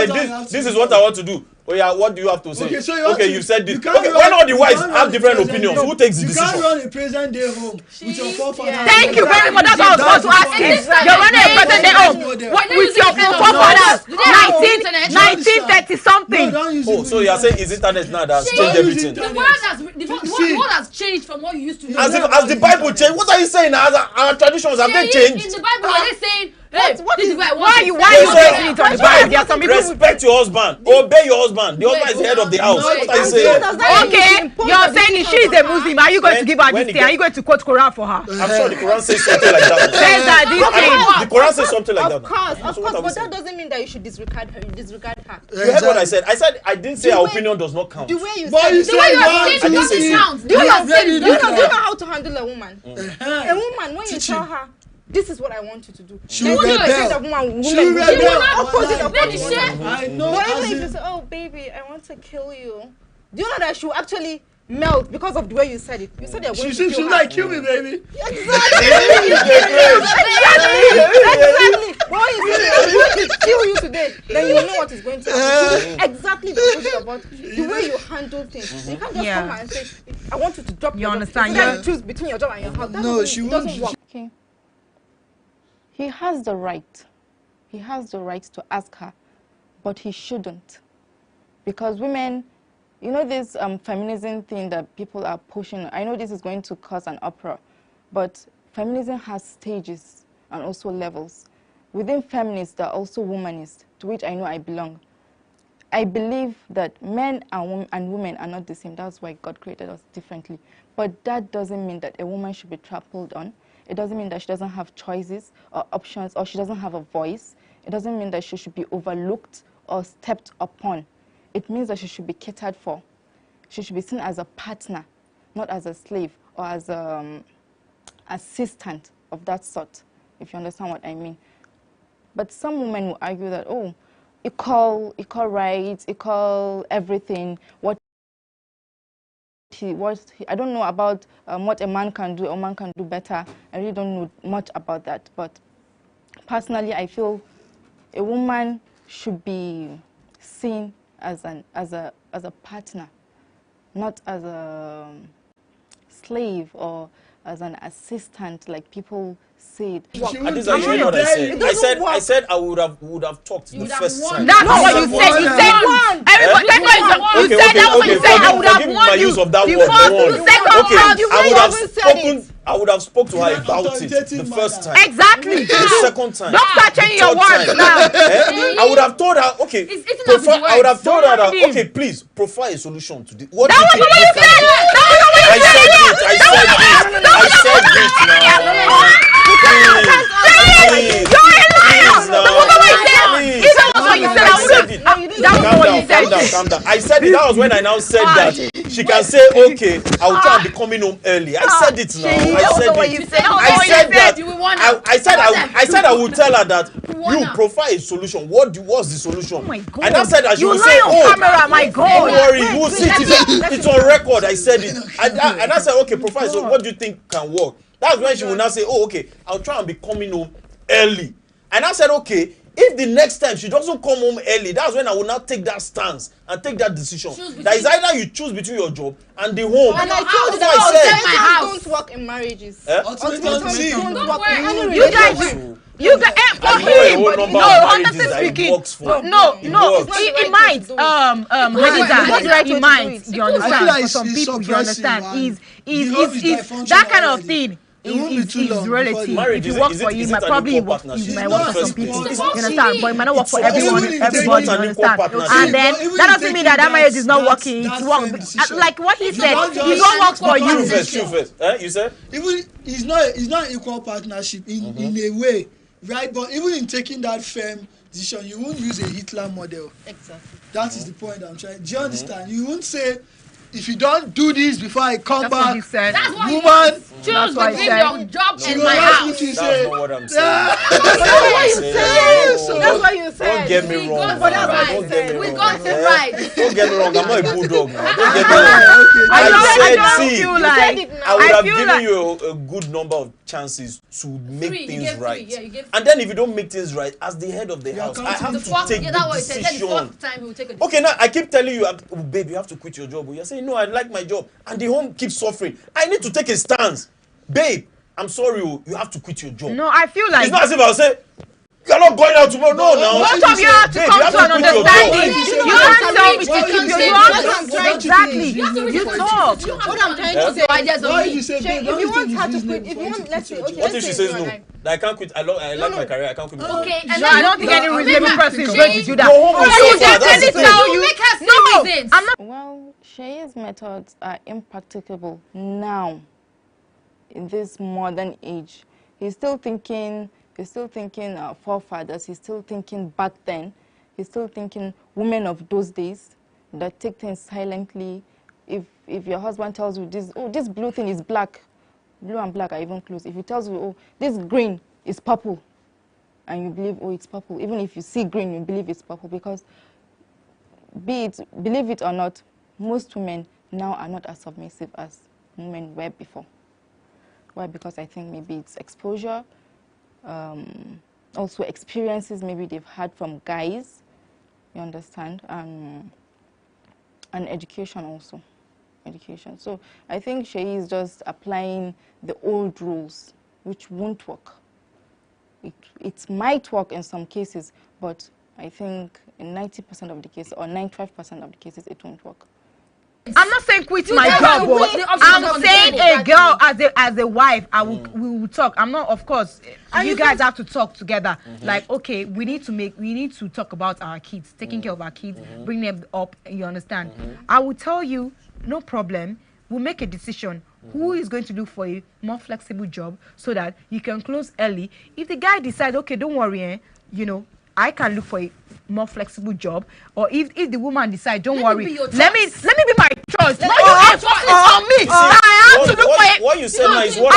okay, this is what I want to do? Oh yeah, what do you have to say? Okay, you said this. Okay, when all the wives have different opinions, who takes the decision? You can't run a present day home with your forefathers. Thank you very much. That's what I was about to ask you. You're running a present day home with your forefathers. 1930 something. Oh, so you are saying is internet now that has changed everything? The world has changed from what you used to know. As the Bible changed, what are you saying? Our traditions have they changed? In the Bible, are they saying What is why? Why are you basing it on the Bible? There are some people. Respect your husband. Obey your husband. The husband is the head of the house. What are you saying? Okay, you're saying she is a Muslim. Are you going to give her this thing? Are you going to quote Quran for her? I'm sure the Quran says something like that. Says that this thing. The Quran says something like that. Of course, but that doesn't mean that you should disregard her. You heard what I said? I didn't say our opinion does not count. The way you But you said it say counts. Do you know how to handle a woman? A woman, when you tell her, this is what I want you to do. She will rebel. Opposite of what you want. I know. But even if you say, oh baby, I want to kill you, do you know that she will actually melt because of the way you said it? You said they're going to kill her. She's like, kill me, baby. Exactly. But when you say I'm going to kill you today, then you will know what is going to happen. Exactly the opposite about the way you handle things. You can't just come and say, I want you to drop your job. You can't choose between your job and your house. No, she doesn't work. Okay. He has the right. He has the right to ask her, but he shouldn't. Because women, you know this feminism thing that people are pushing. I know this is going to cause an uproar, but feminism has stages and also levels. Within feminists, there are also womanists, to which I know I belong. I believe that men and women are not the same. That's why God created us differently. But that doesn't mean that a woman should be trampled on. It doesn't mean that she doesn't have choices or options, or she doesn't have a voice. It doesn't mean that she should be overlooked or stepped upon. It means that she should be catered for. She should be seen as a partner, not as a slave or as an assistant of that sort, if you understand what I mean. But some women will argue that, oh, equal rights, equal everything. I don't know about what a man can do. A man can do better. I really don't know much about that. But personally, I feel a woman should be seen as a partner, not as a slave or as an assistant, like people said. And this is actually what I said. I said I would have talked the first time. That's not what you said. You said one. Everybody, you said that what you said. I would have won you. Use of that word. I would have spoke to her about it the first time. Exactly. The second time. Don't start changing your words now. I would have told her, okay. I would have told her that, okay, please provide a solution to this. What do you think you can do? I said it now. Calm down. I said it. That was when I now said that she can say, okay, I will try and be coming home early. I said it now. I said I would tell her that you provide a solution. What's the solution? Oh my God. And I said that she will say, camera, my God. Don't worry, we'll see it. It's on record. I said it. And I said, okay, provide. So what do you think can work? That's when she will now say, oh, okay, I'll try and be coming home early. And I said, okay, if the next time she doesn't come home early, that's when I will now take that stance and take that decision. That is either you choose between your job and the home. And I told you that don't work in marriages. Don't work in you guys. You got for him, no, honestly speaking, no, it might, Hadiza, it might, you understand, for some people, you understand, is that kind of thing. Is relative. If it works for you, probably it might work for some people. You understand? But it might not work for everybody. You understand? And then that doesn't mean that marriage is not working. It's work. Like what he said, it won't work for you. You said? Even it's not an equal partnership in a way, right? But even in taking that firm decision, you won't use a Hitler model. Exactly. That is the point I'm trying. Do you understand? You won't say, if you don't do this before I come back, woman, choose between your job and my house. That's not what I'm saying. That's what you said. Don't get me wrong. We got it right. Don't get me wrong. I'm not a bulldog. Don't get me wrong. I would have given you a good number of chances to make things right. And then if you don't make things right, as the head of the house, I have to take the decision. Okay, now I keep telling you, babe, you have to quit your job. You're saying, no, I like my job. And the home keeps suffering. I need to take a stance. Babe, I'm sorry, you have to quit your job. No, I feel like... It's not as if I'll say, you're not going out tomorrow. No, now. Both of you have to come to an understanding. You can't tell me to keep your. Exactly. You talk. What I'm trying to say, if you want her to quit, if you want, let's say, okay. What if she says no? That I can't quit. I like my career. I can't quit. Okay, and I don't think any reasonable person is going to do that. Make her say reasons. Well, Shea's methods are impracticable now, in this modern age. He's still thinking forefathers. He's still thinking back then. He's still thinking women of those days that take things silently. If your husband tells you this blue thing is black, blue and black are even close. If he tells you, oh, this green is purple, and you believe, oh, it's purple. Even if you see green, you believe it's purple, because believe it or not, most women now are not as submissive as women were before. Why? Because I think maybe it's exposure, also experiences maybe they've had from guys, you understand, and education also. Education. So I think she is just applying the old rules, which won't work. It might work in some cases, but I think in 90% of the cases, or 95% of the cases, it won't work. I'm not saying quit my job. I'm saying a girl as a wife, we will talk. I'm not, of course. You guys have to talk together. Like, okay, we need to talk about our kids, taking care of our kids, bring them up. You understand? I will tell you, no problem. We'll make a decision. Who is going to look for a more flexible job so that you can close early? If the guy decides, okay, don't worry, I can look for a more flexible job, or if the woman decides, don't worry, let me be my choice. No, you enforce it on me. I have to look for it. What you said now is what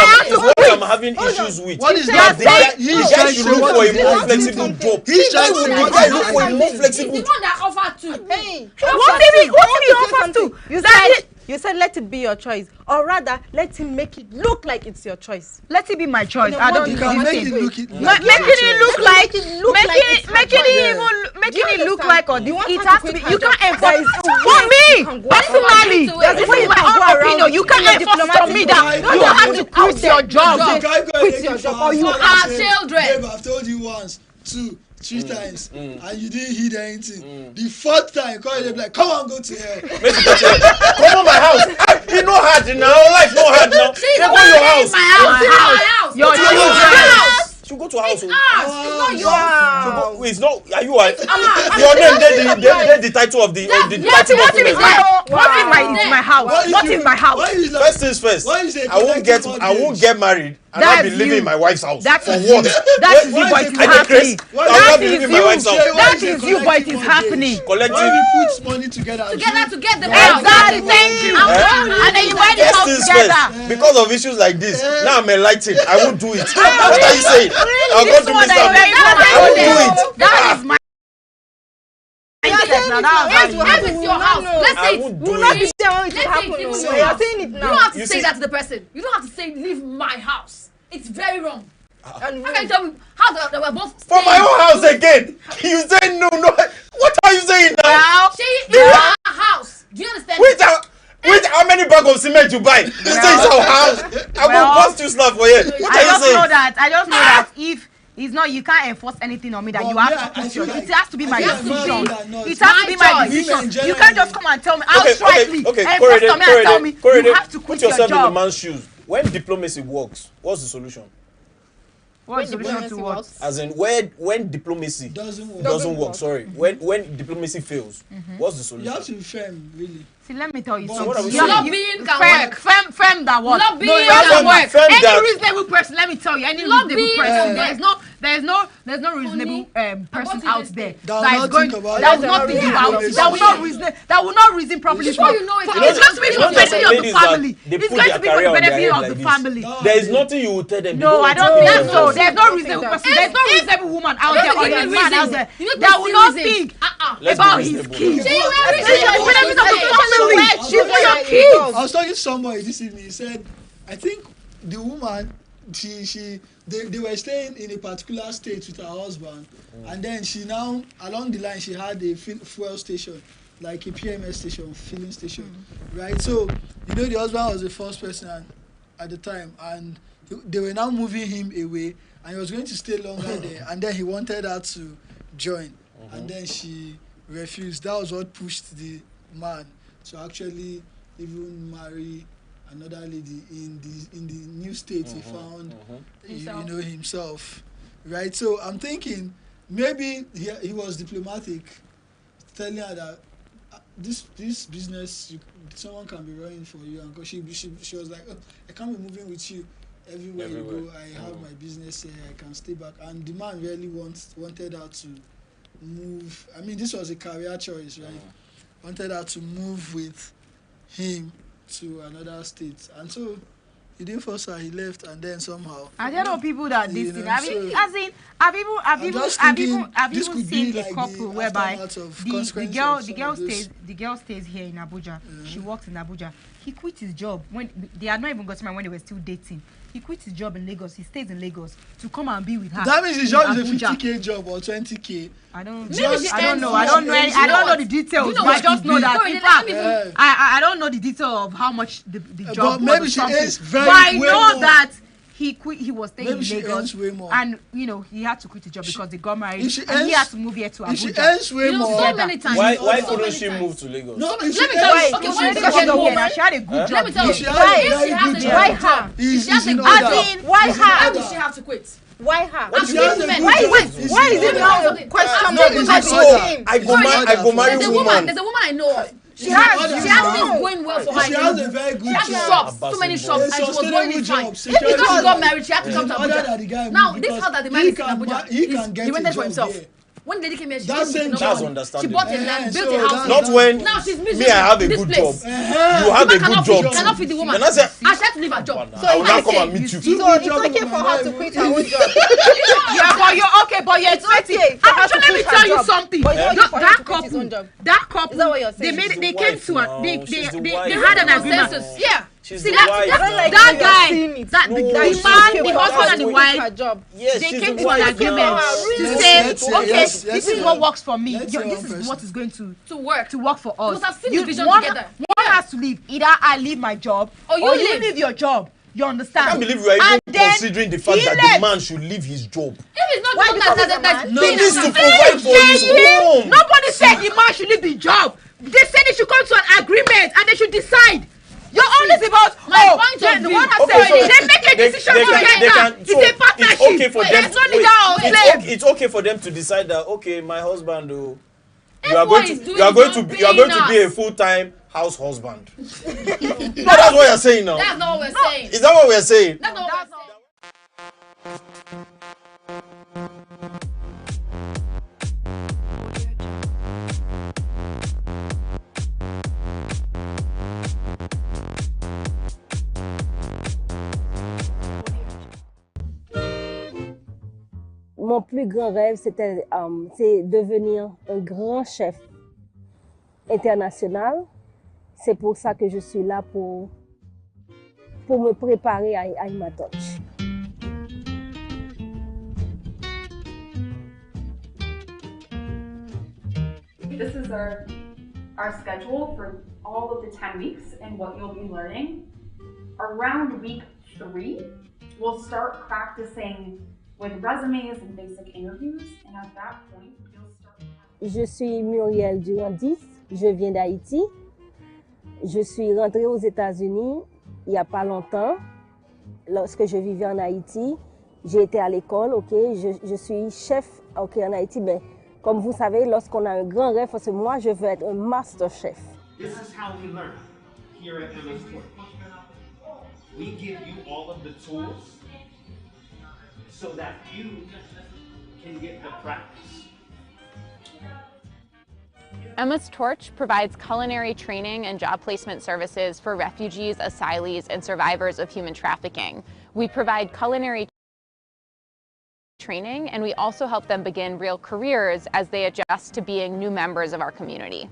I'm having issues with. What is that? The guy should look for a more flexible job. The guy look for a more flexible job. The one that offered to. Hey, what did he offer to? You said let it be your choice, or rather let him make it look like it's your choice. Let it be my choice. I don't make it look making it look like, or it has to be. You can't enforce for me personally. This is my own opinion. You can't enforce on me that you have to quit your job. Quit your job, or you are children. Babe, I've told you once, 2, 3 times, and you didn't heed anything. The 4th time, call you like, come on, go to hell. Come on my house. You know hard now. Life no hard now. They go your house. My house. Your house. You go to a house. It's not yours. It's not. Are you? Your name. They the title of the title document. What is my house? What is my house? First things first. I won't get married. And I'll be living in my wife's house. That's for what? That is you, but it's happening. That is you, but it's happening. Collectively. When we put money together to get the house. Exactly. Thank you. And then you buy the house together. Because of issues like this, now I'm enlightened. I won't do it. What are you saying? I'll go to Mr. I won't do it. That is my. It's your house. Let's say it will not be saying it happen. You are saying it now. You don't have to say that to the person. You don't have to say leave my house. It's very wrong. How can you tell me how they were both for my own house again? You say no. What are you saying now? It's our house. Do you understand? Wait, how many bags of cement you buy? You say it's our house. I will bust you slap for you. What are you saying? I just know that if it's not, you can't enforce anything on me that you have to put your. It has to be my decision. It has to be my decision. You can't just come and tell me outrightly. Enforce on me and tell me you have to quit your job. Put yourself in the man's shoes. When diplomacy works, what's the solution? What's the solution to what? As in, when diplomacy doesn't work. Sorry, when diplomacy fails, what's the solution? You have to be firm, really. See, let me tell you something. Lobbying can work. Firm that what? Lobbying can work. Any reasonable person, let me tell you, any reasonable person. There's no reasonable person out there that will not reason properly. Before you know it, it's going to be for the benefit of the family. It's going to be for the benefit of the family. There is nothing you will tell them. No, I don't think so. There's no reasonable person. There's no reasonable woman out there or a man out there that will not think about his kids. I was talking to somebody this evening. He said, I think the woman, they were staying in a particular state with her husband, and then she now, along the line, she had a fuel station, like a PMS station, filling station, right? So, the husband was the first person at the time, and they were now moving him away, and he was going to stay longer there, and then he wanted her to join, and then she refused. That was what pushed the man to actually even marry another lady in the new state he found, himself, right? So I'm thinking maybe he was diplomatic, telling her that this business someone can be running for you, and she was like, oh, I can't be moving with you everywhere you go. I have my business here, I can stay back. And the man really wanted her to move. I mean, this was a career choice, right? Wanted her to move with him to another state, and so he didn't force her. He left, and then somehow. I don't know people that this thing. I've even seen a couple whereby the girl stays here in Abuja. She works in Abuja. He quit his job when they had not even got married, when they were still dating. He quit his job in Lagos. He stays in Lagos to come and be with her. That means his job is a 50K job or 20K. I don't know. I don't know the details. I just know that. In fact, I don't know the detail of how much the job was. Maybe she earns very well. But I know more. that he quit. He was staying Maybe in Lagos, and he had to quit the job because they got married, and he had to move here to Abuja. If she earns way more, so many times. Why couldn't she move to Lagos? No, let me tell you. Okay, she had a good job. Let me tell you. Why her? Why her? Why would she have to quit? Why her? Why is it now a question? I go marry woman. There's a woman I know. She has things going well for her. She has a very good job. She has shops, too many shops, and she was going in fine. Because she got married, she had to come to Abuja. Now, this house that the man is in Abuja, he rented for himself. When the lady came here, she that's understandable. She bought a land, built a house. Not when now she's me, I have a good job. You have a good job. Cannot feed the woman. And I say, she had to leave her job. I will now come and meet you. So it's okay for her to quit her own job. But you're expecting. Actually, let me tell you something. That couple, they came to they had an agreement. Yeah. See that guy, the husband and the wife, they came to an agreement to say, okay, this is what works for me. This is what is going to work for us. One has to leave. Either I leave my job or you leave your job. You understand? I can't believe you are even considering the fact that the man should leave his job. If it's not the that he needs to provide for his home. Nobody said the man should leave the job. They said they should come to an agreement and they should decide. You're always about my point of view. They make a decision together. It's a partnership. It's okay for them. It's okay for them to decide that, okay, my husband, you are going to be a full-time house husband. No, that's what you're saying now. That's not what we're saying. Is that what we're saying? That's not what we're saying. Mon plus grand rêve, c'est devenir un grand chef international. C'est pour ça que je suis là pour me préparer à Imatoch. This is our schedule for all of the 10 weeks and what you'll be learning. Around week 3, we'll start practicing with resumes and basic interviews, and at that point, you'll start. Je suis Muriel Durandis, je viens d'Haïti. Je suis rentrée aux États-Unis il n'y a pas longtemps. Lorsque je vivais en Haïti, j'ai été à l'école, ok. Je suis chef, ok, en Haïti. Mais comme vous savez, lorsqu'on a un grand rêve, parce que moi, je veux être un master chef. This is how we learn here at MS Sport. We give you all of the tools so that you can get the practice. Emma's Torch provides culinary training and job placement services for refugees, asylees, and survivors of human trafficking. We provide culinary training, and we also help them begin real careers as they adjust to being new members of our community.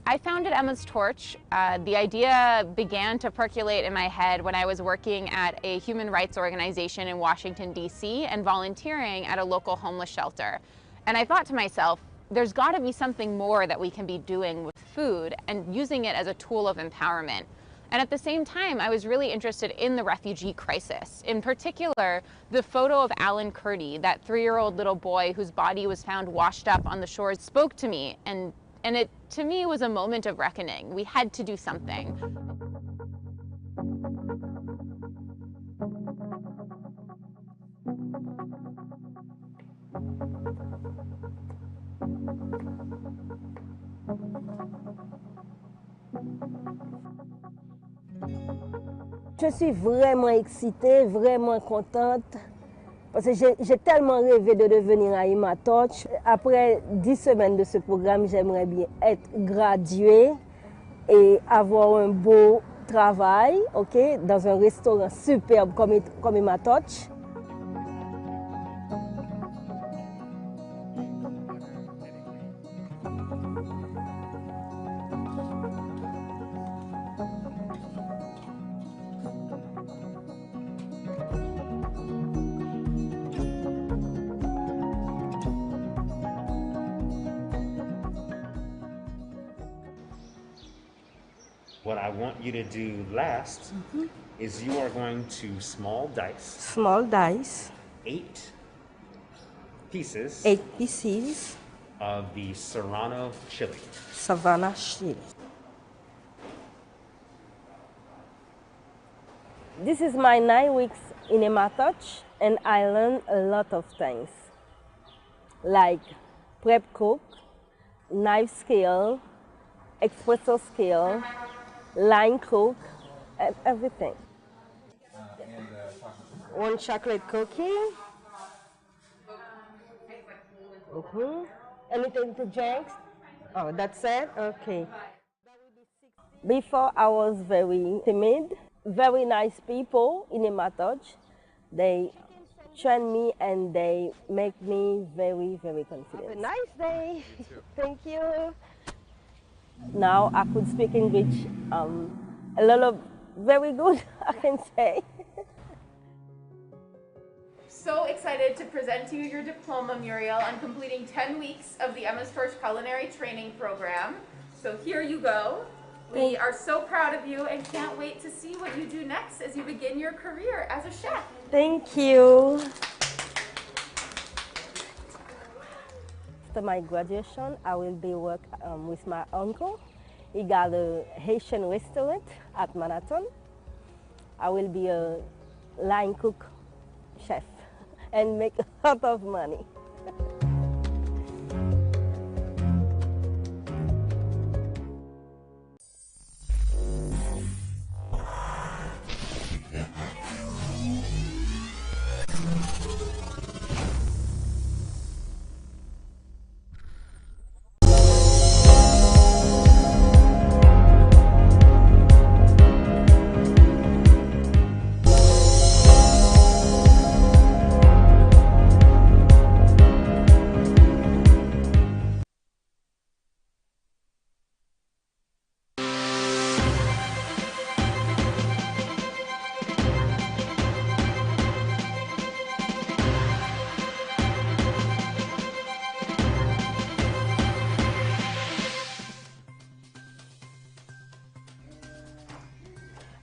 I founded Emma's Torch. The idea began to percolate in my head when I was working at a human rights organization in Washington, D.C. and volunteering at a local homeless shelter. And I thought to myself, there's got to be something more that we can be doing with food and using it as a tool of empowerment. And at the same time, I was really interested in the refugee crisis. In particular, the photo of Alan Kurdi, that 3-year-old little boy whose body was found washed up on the shores, spoke to me and And it, to me, was a moment of reckoning. We had to do something. Je suis vraiment excitée, vraiment contente, parce que j'ai tellement rêvé de devenir à Emma Touch. Après 10 semaines de ce programme, j'aimerais bien être graduée et avoir un beau travail, okay, dans un restaurant superbe comme Emma Touch. What I want you to do last is you are going to small dice. Small dice. 8 pieces. 8 pieces. Of the Serrano chili. Savannah chili. This is my 9 weeks in Emma Touch, and I learned a lot of things, like prep cook, knife skill, espresso skill, line cook, and everything. One chocolate cookie. Anything to drink? Oh, that's it? Okay. Before I was very timid. Very nice people in Emma Touch. They train me and they make me very, very confident. Have a nice day. Thank you. Now I could speak English a little very good, I can say. So excited to present to you your diploma, Muriel, on completing 10 weeks of the Emma's Torch Culinary Training Program. So here you go. We are so proud of you and can't wait to see what you do next as you begin your career as a chef. Thank you. After my graduation, I will be work with my uncle. He got a Haitian restaurant at Manhattan. I will be a line cook chef and make a lot of money.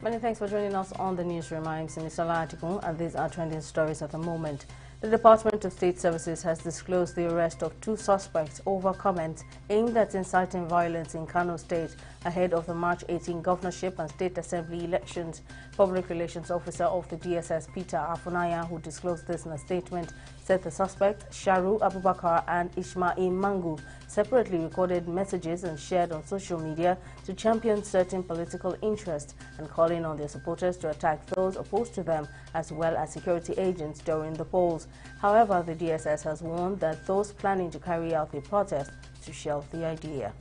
Many thanks for joining us on the newsroom. I'm Sinisa Latikun, and these are trending stories at the moment. The Department of State Services has disclosed the arrest of 2 suspects over comments aimed at inciting violence in Kano State ahead of the March 18 governorship and state assembly elections. Public Relations Officer of the DSS, Peter Afunaya, who disclosed this in a statement, said the suspects, Sharu Abubakar and Ismail Mangu, separately recorded messages and shared on social media to champion certain political interests and calling on their supporters to attack those opposed to them as well as security agents during the polls. However, the DSS has warned that those planning to carry out the protest to shelve the idea.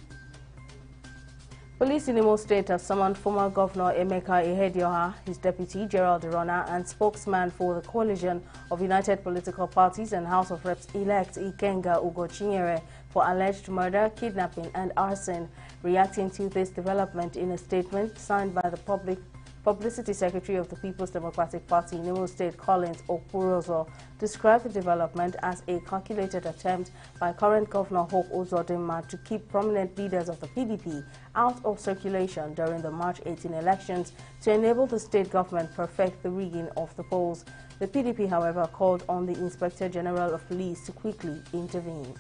Police in Imo State have summoned former Governor Emeka Ihedioha, his deputy Gerald Irona, and spokesman for the Coalition of United Political Parties and House of Reps-elect Ikenga Ugochinyere for alleged murder, kidnapping and arson. Reacting to this development in a statement signed by the Publicity Secretary of the People's Democratic Party in Imo State, Collins Okpurozo, described the development as a calculated attempt by current Governor Hope Uzodinma to keep prominent leaders of the PDP out of circulation during the March 18 elections to enable the state government perfect the rigging of the polls. The PDP, however, called on the Inspector General of Police to quickly intervene.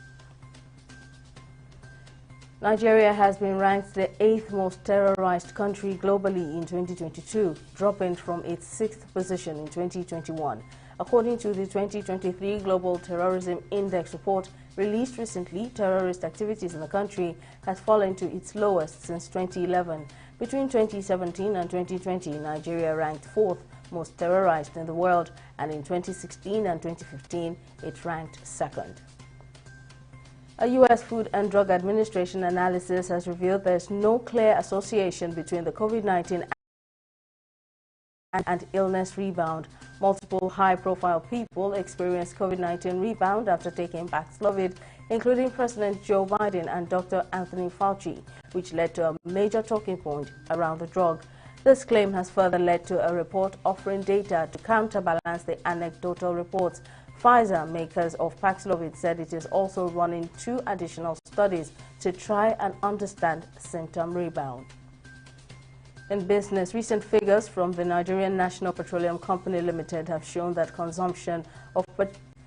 Nigeria has been ranked the 8th most terrorized country globally in 2022, dropping from its 6th position in 2021. According to the 2023 Global Terrorism Index report released recently, terrorist activities in the country has fallen to its lowest since 2011. Between 2017 and 2020, Nigeria ranked 4th most terrorized in the world, and in 2016 and 2015, it ranked 2nd. A U.S. Food and Drug Administration analysis has revealed there is no clear association between the COVID-19 and illness rebound. Multiple high-profile people experienced COVID-19 rebound after taking Paxlovid, including President Joe Biden and Dr. Anthony Fauci, which led to a major talking point around the drug. This claim has further led to a report offering data to counterbalance the anecdotal reports. Pfizer, makers of Paxlovid, said it is also running 2 additional studies to try and understand symptom rebound. In business, recent figures from the Nigerian National Petroleum Company Limited have shown that consumption of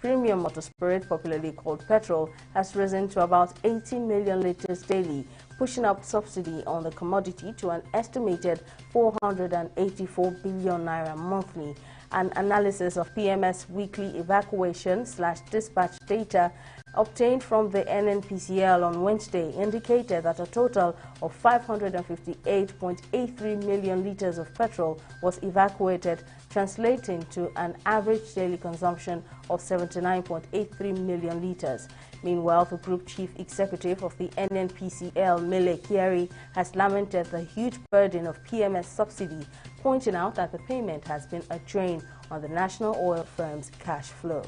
premium motor spirit, popularly called petrol, has risen to about 80 million litres daily, pushing up subsidy on the commodity to an estimated 484 billion naira monthly. An analysis of PMS weekly evacuation/dispatch data obtained from the NNPCL on Wednesday indicated that a total of 558.83 million litres of petrol was evacuated, translating to an average daily consumption of 79.83 million litres. Meanwhile, the Group Chief Executive of the NNPCL, Mele Kyari, has lamented the huge burden of PMS subsidy, pointing out that the payment has been a drain on the national oil firm's cash flow.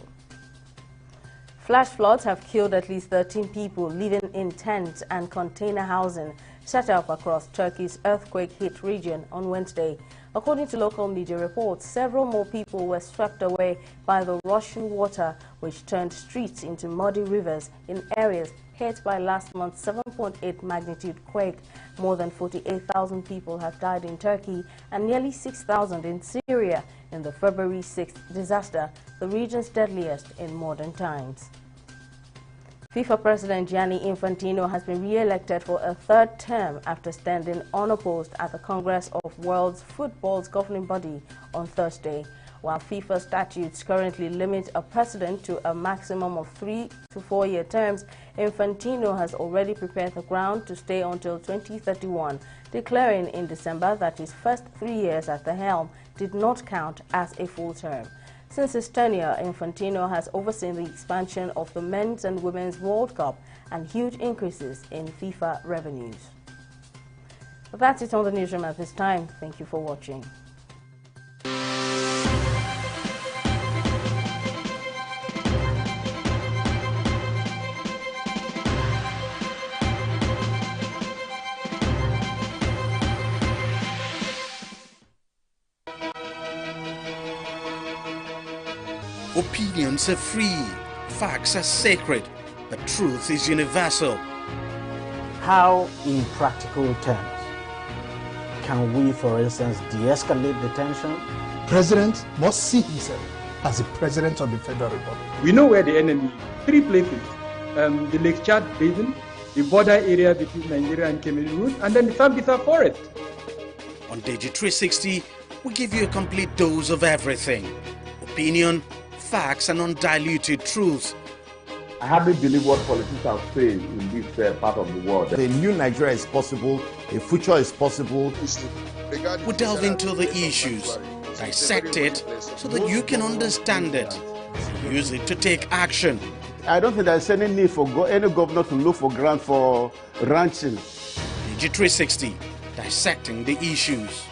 Flash floods have killed at least 13 people living in tents and container housing set up across Turkey's earthquake-hit region on Wednesday. According to local media reports, several more people were swept away by the rushing water, which turned streets into muddy rivers in areas hit by last month's 7.8 magnitude quake. More than 48,000 people have died in Turkey and nearly 6,000 in Syria in the February 6th disaster, the region's deadliest in modern times. FIFA President Gianni Infantino has been re-elected for a 3rd term after standing unopposed at the Congress of World Football's governing body on Thursday. While FIFA statutes currently limit a president to a maximum of 3 to 4 year terms, Infantino has already prepared the ground to stay until 2031, declaring in December that his first 3 years at the helm did not count as a full term. Since his tenure, Infantino has overseen the expansion of the Men's and Women's World Cup and huge increases in FIFA revenues. That's it on the newsroom at this time. Thank you for watching. Opinions are free, facts are sacred, but truth is universal. How, in practical terms, can we, for instance, de-escalate the tension? President must see himself as the President of the Federal Republic. We know where the enemy is. 3 places. The Lake Chad Basin, the border area between Nigeria and Cameroon, and then the Sambisa Forest. On TV360, we give you a complete dose of everything. Opinion, facts and undiluted truth. I hardly believe what politicians say in this part of the world. A new Nigeria is possible, a future is possible. We delve into the issues, dissect it so that you can understand it, use it to take action. I don't think there's any need for any governor to look for grant for ranching. TV360, dissecting the issues.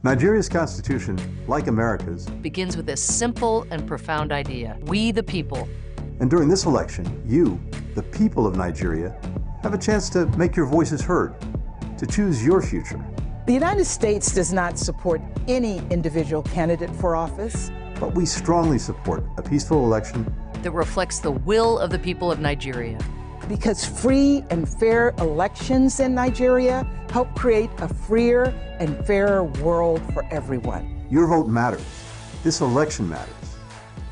Nigeria's constitution, like America's, begins with a simple and profound idea. We, the people. And during this election, you, the people of Nigeria, have a chance to make your voices heard, to choose your future. The United States does not support any individual candidate for office. But we strongly support a peaceful election that reflects the will of the people of Nigeria. Because free and fair elections in Nigeria help create a freer and fairer world for everyone. Your vote matters. This election matters,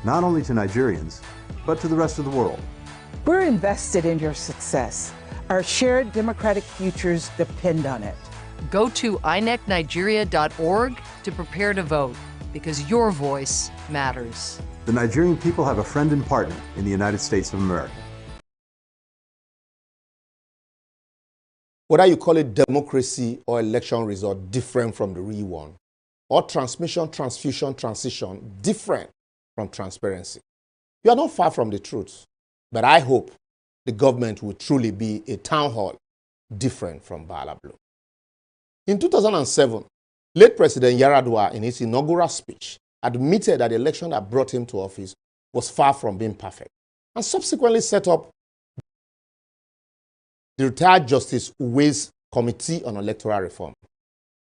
not only to Nigerians, but to the rest of the world. We're invested in your success. Our shared democratic futures depend on it. Go to inecnigeria.org to prepare to vote, because your voice matters. The Nigerian people have a friend and partner in the United States of America. Whether you call it democracy or election result different from the real one, or transmission, transfusion, transition different from transparency, you are not far from the truth. But I hope the government will truly be a town hall different from Bala Blue. In 2007, late President Yar'Adua, in his inaugural speech, admitted that the election that brought him to office was far from being perfect, and subsequently set up the retired Justice Uwe's Committee on Electoral Reform.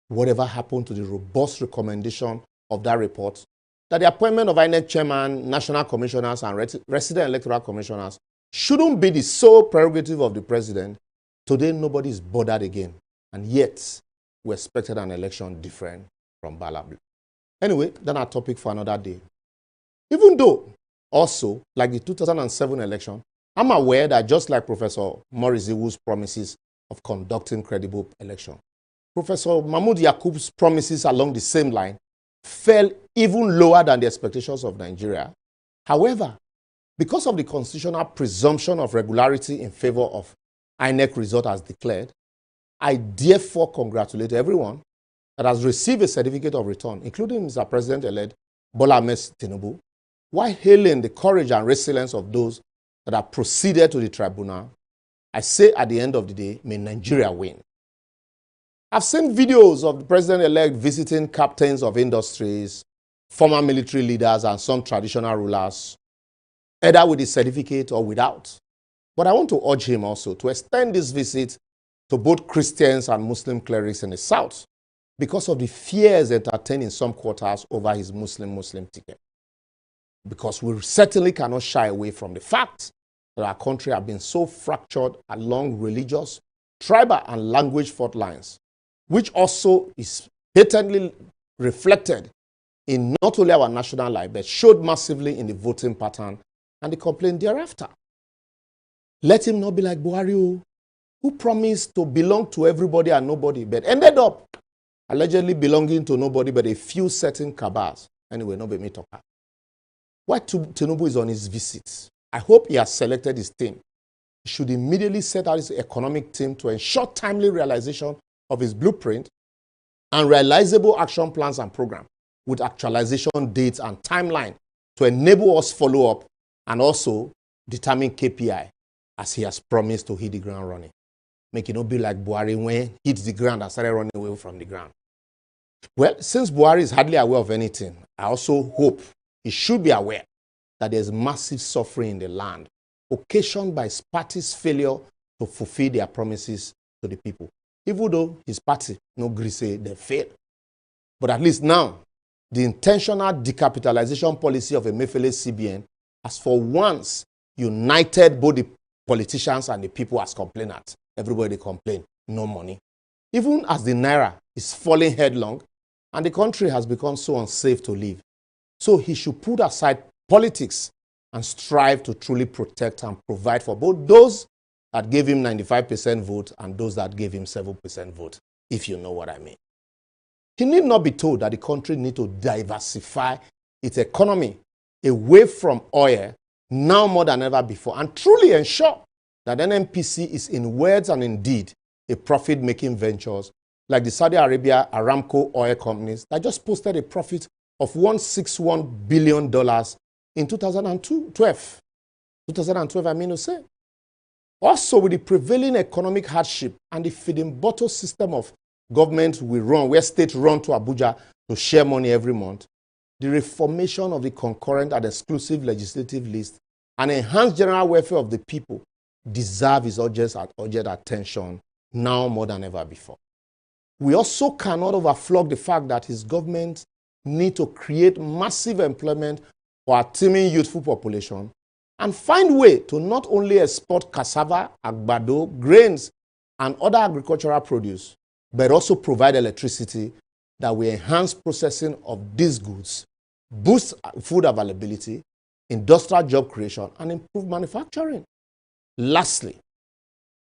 Whatever happened to the robust recommendation of that report that the appointment of INEC chairman, national commissioners, and resident electoral commissioners shouldn't be the sole prerogative of the president? Today, nobody is bothered again, and yet we expected an election different from Bala Blue. Anyway, that's our topic for another day. Even though, also, like the 2007 election, I'm aware that just like Professor Maurice Iwu's promises of conducting credible election, Professor Mahmoud Yakub's promises along the same line fell even lower than the expectations of Nigeria. However, because of the constitutional presumption of regularity in favor of INEC result as declared, I therefore congratulate everyone that has received a certificate of return, including Mr. President-elect Bola Ahmed Tinubu, while hailing the courage and resilience of those that have proceeded to the tribunal. I say at the end of the day, may Nigeria win. I've seen videos of the president-elect visiting captains of industries, former military leaders, and some traditional rulers, either with his certificate or without. But I want to urge him also to extend this visit to both Christians and Muslim clerics in the South because of the fears entertained in some quarters over his Muslim ticket. Because we certainly cannot shy away from the fact that our country has been so fractured along religious, tribal, and language fault lines, which also is patently reflected in not only our national life, but showed massively in the voting pattern and the complaint thereafter. Let him not be like Buhari, who promised to belong to everybody and nobody, but ended up allegedly belonging to nobody but a few certain cabals. Anyway, no be me talker. While Tinubu is on his visit, I hope he has selected his team. He should immediately set out his economic team to ensure timely realization of his blueprint and realizable action plans and programs with actualization dates and timeline to enable us follow up and also determine KPI as he has promised to hit the ground running. Make it not be like Buhari when he hit the ground and started running away from the ground. Well, since Buhari is hardly aware of anything, I also hope he should be aware that there's massive suffering in the land, occasioned by his party's failure to fulfill their promises to the people. Even though his party no agree say they failed. But at least now, the intentional decapitalization policy of Emefiele CBN has for once united both the politicians and the people as complainants. Everybody complain, no money. Even as the Naira is falling headlong and the country has become so unsafe to live. So he should put aside politics and strive to truly protect and provide for both those that gave him 95% vote and those that gave him 7% vote, if you know what I mean. He need not be told that the country needs to diversify its economy away from oil now more than ever before and truly ensure that NNPC is in words and in deed a profit-making ventures like the Saudi Arabia Aramco oil companies that just posted a profit of $161 billion in 2012. 2012, I mean to say. Also, with the prevailing economic hardship and the feeding bottle system of government will run, where states run to Abuja to share money every month, the reformation of the concurrent and exclusive legislative list and enhanced general welfare of the people deserve his urgent attention now more than ever before. We also cannot overflog the fact that his government need to create massive employment for our teeming youthful population and find way to not only export cassava, agbado, grains, and other agricultural produce, but also provide electricity that will enhance processing of these goods, boost food availability, industrial job creation, and improve manufacturing. Lastly,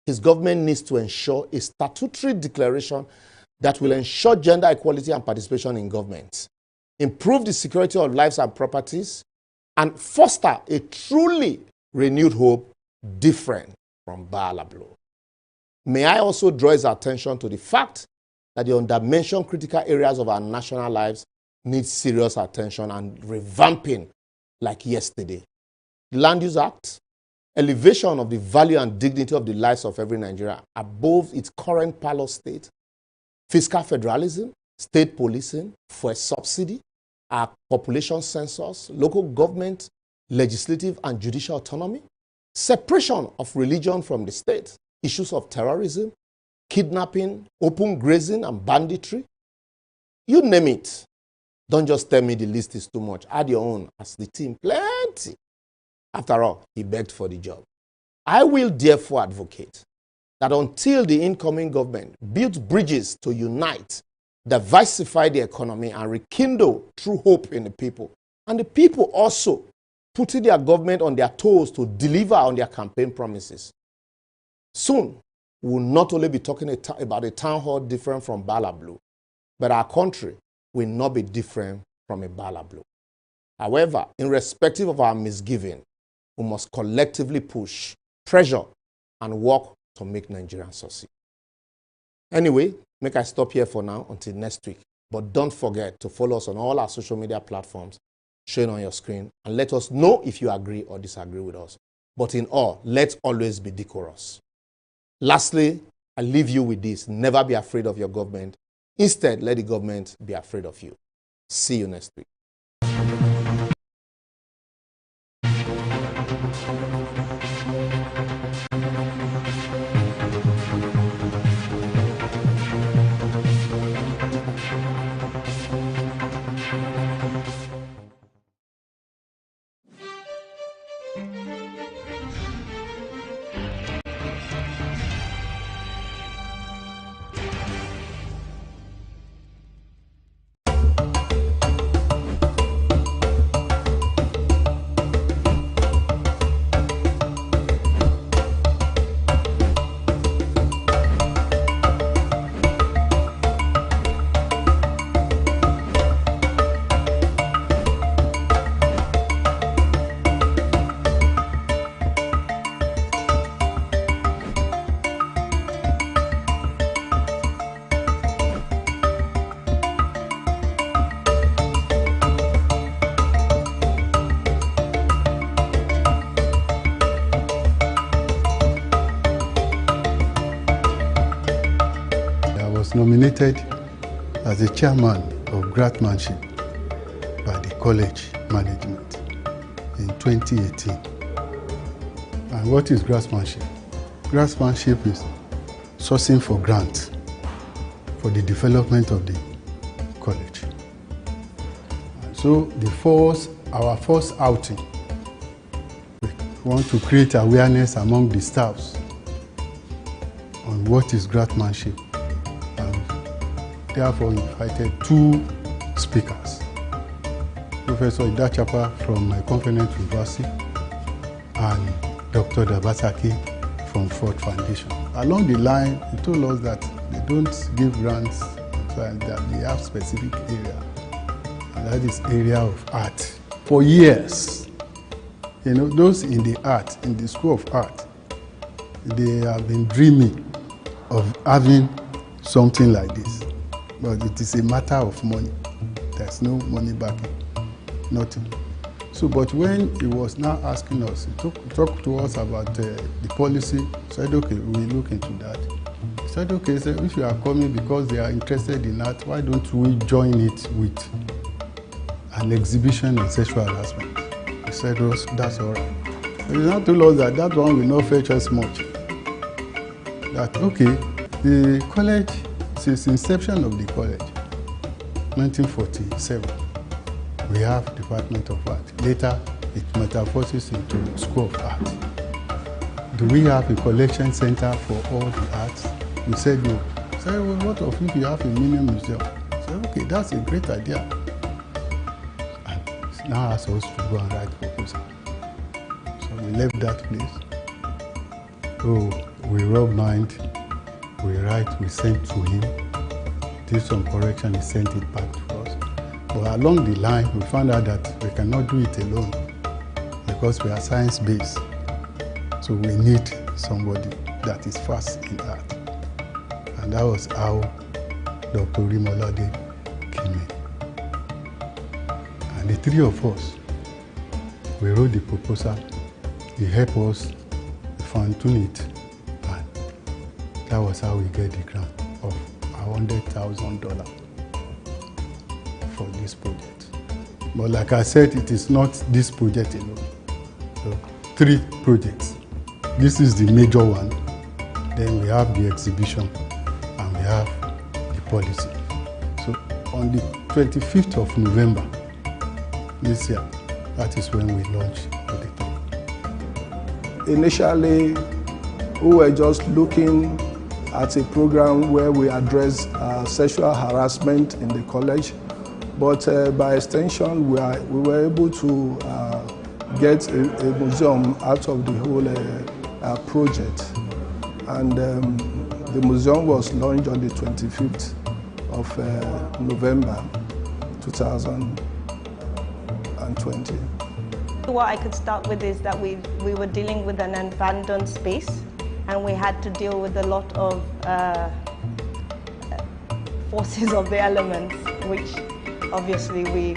his government needs to ensure a statutory declaration that will ensure gender equality and participation in government, improve the security of lives and properties, and foster a truly renewed hope different from Balablo. May I also draw his attention to the fact that the undermentioned critical areas of our national lives need serious attention and revamping like yesterday. The Land Use Act, elevation of the value and dignity of the lives of every Nigerian above its current parlor state, fiscal federalism, state policing, fuel subsidy, our population census, local government, legislative and judicial autonomy, separation of religion from the state, issues of terrorism, kidnapping, open grazing and banditry. You name it. Don't just tell me the list is too much. Add your own as the team. Plenty. After all, he begged for the job. I will therefore advocate that until the incoming government builds bridges to unite, diversify the economy, and rekindle true hope in the people, and the people also putting their government on their toes to deliver on their campaign promises, soon we will not only be talking about a town hall different from Balablu, but our country will not be different from a Balablu. However, irrespective of our misgiving, we must collectively push, pressure, and work to make Nigerians succeed. Anyway, make I stop here for now until next week. But don't forget to follow us on all our social media platforms showing on your screen, and let us know if you agree or disagree with us. But in all, let's always be decorous. Lastly, I leave you with this: never be afraid of your government. Instead, let the government be afraid of you. See you next week. Nominated as the chairman of Grantmanship by the college management in 2018. And what is Grantmanship? Grantmanship is sourcing for grants for the development of the college. And so our first outing, we want to create awareness among the staffs on what is Grantmanship. Therefore, invited two speakers, Professor Idachapa from Confident University and Dr. Dabasaki from Ford Foundation. Along the line, he told us that they don't give grants, and that they have specific area, and that is area of art. For years, those in the art, in the School of Art, they have been dreaming of having something like this. But it is a matter of money. There's no money backing, nothing. So, but when he was now asking us, he talked to us about the policy, said, okay, we'll look into that. He said, okay, so if you are coming because they are interested in art, why don't we join it with an exhibition on sexual harassment? He said, oh, that's all right. He now told us that that one will not fetch us much. That, okay, the college, since inception of the college, 1947, we have Department of Art. Later, it metamorphoses into School of Art. Do we have a collection center for all the arts? We said no. He said, well, what if you have a mini museum? I said, okay, that's a great idea. And now asked us to go and write proposal. So we left that place. Oh, we rub mind, we write, we send to him, did some correction, he sent it back to us. But along the line, we found out that we cannot do it alone because we are science-based. So we need somebody that is fast in art. And that was how Dr. Rimolade came in. And the three of us, we wrote the proposal. He helped us fine-tune it. And that was how we get the grant of $100,000 for this project. But like I said, it is not this project alone. So 3 projects. This is the major one. Then we have the exhibition and we have the policy. So on the 25th of November this year, that is when we launched the thing. Initially, we were just looking at a program where we address sexual harassment in the college, but by extension, we were able to get a museum out of the whole project. And the museum was launched on the 25th of November 2020. What I could start with is that we were dealing with an abandoned space, and we had to deal with a lot of forces of the elements, which obviously we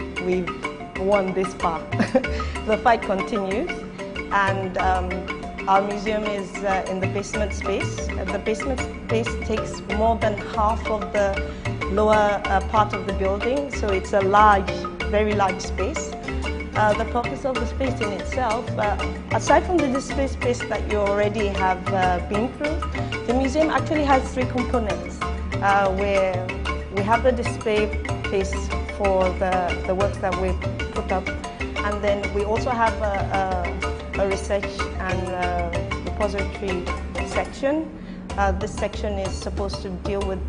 won this part. The fight continues, and our museum is in the basement space. The basement space takes more than half of the lower part of the building, so it's a large, very large space. The purpose of the space in itself, aside from the display space that you already have been through, the museum actually has 3 components, where we have the display place for the works that we put up, and then we also have a research and repository section. This section is supposed to deal with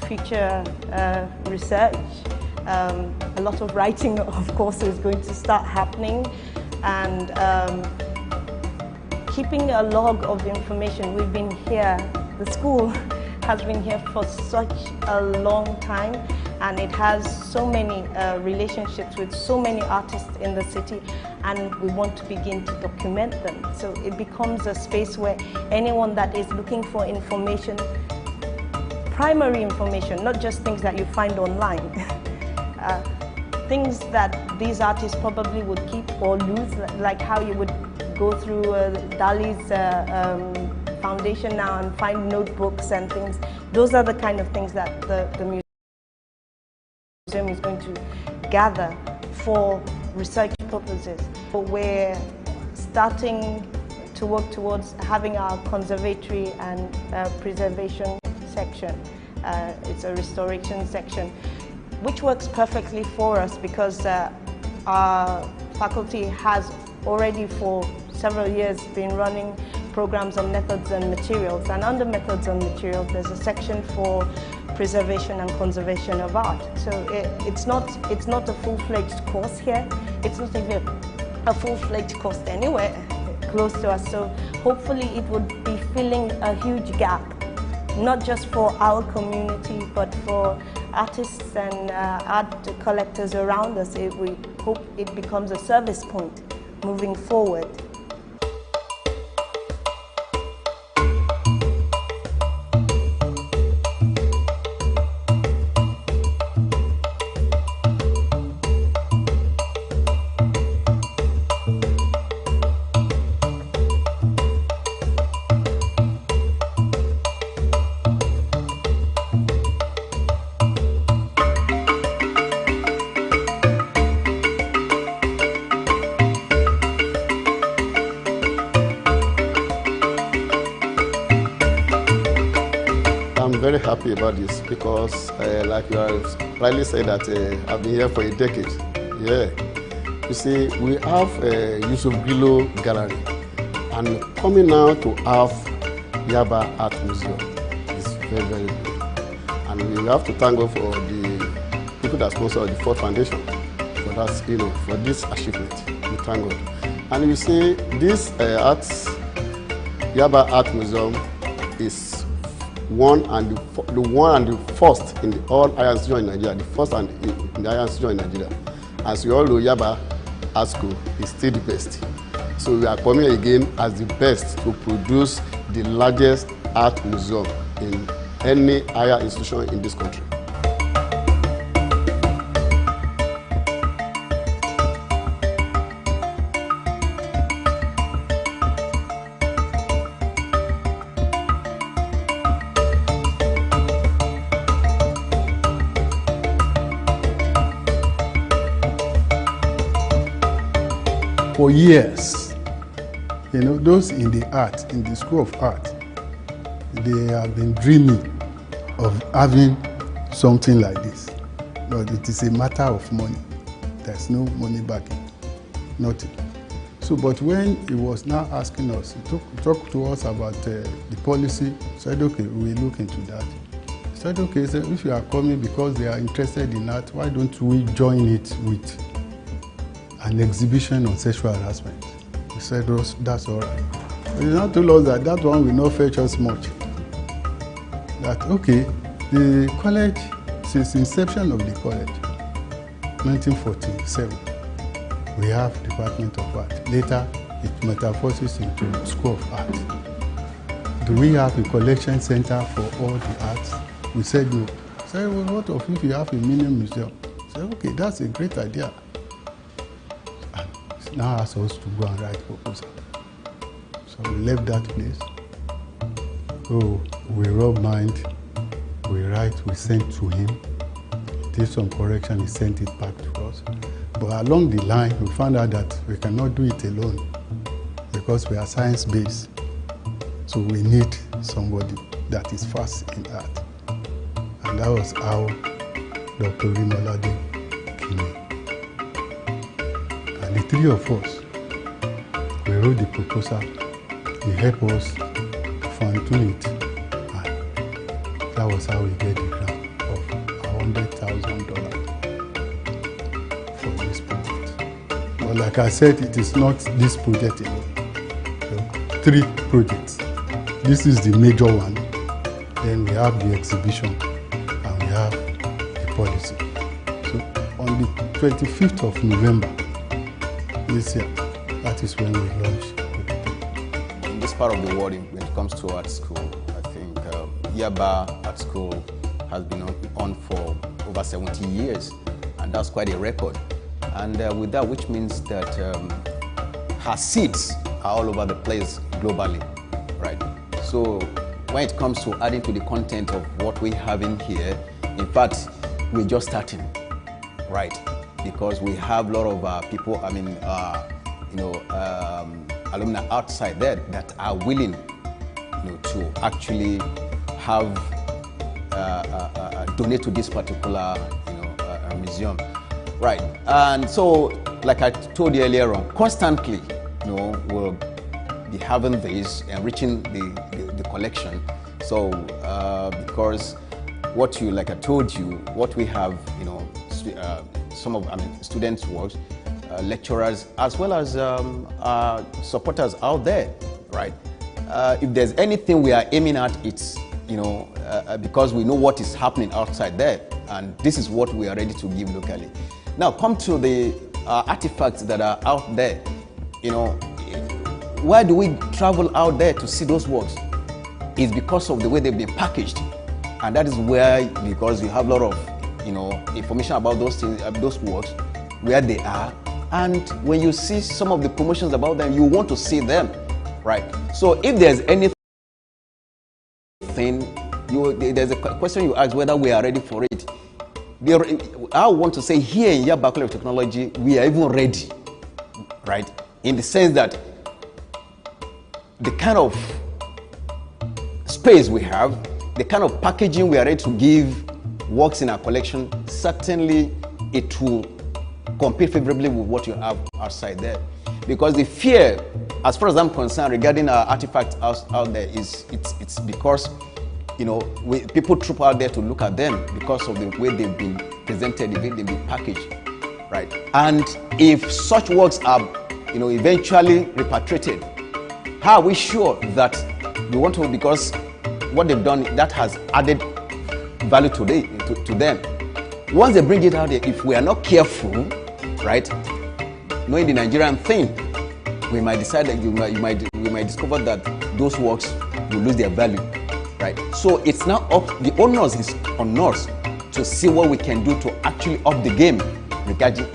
future research. A lot of writing, of course, is going to start happening, and keeping a log of information. We've been here, the school has been here for such a long time, and it has so many relationships with so many artists in the city, and we want to begin to document them. So it becomes a space where anyone that is looking for information, primary information, not just things that you find online, things that these artists probably would keep or lose, like how you would go through Dali's foundation now and find notebooks and things. Those are the kind of things that the museum is going to gather for research purposes. We're starting to work towards having our conservatory and preservation section. It's a restoration section, which works perfectly for us because our faculty has already for several years been running programs on methods and materials, and under methods and materials there's a section for preservation and conservation of art. So it's not a full-fledged course here. It's not even a full-fledged course anywhere close to us. So hopefully it would be filling a huge gap, not just for our community, but for artists and art collectors around us. We hope it becomes a service point moving forward. I'm very happy about this because, like you have rightly said, that I've been here for a decade. Yeah. You see, we have Yusuf Gilo Gallery, and coming now to have Yaba Art Museum is very, very good. And we have to thank God for the people that sponsor the Ford Foundation for that, for this achievement. We thank God. And you see, this Yaba Art Museum is one and the first in all higher institutions in Nigeria, the first and in the higher institution in Nigeria. As we all know, Yaba Art School is still the best. So we are coming again as the best to produce the largest art museum in any higher institution in this country. For years, those in the School of Art, they have been dreaming of having something like this. But it is a matter of money. There's no money backing, nothing. So, but when he was now asking us, he talked to us about the policy, said, okay, we'll look into that. He said, okay, so if you are coming because they are interested in art, why don't we join it with an exhibition on sexual harassment? We said, that's all right. But he now told us that one will not fetch us much. That, okay, the college, since inception of the college, 1947, we have Department of Art. Later, it metamorphoses into School of Art. Do we have a collection center for all the arts? We said no. We said, well, what if you have a mini museum? We said, okay, that's a great idea. Now asked us to go and write proposal. So we left that place. So we rub mind, we write, we sent to him, did some correction, he sent it back to us. But along the line, we found out that we cannot do it alone because we are science-based. So we need somebody that is fast in art. And that was how Dr. Rimolade came in. The three of us, we wrote the proposal, he helped us fine-tune it, and that was how we get the grant of $100,000 for this project. But like I said, it is not this project alone. So, 3 projects. This is the major one. Then we have the exhibition, and we have the policy. So on the 25th of November, this year, that is when we launch. In this part of the world, when it comes to art school, I think Yaba Art School has been on for over 70 years, and that's quite a record. And with that, which means that her seats are all over the place globally, right? So when it comes to adding to the content of what we have in here, in fact, we're just starting, right? Because we have a lot of people, alumni outside there that are willing, to actually have donate to this particular, museum, right? And so, like I told you earlier on, constantly, we'll be having this and enriching the collection. So, because like I told you, what we have, some of students' works, lecturers, as well as supporters out there, right? If there's anything we are aiming at, it's because we know what is happening outside there, and this is what we are ready to give locally. Now, come to the artifacts that are out there. Why do we travel out there to see those works? It's because of the way they've been packaged, and that is where, because you have a lot of information about those things, those works, where they are, and when you see some of the promotions about them, you want to see them, right? So if there's anything, there's a question you ask whether we are ready for it. I want to say here in Yaba College of Technology, we are even ready, right? In the sense that the kind of space we have, the kind of packaging we are ready to give works in our collection, certainly it will compete favorably with what you have outside there. Because the fear, as far as I'm concerned, regarding our artifacts out there it's because, you know, people troop out there to look at them because of the way they've been presented, the way they've been packaged, right? And if such works are, you know, eventually repatriated, how are we sure that we want to, because what they've done, that has added value to them. Once they bring it out there, if we are not careful, right, knowing the Nigerian thing, we might decide that we might discover that those works will lose their value, right? So it's now up, the onus is on us to see what we can do to actually up the game regarding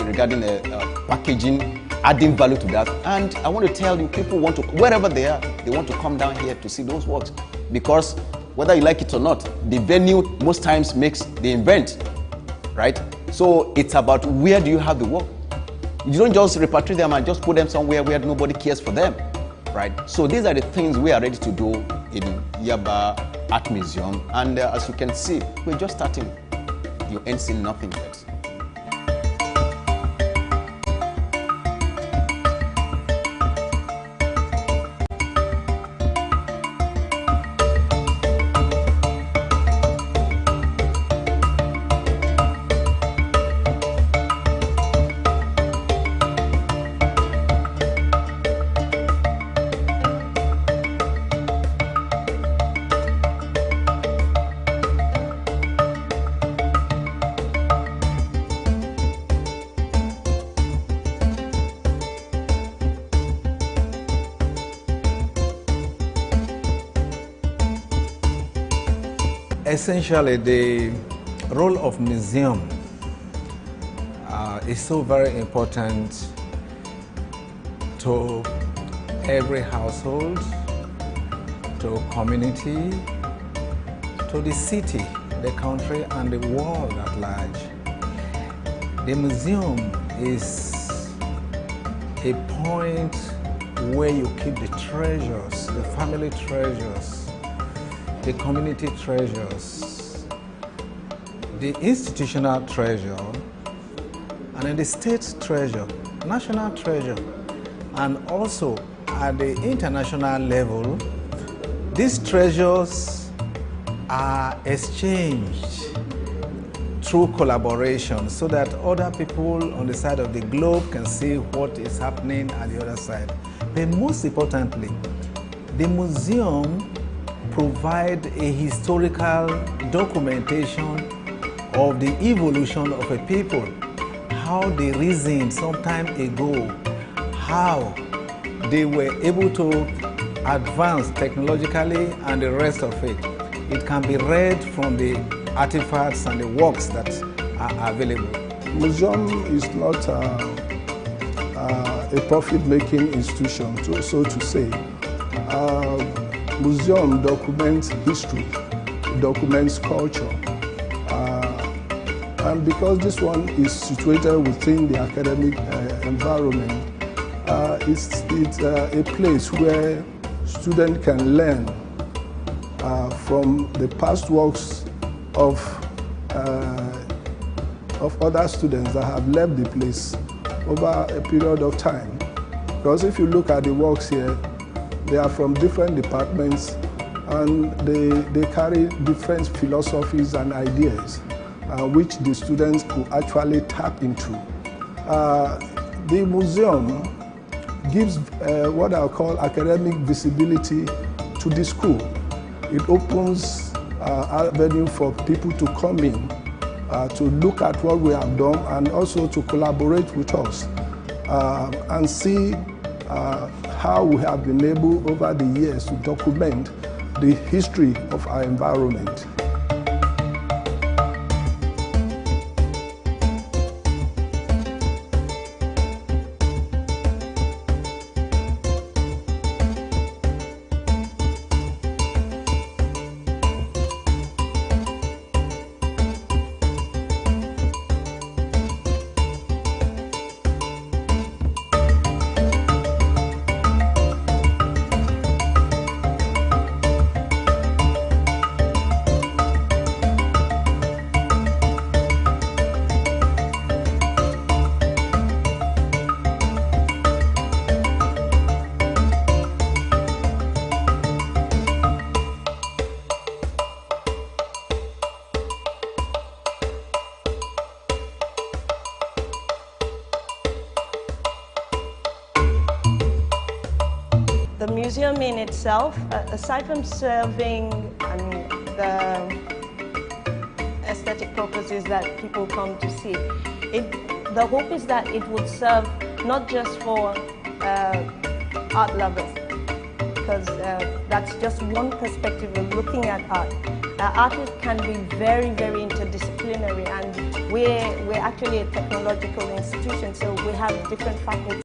packaging, adding value to that. And I want to tell you, people want to, wherever they are, they want to come down here to see those works, because whether you like it or not, the venue most times makes the event, right? So it's about where do you have the work. You don't just repatriate them and just put them somewhere where nobody cares for them, right? So these are the things we are ready to do in Yaba Art Museum. And as you can see, we're just starting. You ain't seen nothing yet. Essentially, the role of museum is so very important to every household, to community, to the city, the country, and the world at large. The museum is a point where you keep the treasures, the family treasures, the community treasures, the institutional treasure, and then the state treasure, national treasure, and also at the international level, these treasures are exchanged through collaboration so that other people on the side of the globe can see what is happening at the other side. But most importantly, the museum provide a historical documentation of the evolution of a people, how they reasoned some time ago, how they were able to advance technologically and the rest of it. It can be read from the artifacts and the works that are available. Museum is not a profit-making institution, so to say. Museum documents history, documents culture, and because this one is situated within the academic environment, it's a place where students can learn from the past works of other students that have left the place over a period of time. Because if you look at the works here, they are from different departments and they carry different philosophies and ideas which the students could actually tap into. The museum gives what I call academic visibility to the school. It opens avenue for people to come in, to look at what we have done and also to collaborate with us and see how we have been able over the years to document the history of our environment. museum in itself, aside from serving the aesthetic purposes that people come to see, the hope is that it would serve not just for art lovers, because that's just one perspective of looking at art. Artists can be very, very interdisciplinary, and we're actually a technological institution, so we have different faculties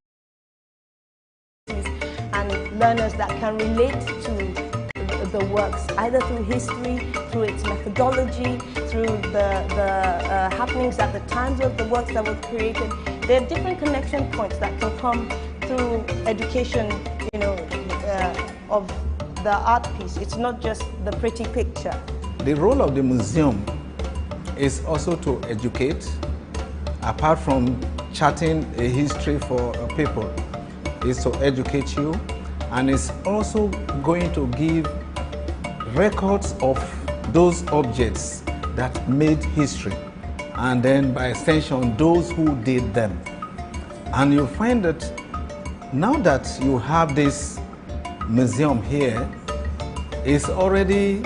and learners that can relate to the works, either through history, through its methodology, through the happenings at the times of the works that were created. There are different connection points that can come through education, of the art piece. It's not just the pretty picture. The role of the museum is also to educate, apart from charting a history for people, is to educate you, and it's also going to give records of those objects that made history, and then by extension those who did them. And you find that now that you have this museum here, it's already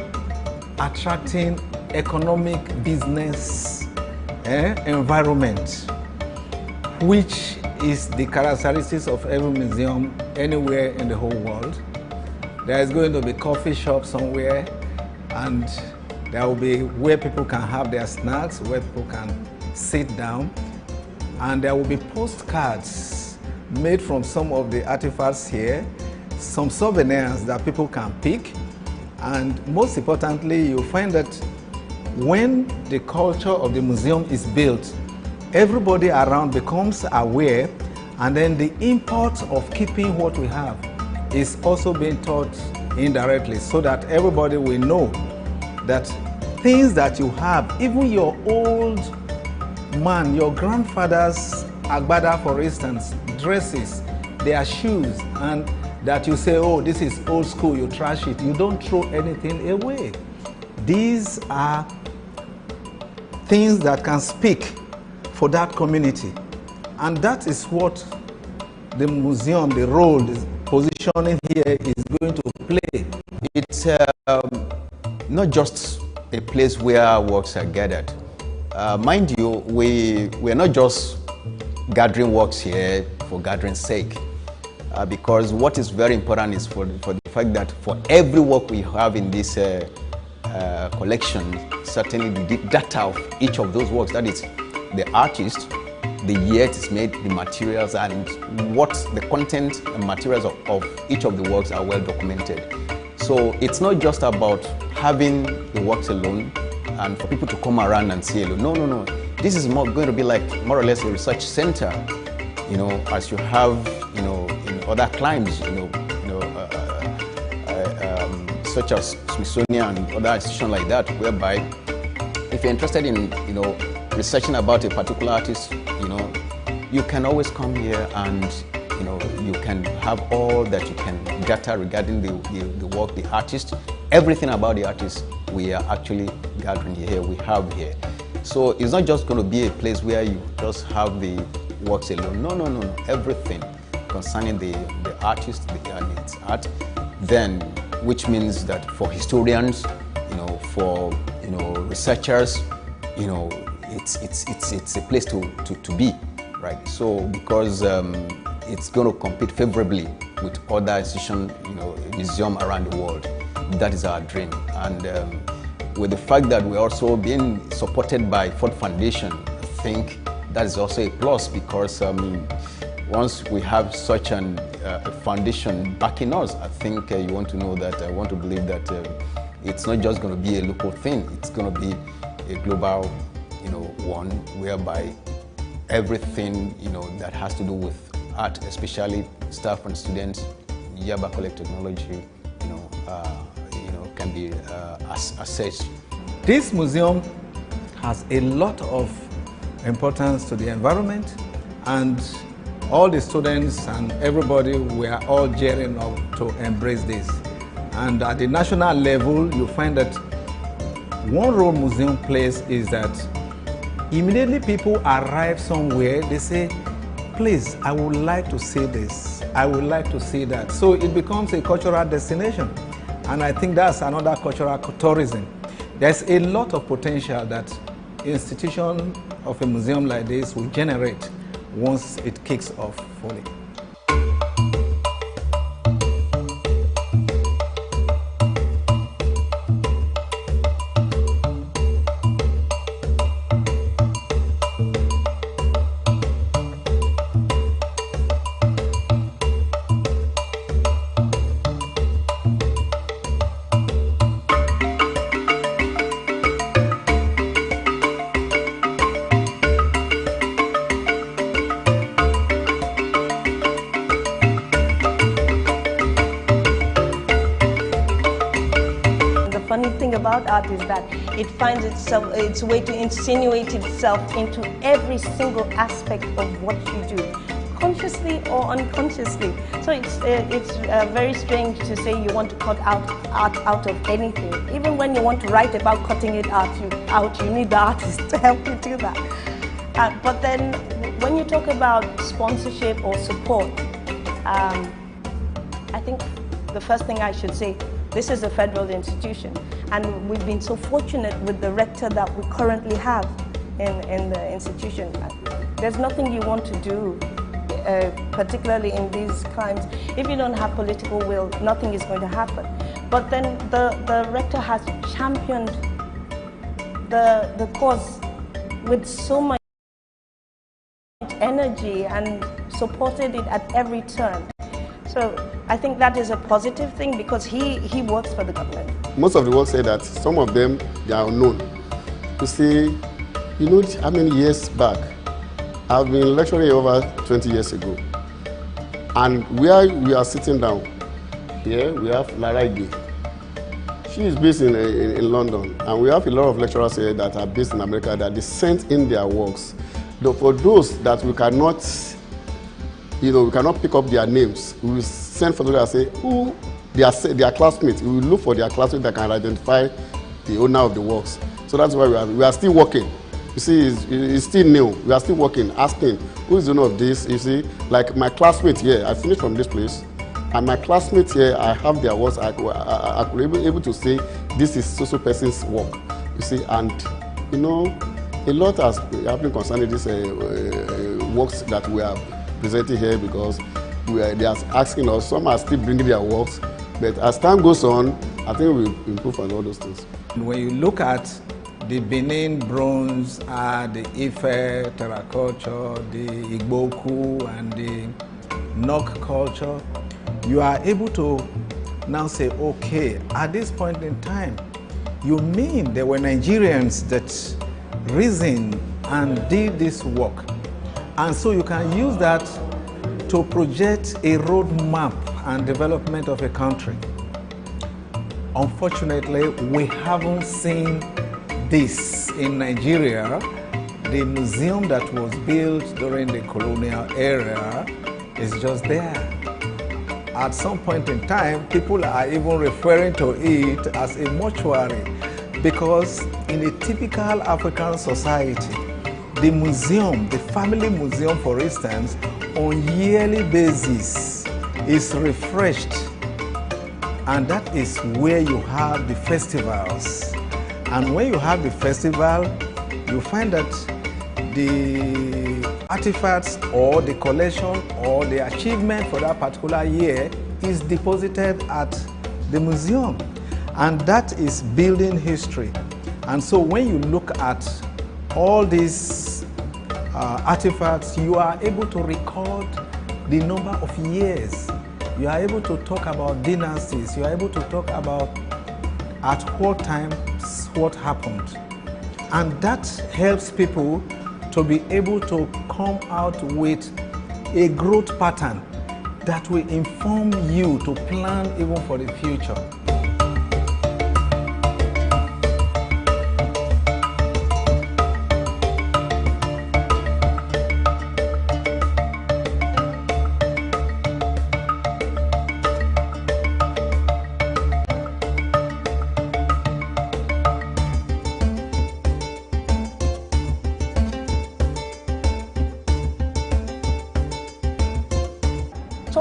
attracting economic business environment, which is the characteristics of every museum anywhere in the whole world. There is going to be coffee shop somewhere, and there will be where people can have their snacks, where people can sit down, and there will be postcards made from some of the artifacts here, some souvenirs that people can pick, and most importantly, you'll find that when the culture of the museum is built, everybody around becomes aware, and then the import of keeping what we have is also being taught indirectly, so that everybody will know that things that you have, even your old man, your grandfather's agbada, for instance, dresses, their shoes, and that you say, oh, this is old school, you trash it. You don't throw anything away. These are things that can speak for that community. And that is what the museum, the role, the positioning here is going to play. It's not just a place where works are gathered. Mind you, we're not just gathering works here for gathering's sake. Because what is very important is for the fact that for every work we have in this collection, certainly the data of each of those works, that is the artist, the year it is made, the materials, and what the content and materials of each of the works are well documented. So it's not just about having the works alone and for people to come around and see alone. No. This is going to be like more or less a research center, as you have, in other climes, such as Smithsonian and other institutions like that, whereby if you're interested in, researching about a particular artist, you can always come here and, you can have all that you can gather regarding the work, the artist, everything about the artist we are actually gathering here, we have here. So it's not just going to be a place where you just have the works alone. No. Everything concerning the artist, and its art, then, which means that for historians, for researchers, it's a place to be, right? So because it's going to compete favorably with other institutions, museum around the world. That is our dream, and with the fact that we're also being supported by Ford Foundation, I think that is also a plus, because once we have such a foundation backing us, I think you want to know that, I want to believe that it's not just going to be a local thing, it's going to be a global, one, whereby everything, that has to do with art, especially staff and students, Yaba College Technology, can be assessed. This museum has a lot of importance to the environment, and all the students and everybody, we are all gearing up to embrace this. And at the national level, you find that one role museum plays is that immediately people arrive somewhere, they say, please, I would like to see this. I would like to see that. So it becomes a cultural destination. And I think that's another cultural tourism. There's a lot of potential that institution of a museum like this will generate once it kicks off fully. About art is that it finds its way to insinuate itself into every single aspect of what you do, consciously or unconsciously. So it's very strange to say you want to cut art out of anything. Even when you want to write about cutting it out, you need the artist to help you do that. But then when you talk about sponsorship or support, I think the first thing I should say, this is a federal institution, and we've been so fortunate with the rector that we currently have in the institution. There's nothing you want to do, particularly in these times. If you don't have political will, nothing is going to happen. But then the rector has championed the cause with so much energy and supported it at every turn. So I think that is a positive thing because he works for the government. Most of the work say that some of them, they are unknown. You see, you know how many years back, I've been lecturing over 20 years ago. And where we are sitting down, here we have Lara Ige. She is based in London. And we have a lot of lecturers here that are based in America that they sent in their works. Though for those that we cannot pick up their names. We will send photographers and say who their classmates. We will look for their classmates that can identify the owner of the works. So that's why we are still working. You see, it's still new. We are still working, asking who is the owner of this. You see, like my classmate here, I finished from this place, and my classmates here, I have their works. I could be able to say this is so person's work. You see, and you know, a lot has been concerning these works that we have presenting here because they are asking us. Some are still bringing their works, but as time goes on, I think we'll improve on all those things. When you look at the Benin bronze, the Ife terracotta, the Igboku, and the Nok culture, you are able to now say, okay, at this point in time, you mean there were Nigerians that reasoned and did this work. And so you can use that to project a roadmap and development of a country. Unfortunately, we haven't seen this in Nigeria. The museum that was built during the colonial era is just there. At some point in time, people are even referring to it as a mortuary because in a typical African society, the museum, the family museum, for instance, on yearly basis is refreshed. And that is where you have the festivals. And when you have the festival, you find that the artifacts or the collection or the achievement for that particular year is deposited at the museum. And that is building history. And so when you look at all these artifacts, you are able to record the number of years. You are able to talk about dynasties. You are able to talk about at what times what happened. And that helps people to be able to come out with a growth pattern that will inform you to plan even for the future.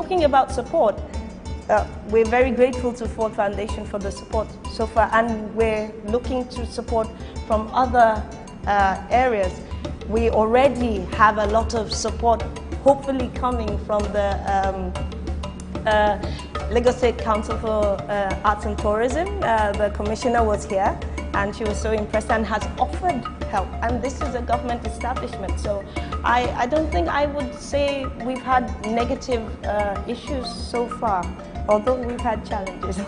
talking about support, we're very grateful to Ford Foundation for the support so far, and we're looking to support from other areas. We already have a lot of support, hopefully coming from the Lagos State Council for Arts and Tourism. The commissioner was here and she was so impressed and has offered help. And this is a government establishment, so I don't think I would say we've had negative issues so far, although we've had challenges.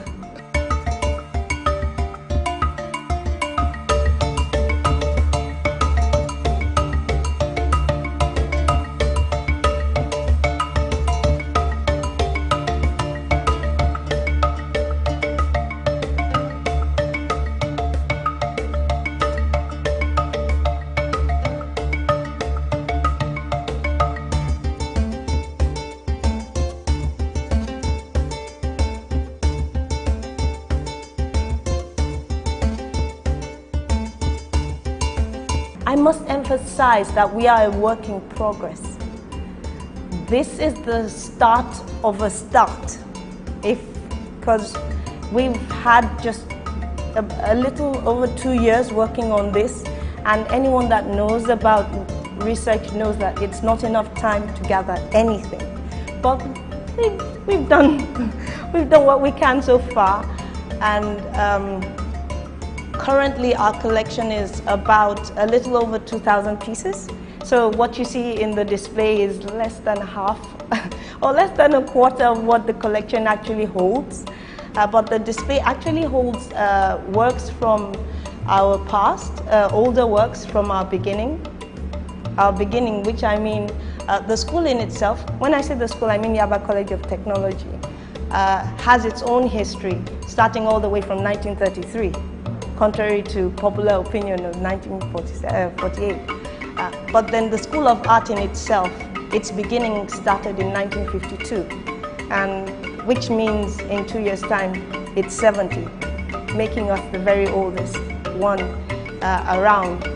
I must emphasize that we are a work in progress. This is the start of a start, because we've had just a little over 2 years working on this, and anyone that knows about research knows that it's not enough time to gather anything. But we've done what we can so far, and currently our collection is about a little over 2,000 pieces. So what you see in the display is less than half or less than a quarter of what the collection actually holds. But the display actually holds works from our past, older works from our beginning, which I mean the school in itself. When I say the school, I mean Yaba College of Technology, has its own history starting all the way from 1933. Contrary to popular opinion of 1948. But then the School of Art in itself, its beginning started in 1952, and which means in 2 years' time, it's 70, making us the very oldest one around.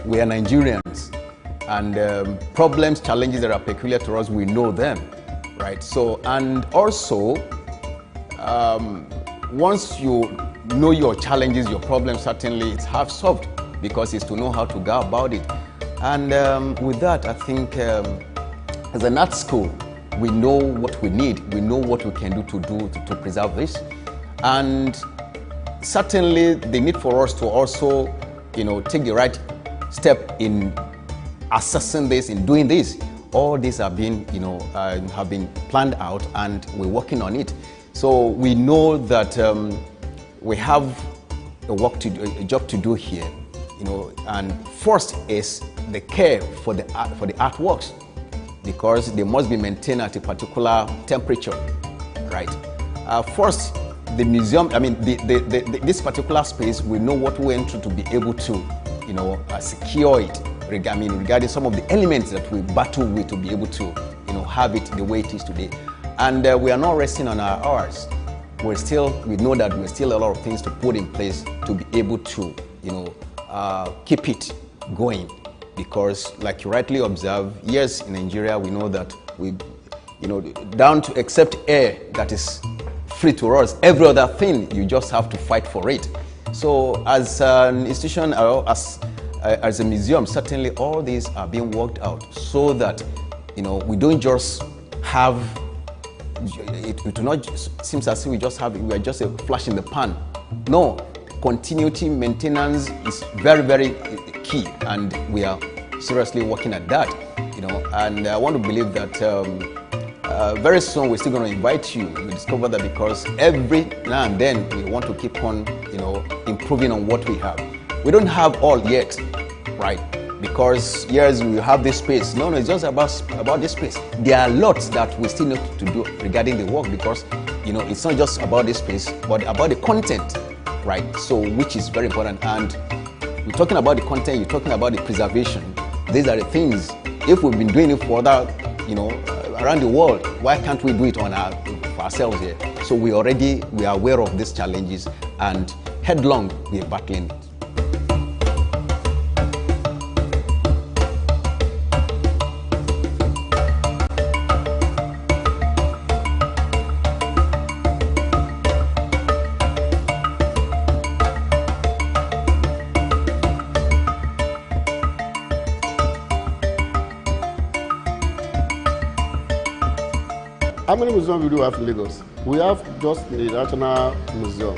We are Nigerians, and problems, challenges that are peculiar to us, we know them, right? So, and also, once you know your challenges, your problems, certainly it's half solved, because it's to know how to go about it. And with that, I think as an art school, we know what we need, we know what we can do to preserve this. And certainly the need for us to also, take the right step in assessing this, in doing this. All these have been, have been planned out, and we're working on it. So we know that we have a job to do here, and first is the care for the artworks, because they must be maintained at a particular temperature, right? First, the museum, this particular space, we know what we went through to be able to secure it, regarding some of the elements that we battle with to be able to, have it the way it is today. And we are not resting on our hours. We know that we're still a lot of things to put in place to be able to, keep it going. Because, like you rightly observe, yes, in Nigeria, we know that down to except air that is free to us, every other thing, you just have to fight for it. So as an institution, as a museum, certainly all these are being worked out so that, we don't just have, it do not seems as if we are just a flash in the pan. No, continuity, maintenance is very, very key, and we are seriously working at that. and I want to believe that very soon we're still going to invite you. We discover that because every now and then we want to keep on, improving on what we have. We don't have all yet, right? Because yes, we have this space. No, it's just about this space. There are lots that we still need to do regarding the work because, it's not just about this space, but about the content, right? So, which is very important. And we're talking about the content, you're talking about the preservation. These are the things. If we've been doing it for other, around the world, why can't we do it for ourselves here? So we are aware of these challenges, and headlong we are battling it. How many museums we do have in Lagos? We have just the National Museum.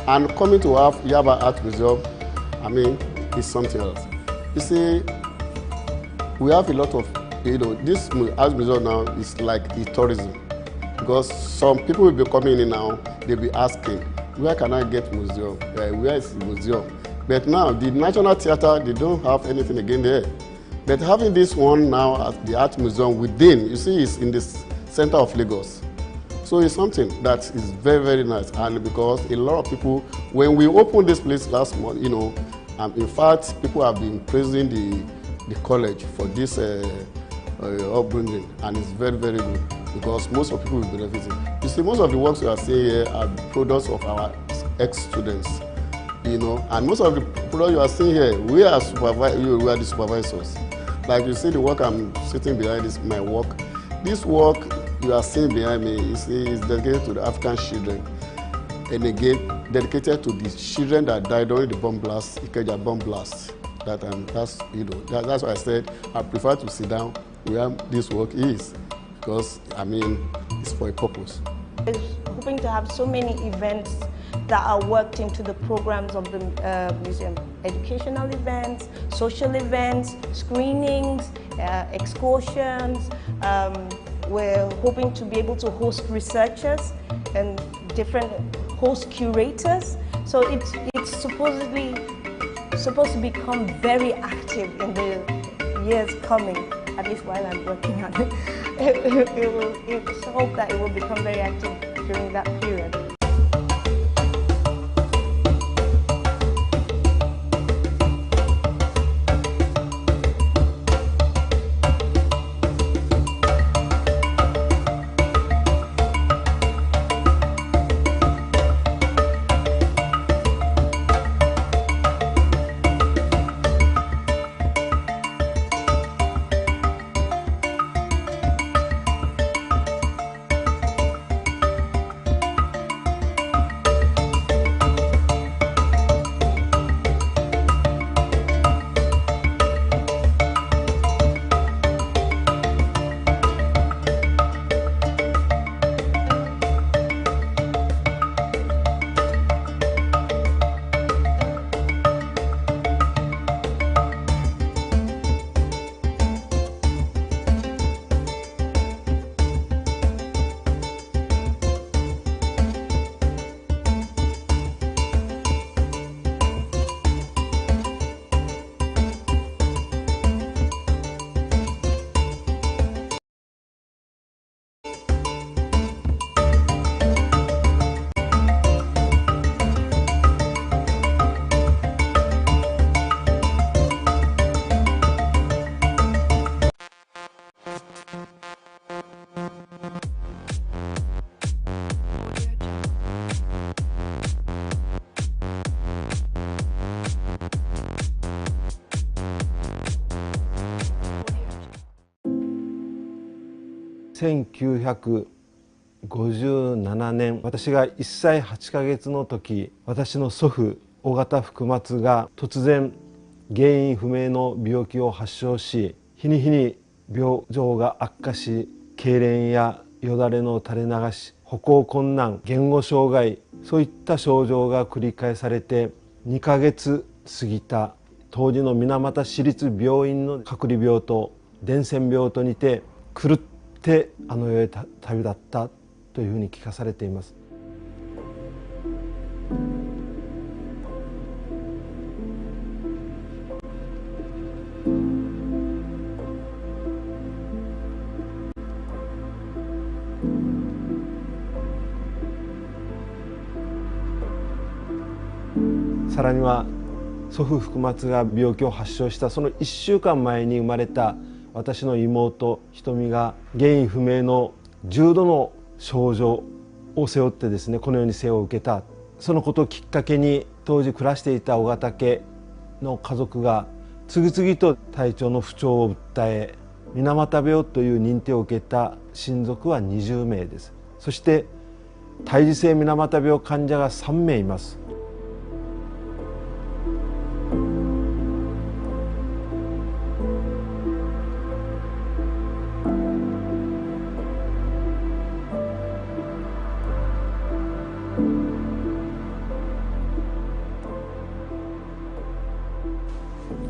And coming to have Yaba Art Museum, it's something else. You see, we have a lot of, this art museum now is like the tourism. Because some people will be coming in now, they'll be asking, where can I get museum? Where is the museum? But now, the National Theatre, they don't have anything again there. But having this one now at the art museum within, you see, it's in this center of Lagos. So it's something that is very, very nice. And because a lot of people, when we opened this place last month, in fact, people have been praising the college for this upbringing. And it's very, very good because most of people will be benefiting. You see, most of the works we are seeing here are products of our ex-students. And most of the products you are seeing here, we are the supervisors. Like you see the work I'm sitting behind is my work. This work you are seeing behind me is dedicated to the African children, and again dedicated to the children that died during the bomb blast, Ikeja bomb blast. That's why I said I prefer to sit down where this work is, because it's for a purpose. We're hoping to have so many events that are worked into the programs of the museum. Educational events, social events, screenings, excursions. We're hoping to be able to host researchers and different host curators. So it's supposed to become very active in the years coming, at least while I'm working on it. It's hope that it will become very active during that period.1957年、私が1歳8ヶ月の時、私の祖父尾形福松が突然原因不明の病気を発症し、日に日に病状が悪化し、痙攣やよだれの垂れ流し、歩行困難、言語障害、そういった症状が繰り返されて2ヶ月過ぎた当時の水俣市立病院の隔離病棟伝染病と似て狂ってあの世へ旅立ったというふうに聞かされています。さらには祖父福松が病気を発症したその1週間前に生まれた私の妹ひとみが原因不明の重度の症状を背負ってですね、このように生を受けた。そのことをきっかけに当時暮らしていた尾形家の家族が次々と体調の不調を訴え、水俣病という認定を受けた親族は20名です。そして胎児性水俣病患者が3名います。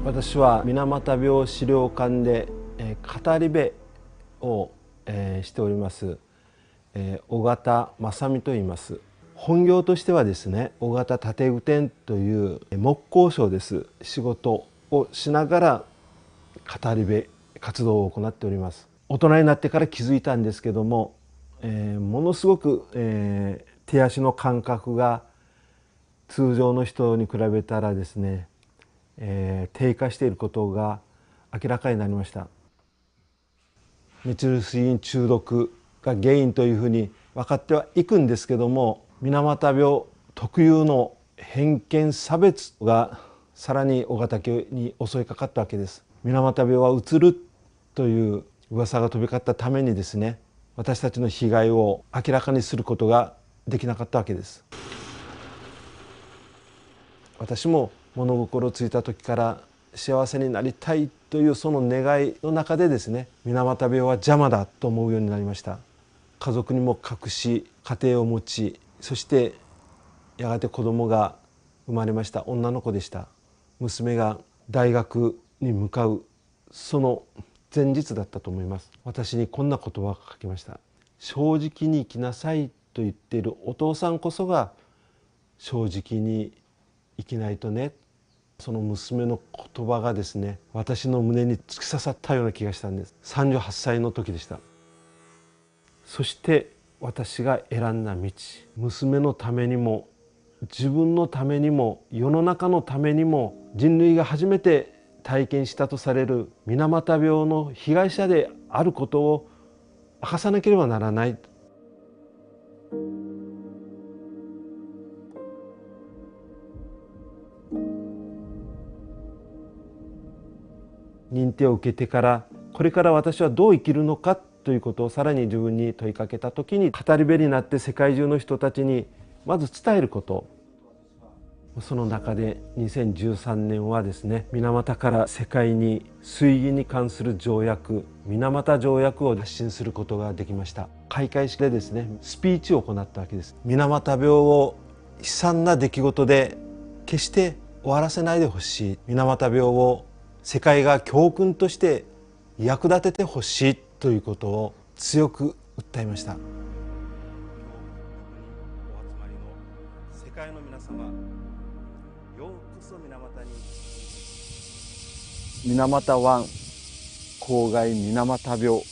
私は水俣病資料館で語り部をしております尾形正美と言います。本業としてはですね、尾形建具店という木工商です。仕事をしながら語り部活動を行っております。大人になってから気づいたんですけども、ものすごく、手足の感覚が通常の人に比べたらですね、低下していることが明らかになりました。メチル水銀中毒が原因というふうに分かってはいくんですけども、水俣病特有の偏見差別がさらに尾形家に襲いかかったわけです。水俣病はうつるという噂が飛び交ったためにですね、私たちの被害を明らかにすることができなかったわけです。私も物心ついた時から幸せになりたいというその願いの中でですね、水俣病は邪魔だと思うようになりました。家族にも隠し、家庭を持ち、そしてやがて子供が生まれました。女の子でした。娘が大学に向かうその前日だったと思います。私にこんな言葉が書きました。正直に生きなさいと言っているお父さんこそが正直に生きないとね。その娘の言葉がですね、私の胸に突き刺さったような気がしたんです。38歳の時でした。そして私が選んだ道、娘のためにも自分のためにも世の中のためにも、人類が初めて体験したとされる水俣病の被害者であることを明かさなければならない。認定を受けてからこれから私はどう生きるのかということをさらに自分に問いかけた時に、語り部になって世界中の人たちにまず伝えること、その中で2013年はですね、水俣から世界に水銀に関する条約、水俣条約を発信することができました。開会式でですね、スピーチを行ったわけです。水俣病を悲惨な出来事で決して終わらせないでほしい。水俣病を世界が教訓として役立ててほしいということを強く訴えました。世界の皆様、ようこそ水俣に。水俣湾郊外水俣病、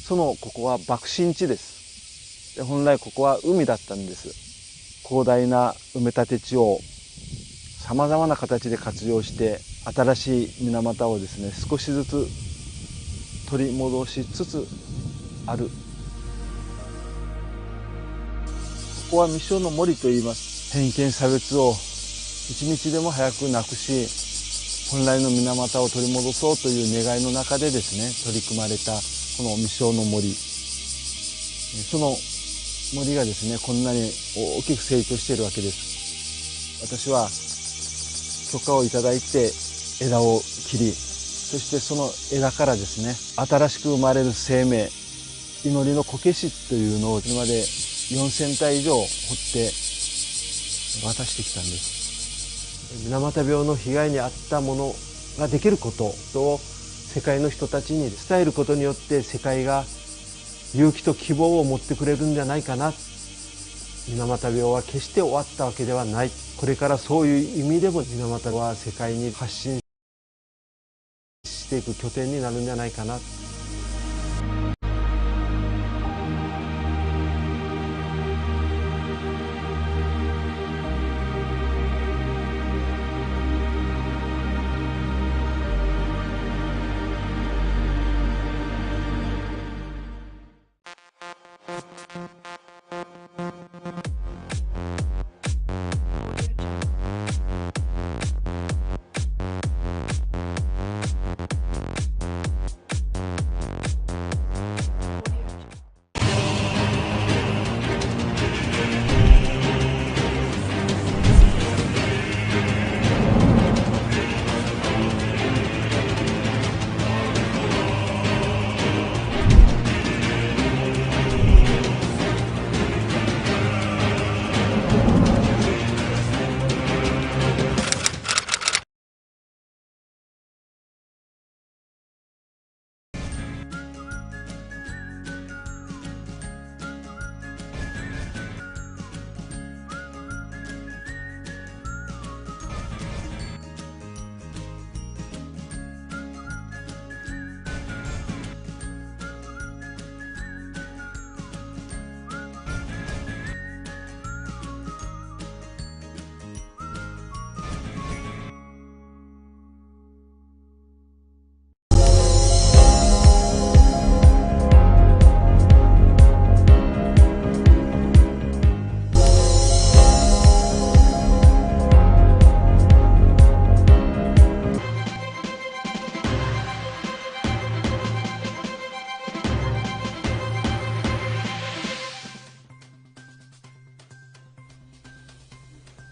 そのここは爆心地です。で、本来ここは海だったんです。広大な埋め立て地をさまざまな形で活用して新しい水俣をですね、少しずつ取り戻しつつある。ここは未生の森といいます。偏見差別を一日でも早くなくし、本来の水俣を取り戻そうという願いの中でですね、取り組まれたこの未生の森。その森がですね、こんなに大きく成長しているわけです。私は許可をいただいて枝を切り、そしてその枝からですね、新しく生まれる生命、祈りのこけしというのを今まで4000体以上掘って渡してきたんです。水俣病の被害に遭ったものができることを世界の人たちに伝えることによって世界が勇気と希望を持ってくれるんじゃないかな。水俣病は決して終わったわけではない。これからそういう意味でも水俣は世界に発信していく拠点になるんじゃないかな。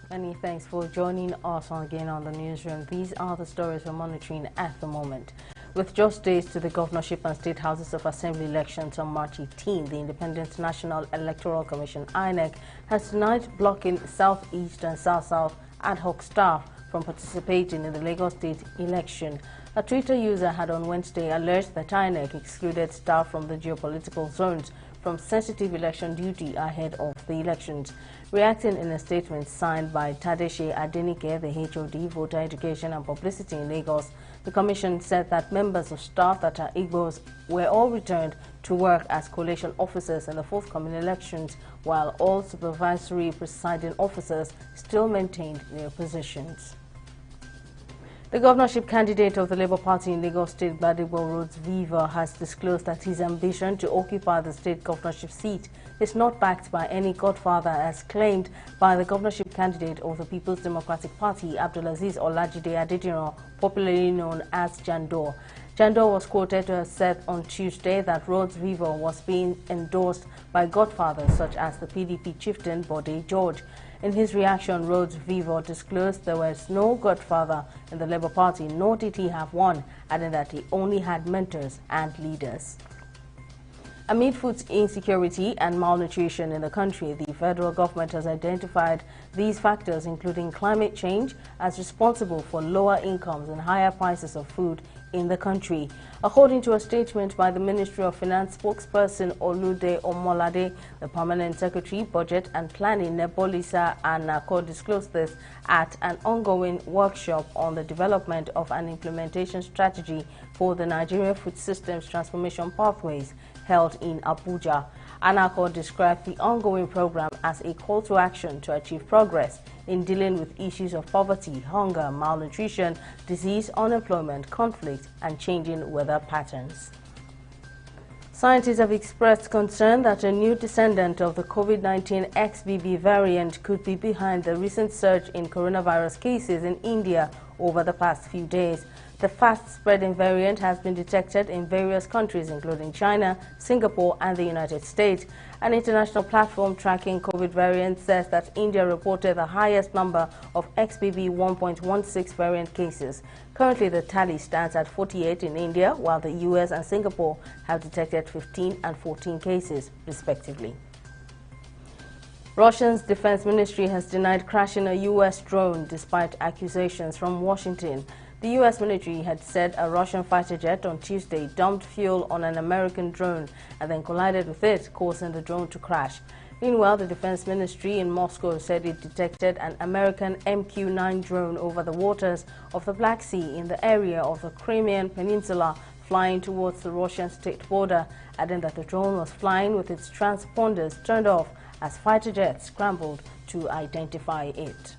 Many thanks for joining us again on the newsroom. These are the stories we're monitoring at the moment. With just days to the governorship and state houses of assembly elections on March 18, the Independent National Electoral Commission (INEC) has tonight blocking Southeast and South-South ad hoc staff from participating in the Lagos State election. A Twitter user had on Wednesday alleged that INEC excluded staff from the geopolitical zones from sensitive election duty ahead of the elections. Reacting in a statement signed by Tadeshe Adenike, the HOD, Voter Education and Publicity in Lagos, the Commission said that members of staff that are Igbos were all returned to work as collation officers in the forthcoming elections, while all supervisory presiding officers still maintained their positions. The governorship candidate of the Labour Party in Lagos State, Gbadebo Rhodes Viva, has disclosed that his ambition to occupy the state governorship seat is not backed by any godfather, as claimed by the governorship candidate of the People's Democratic Party, Abdulaziz Olajide Adediran, popularly known as Jandor. Jandor was quoted to have said on Tuesday that Rhodes Viva was being endorsed by godfathers such as the PDP chieftain Bode George. In his reaction, Rhodes Viva disclosed there was no godfather in the Labour Party, nor did he have one, adding that he only had mentors and leaders. Amid food insecurity and malnutrition in the country, the federal government has identified these factors, including climate change, as responsible for lower incomes and higher prices of food in the country. According to a statement by the Ministry of Finance spokesperson Olude Omolade, the Permanent Secretary, Budget and Planning, Nebolisa Anako, disclosed this at an ongoing workshop on the development of an implementation strategy for the Nigerian Food Systems Transformation Pathways held in Abuja. Anako described the ongoing program as a call to action to achieve progress in dealing with issues of poverty, hunger, malnutrition, disease, unemployment, conflict, and changing weather patterns. Scientists have expressed concern that a new descendant of the COVID-19 XBB variant could be behind the recent surge in coronavirus cases in India over the past few days. The fast-spreading variant has been detected in various countries, including China, Singapore, and the United States. An international platform tracking COVID variants says that India reported the highest number of XBB 1.16 variant cases. Currently, the tally stands at 48 in India, while the US and Singapore have detected 15 and 14 cases, respectively. Russia's defense ministry has denied crashing a U.S. drone despite accusations from Washington. The U.S. military had said a Russian fighter jet on Tuesday dumped fuel on an American drone and then collided with it, causing the drone to crash. Meanwhile, the Defense Ministry in Moscow said it detected an American MQ-9 drone over the waters of the Black Sea in the area of the Crimean Peninsula, flying towards the Russian state border, adding that the drone was flying with its transponders turned off as fighter jets scrambled to identify it.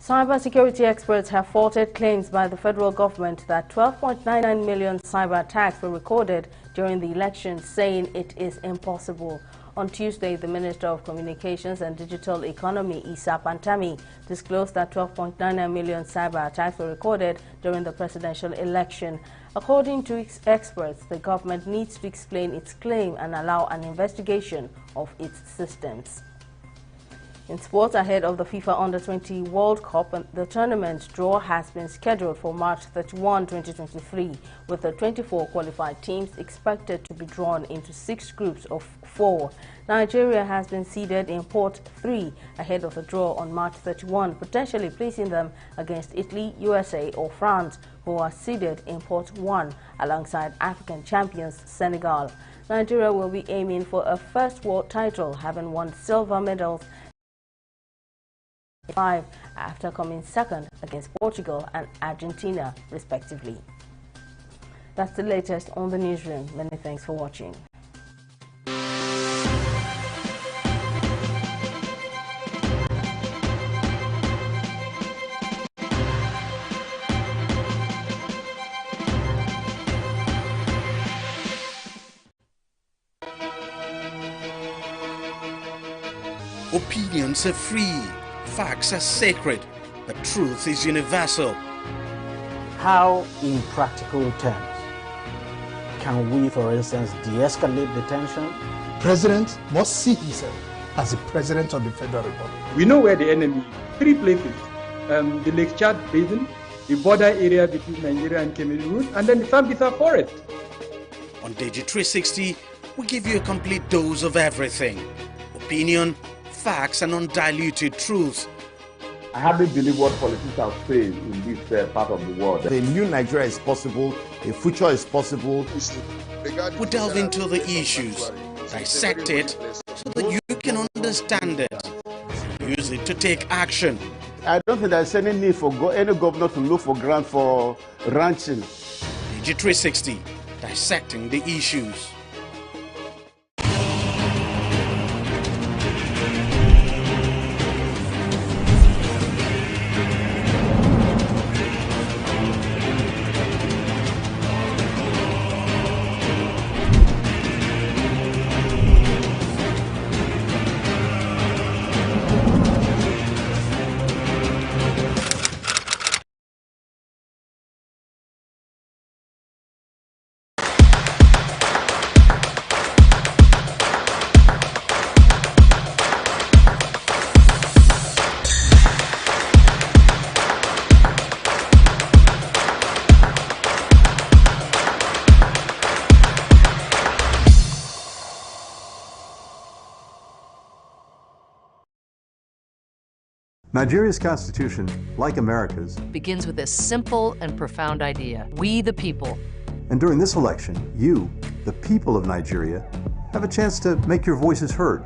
Cybersecurity experts have faulted claims by the federal government that 12.99 million cyber attacks were recorded during the election, saying it is impossible. On Tuesday, the Minister of Communications and Digital Economy, Issa Pantami, disclosed that 12.99 million cyber attacks were recorded during the presidential election. According to experts, the government needs to explain its claim and allow an investigation of its systems. In sports, ahead of the FIFA Under-20 World Cup, the tournament draw has been scheduled for March 31, 2023, with the 24 qualified teams expected to be drawn into 6 groups of 4. Nigeria has been seeded in Pot 3 ahead of the draw on March 31, potentially placing them against Italy, USA or France, who are seeded in Pot 1 alongside African champions Senegal. Nigeria will be aiming for a first world title, having won silver medals 5 after coming second against Portugal and Argentina, respectively. That's the latest on the newsroom. Many thanks for watching. Opinions are free. Facts are sacred, but truth is universal. How, in practical terms, can we, for instance, de-escalate the tension? President must see himself as the President of the Federal Republic. We know where the enemy is. 3 places. The Lake Chad Basin, the border area between Nigeria and Cameroon, and then the Sambisa Forest. On TV360, we give you a complete dose of everything. Opinion, facts and undiluted truth. I hardly believe what politicians say in this part of the world. A new Nigeria is possible, a future is possible. We delve into the issues, dissect it so that you can understand it, use it to take action. I don't think there's any need for any governor to look for grant for ranching. TV360, dissecting the issues. Nigeria's constitution, like America's, begins with a simple and profound idea. We the people. And during this election, you, the people of Nigeria, have a chance to make your voices heard,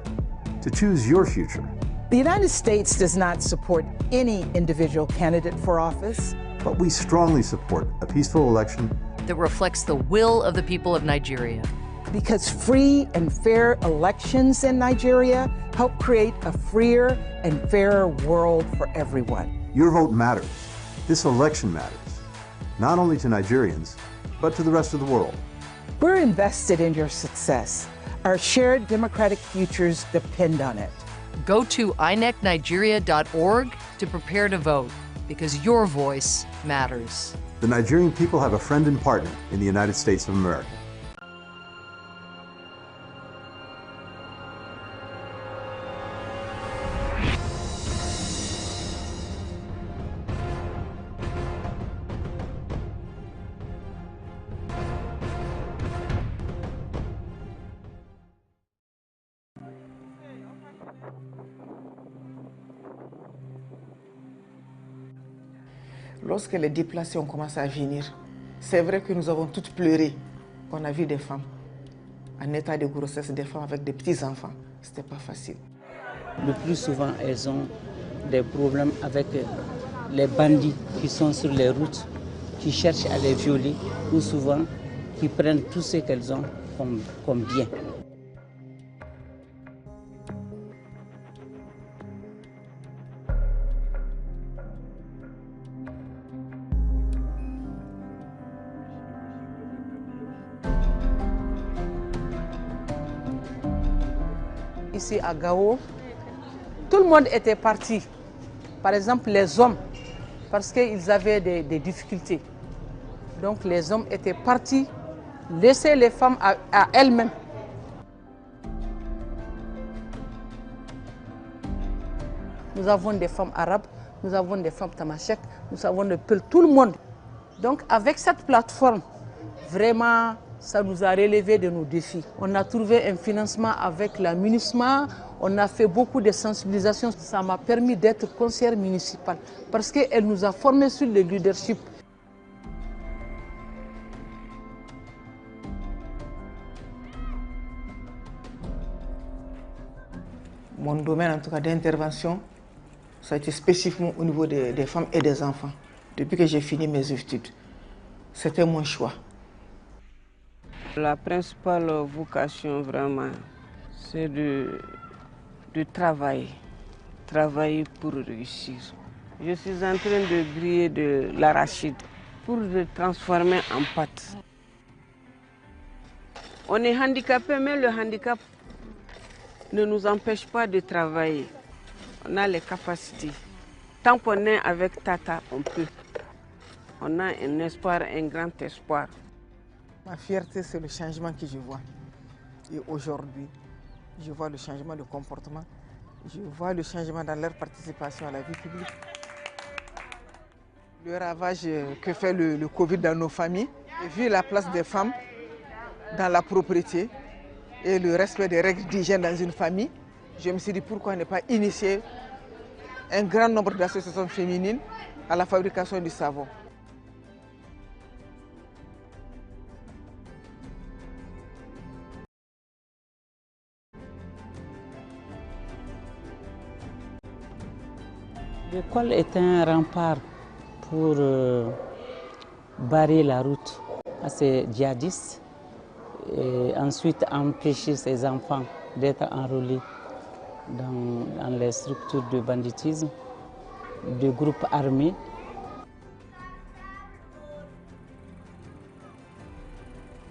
to choose your future. The United States does not support any individual candidate for office. But we strongly support a peaceful election that reflects the will of the people of Nigeria. Because free and fair elections in Nigeria help create a freer and fairer world for everyone. Your vote matters. This election matters, not only to Nigerians, but to the rest of the world. We're invested in your success. Our shared democratic futures depend on it. Go to inecnigeria.org to prepare to vote, because your voice matters. The Nigerian people have a friend and partner in the United States of America. Lorsque les déplacés ont commencé à venir, c'est vrai que nous avons toutes pleuré. On a vu des femmes en état de grossesse, des femmes avec des petits-enfants. Ce n'était pas facile. Le plus souvent, elles ont des problèmes avec les bandits qui sont sur les routes, qui cherchent à les violer, ou souvent qui prennent tout ce qu'elles ont comme bien. Ici à Gao, tout le monde était parti. Par exemple, les hommes, parce qu'ils avaient des difficultés. Donc les hommes étaient partis, laisser les femmes à elles-mêmes. Nous avons des femmes arabes, nous avons des femmes tamashek, nous avons de tout le monde. Donc avec cette plateforme, vraiment, ça nous a relevé de nos défis. On a trouvé un financement avec la MINUSMA, on a fait beaucoup de sensibilisation. Ça m'a permis d'être conseillère municipale parce qu'elle nous a formés sur le leadership. Mon domaine en tout cas d'intervention, ça a été spécifiquement au niveau des femmes et des enfants. Depuis que j'ai fini mes études, c'était mon choix. La principale vocation vraiment, c'est de travailler pour réussir. Je suis en train de griller de l'arachide pour le transformer en pâte. On est handicapé, mais le handicap ne nous empêche pas de travailler. On a les capacités. Tant qu'on est avec Tata, on peut. On a un espoir, un grand espoir. Ma fierté, c'est le changement que je vois. Et aujourd'hui, je vois le changement de comportement. Je vois le changement dans leur participation à la vie publique. Le ravage que fait le Covid dans nos familles, et vu la place des femmes dans la propriété et le respect des règles d'hygiène dans une famille, je me suis dit pourquoi ne pas initier un grand nombre d'associations féminines à la fabrication du savon. L'école est un rempart pour barrer la route à ces djihadistes et ensuite empêcher ces enfants d'être enrôlés dans les structures de banditisme, de groupes armés.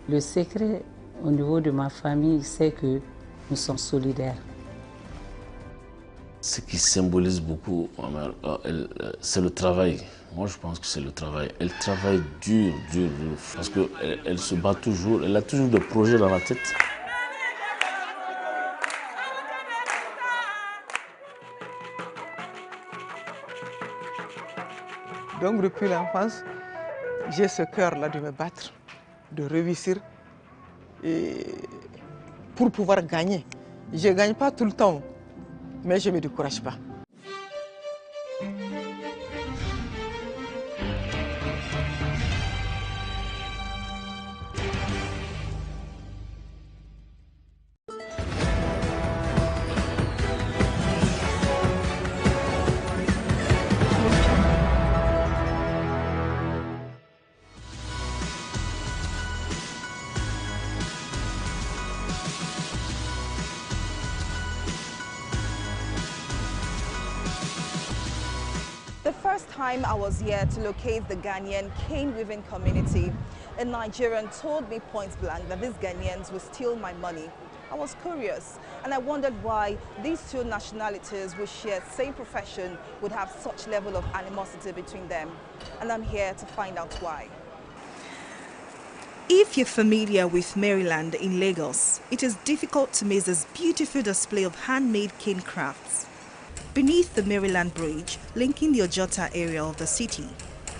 Le secret au niveau de ma famille, c'est que nous sommes solidaires. Ce qui symbolise beaucoup, c'est le travail. Moi, je pense que c'est le travail. Elle travaille dur, parce qu'elle se bat toujours, elle a toujours des projets dans la tête. Donc depuis l'enfance, j'ai ce cœur-là de me battre, de réussir et pour pouvoir gagner. Je ne gagne pas tout le temps, mais je ne me décourage pas. The first time I was here to locate the Ghanaian cane weaving community, a Nigerian told me point blank that these Ghanaians would steal my money. I was curious and I wondered why these two nationalities who share same profession would have such level of animosity between them. And I'm here to find out why. If you're familiar with Maryland in Lagos, it is difficult to miss this beautiful display of handmade cane crafts. Beneath the Maryland Bridge, linking the Ojota area of the city,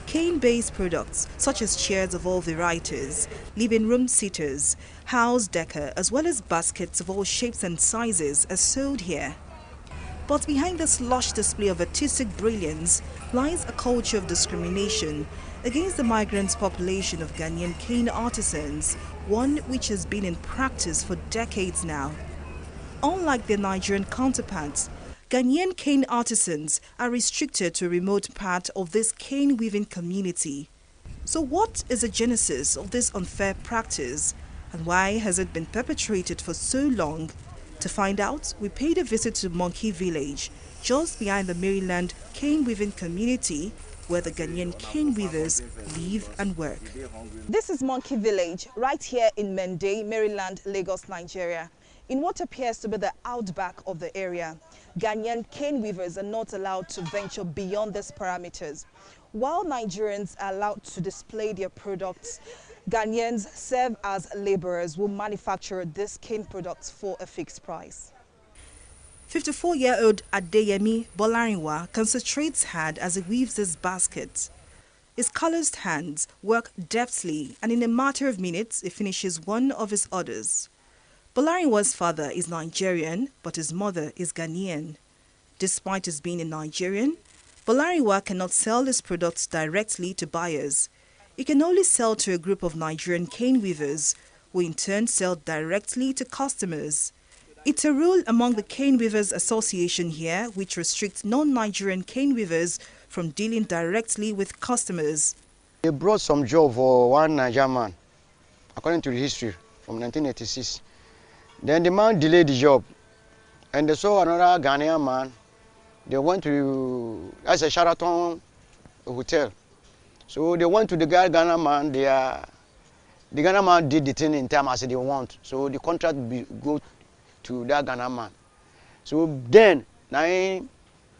cane-based products such as chairs of all varieties, living room seaters, house decor, as well as baskets of all shapes and sizes are sold here. But behind this lush display of artistic brilliance lies a culture of discrimination against the migrant population of Ghanaian cane artisans, one which has been in practice for decades now. Unlike their Nigerian counterparts, Ghanaian cane artisans are restricted to a remote part of this cane weaving community. So what is the genesis of this unfair practice, and why has it been perpetrated for so long? To find out, we paid a visit to Monkey Village, just behind the Maryland cane weaving community, where the Ghanaian cane weavers live and work. This is Monkey Village, right here in Mende, Maryland, Lagos, Nigeria. In what appears to be the outback of the area, Ghanaian cane weavers are not allowed to venture beyond these parameters. While Nigerians are allowed to display their products, Ghanaians serve as laborers who manufacture these cane products for a fixed price. 54-year-old Adeyemi Bolarinwa concentrates hard as he weaves this basket. His calloused hands work deftly, and in a matter of minutes, he finishes one of his orders. Bolarinwa's father is Nigerian, but his mother is Ghanaian. Despite his being a Nigerian, Bolarinwa cannot sell his products directly to buyers. He can only sell to a group of Nigerian cane weavers, who in turn sell directly to customers. It's a rule among the Cane Weavers Association here which restricts non-Nigerian cane weavers from dealing directly with customers. They brought some job for one Nigerian man, according to the history, from 1986. Then the man delayed the job, and they saw another Ghanaian man. They went to, that's a Sheraton hotel. So they went to the Ghanaian man. The Ghanaian man did the thing in time as they want. So the contract go to that Ghanaian man. So then, now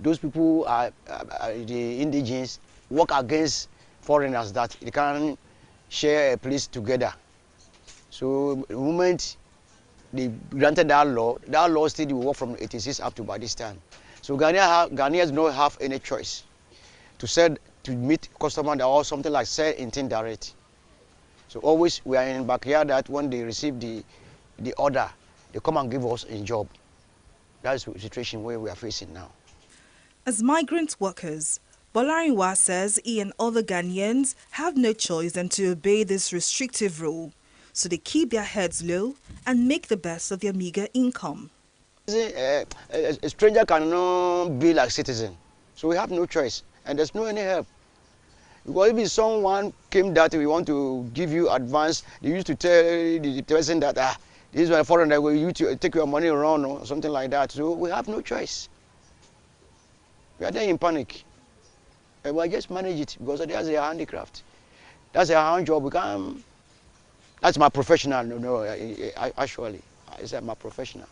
those people are the indigenous work against foreigners that they can share a place together. So the moment they granted that law still will work from 86 up to by this time. So Ghanaians don't have any choice to meet customers or something like sell in direct. So always we are in backyard that when they receive the order, they come and give us a job. That's the situation where we are facing now. As migrant workers, Bolarinwa says he and other Ghanaians have no choice than to obey this restrictive rule. So they keep their heads low and make the best of their meager income. A stranger cannot be like citizen. So we have no choice, and there's no any help. Because if someone came that we want to give you advance, they used to tell the person that this is a foreigner, we used to take your money around or something like that. So we have no choice. We are there in panic. And we just manage it because that's a handicraft. That's a hand job. We can. That's my professional. No, actually, it's my professional.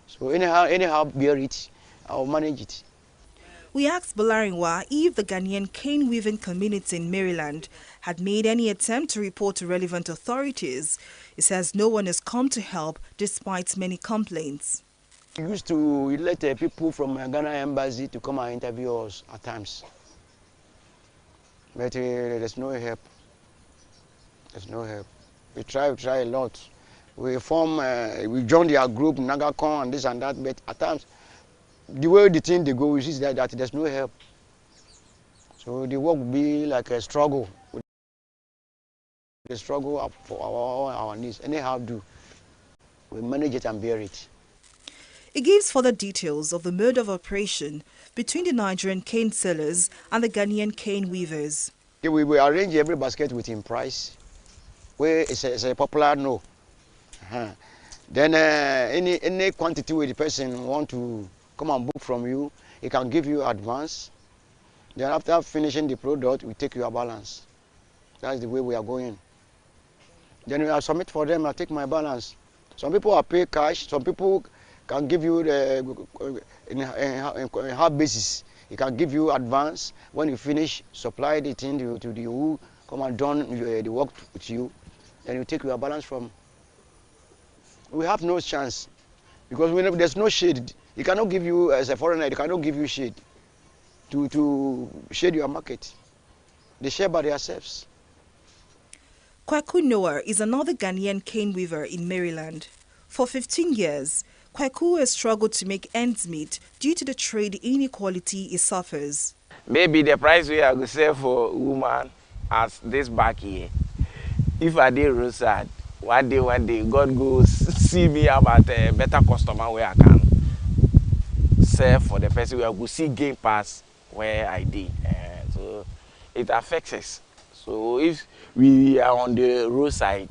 So anyhow, bear it. I'll manage it. We asked Bolarinwa if the Ghanaian cane weaving community in Maryland had made any attempt to report to relevant authorities. He says no one has come to help despite many complaints. We used to let people from Ghana embassy to come and interview us at times. But there's no help. There's no help. We try a lot. We joined their group, Nagacon and this and that, but at times, the way the thing they go, we see that there's no help. So the work will be like a struggle. The struggle for our needs. Anyhow, we manage it and bear it. It gives further details of the mode of operation between the Nigerian cane sellers and the Ghanaian cane weavers. We arrange every basket within price, where it's a popular no. Then any quantity where the person want to come and book from you, he can give you advance. Then after finishing the product, we take your balance. That's the way we are going. Then I submit for them, I take my balance. Some people are pay cash, some people can give you in half basis. He can give you advance. When you finish, supply the thing to the who come and done the work with you. Then you take your balance from. We have no chance because there's no shade. He cannot give you, as a foreigner, he cannot give you shade to shade your market. They share by themselves. Kwaku Noah is another Ghanaian cane weaver in Maryland. For 15 years, Kweku has struggled to make ends meet due to the trade inequality he suffers. Maybe the price we are going to sell for woman as this back here. If I did roadside, one day, God goes see me about a better customer where I can sell for the person where I could see gain pass where I did. So it affects us. So if we are on the roadside,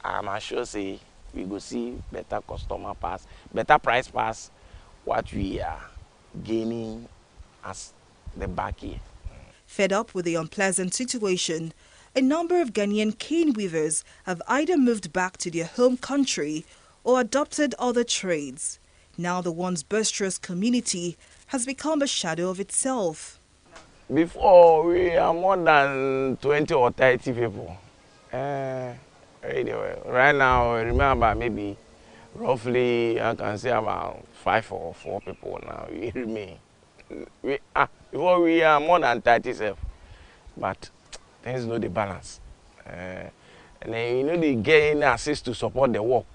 I'm sure say we go see better customer pass, better price pass what we are gaining as the back here. Fed up with the unpleasant situation, a number of Ghanaian cane weavers have either moved back to their home country or adopted other trades. Now the once boisterous community has become a shadow of itself. Before, we are more than 20 or 30 people. Right now, I remember maybe roughly, I can say about 5 or 4 people now we remain. Before we are more than 37, but things know the balance. And then you know they get assist to support the work.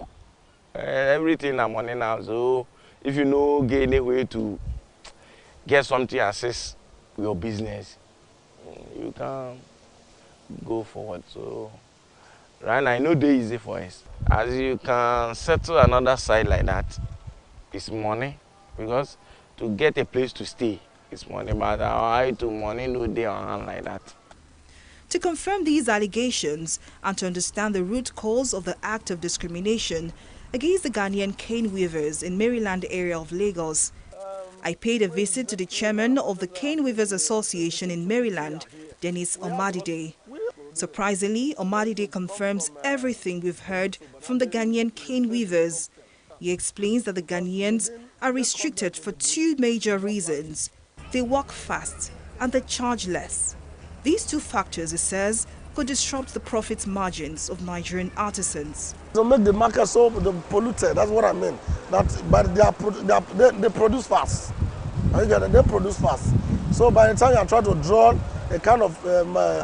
Everything I'm money now, so if you know get any way to get something assist your business, you can go forward. So right now I know they easy for us. As you can settle another side like that, it's money, because to get a place to stay, it's money, but how to money no day on hand like that. To confirm these allegations and to understand the root cause of the act of discrimination against the Ghanaian cane weavers in Maryland area of Lagos, I paid a visit to the chairman of the Cane Weavers Association in Maryland, Dennis Omadide. Surprisingly, Omadide confirms everything we've heard from the Ghanaian cane weavers. He explains that the Ghanaians are restricted for 2 major reasons. They work fast and they charge less. These 2 factors, he says, could disrupt the profit margins of Nigerian artisans. To make the market so polluted, that's what I mean. But they produce fast. They produce fast. So by the time you are trying to draw a kind of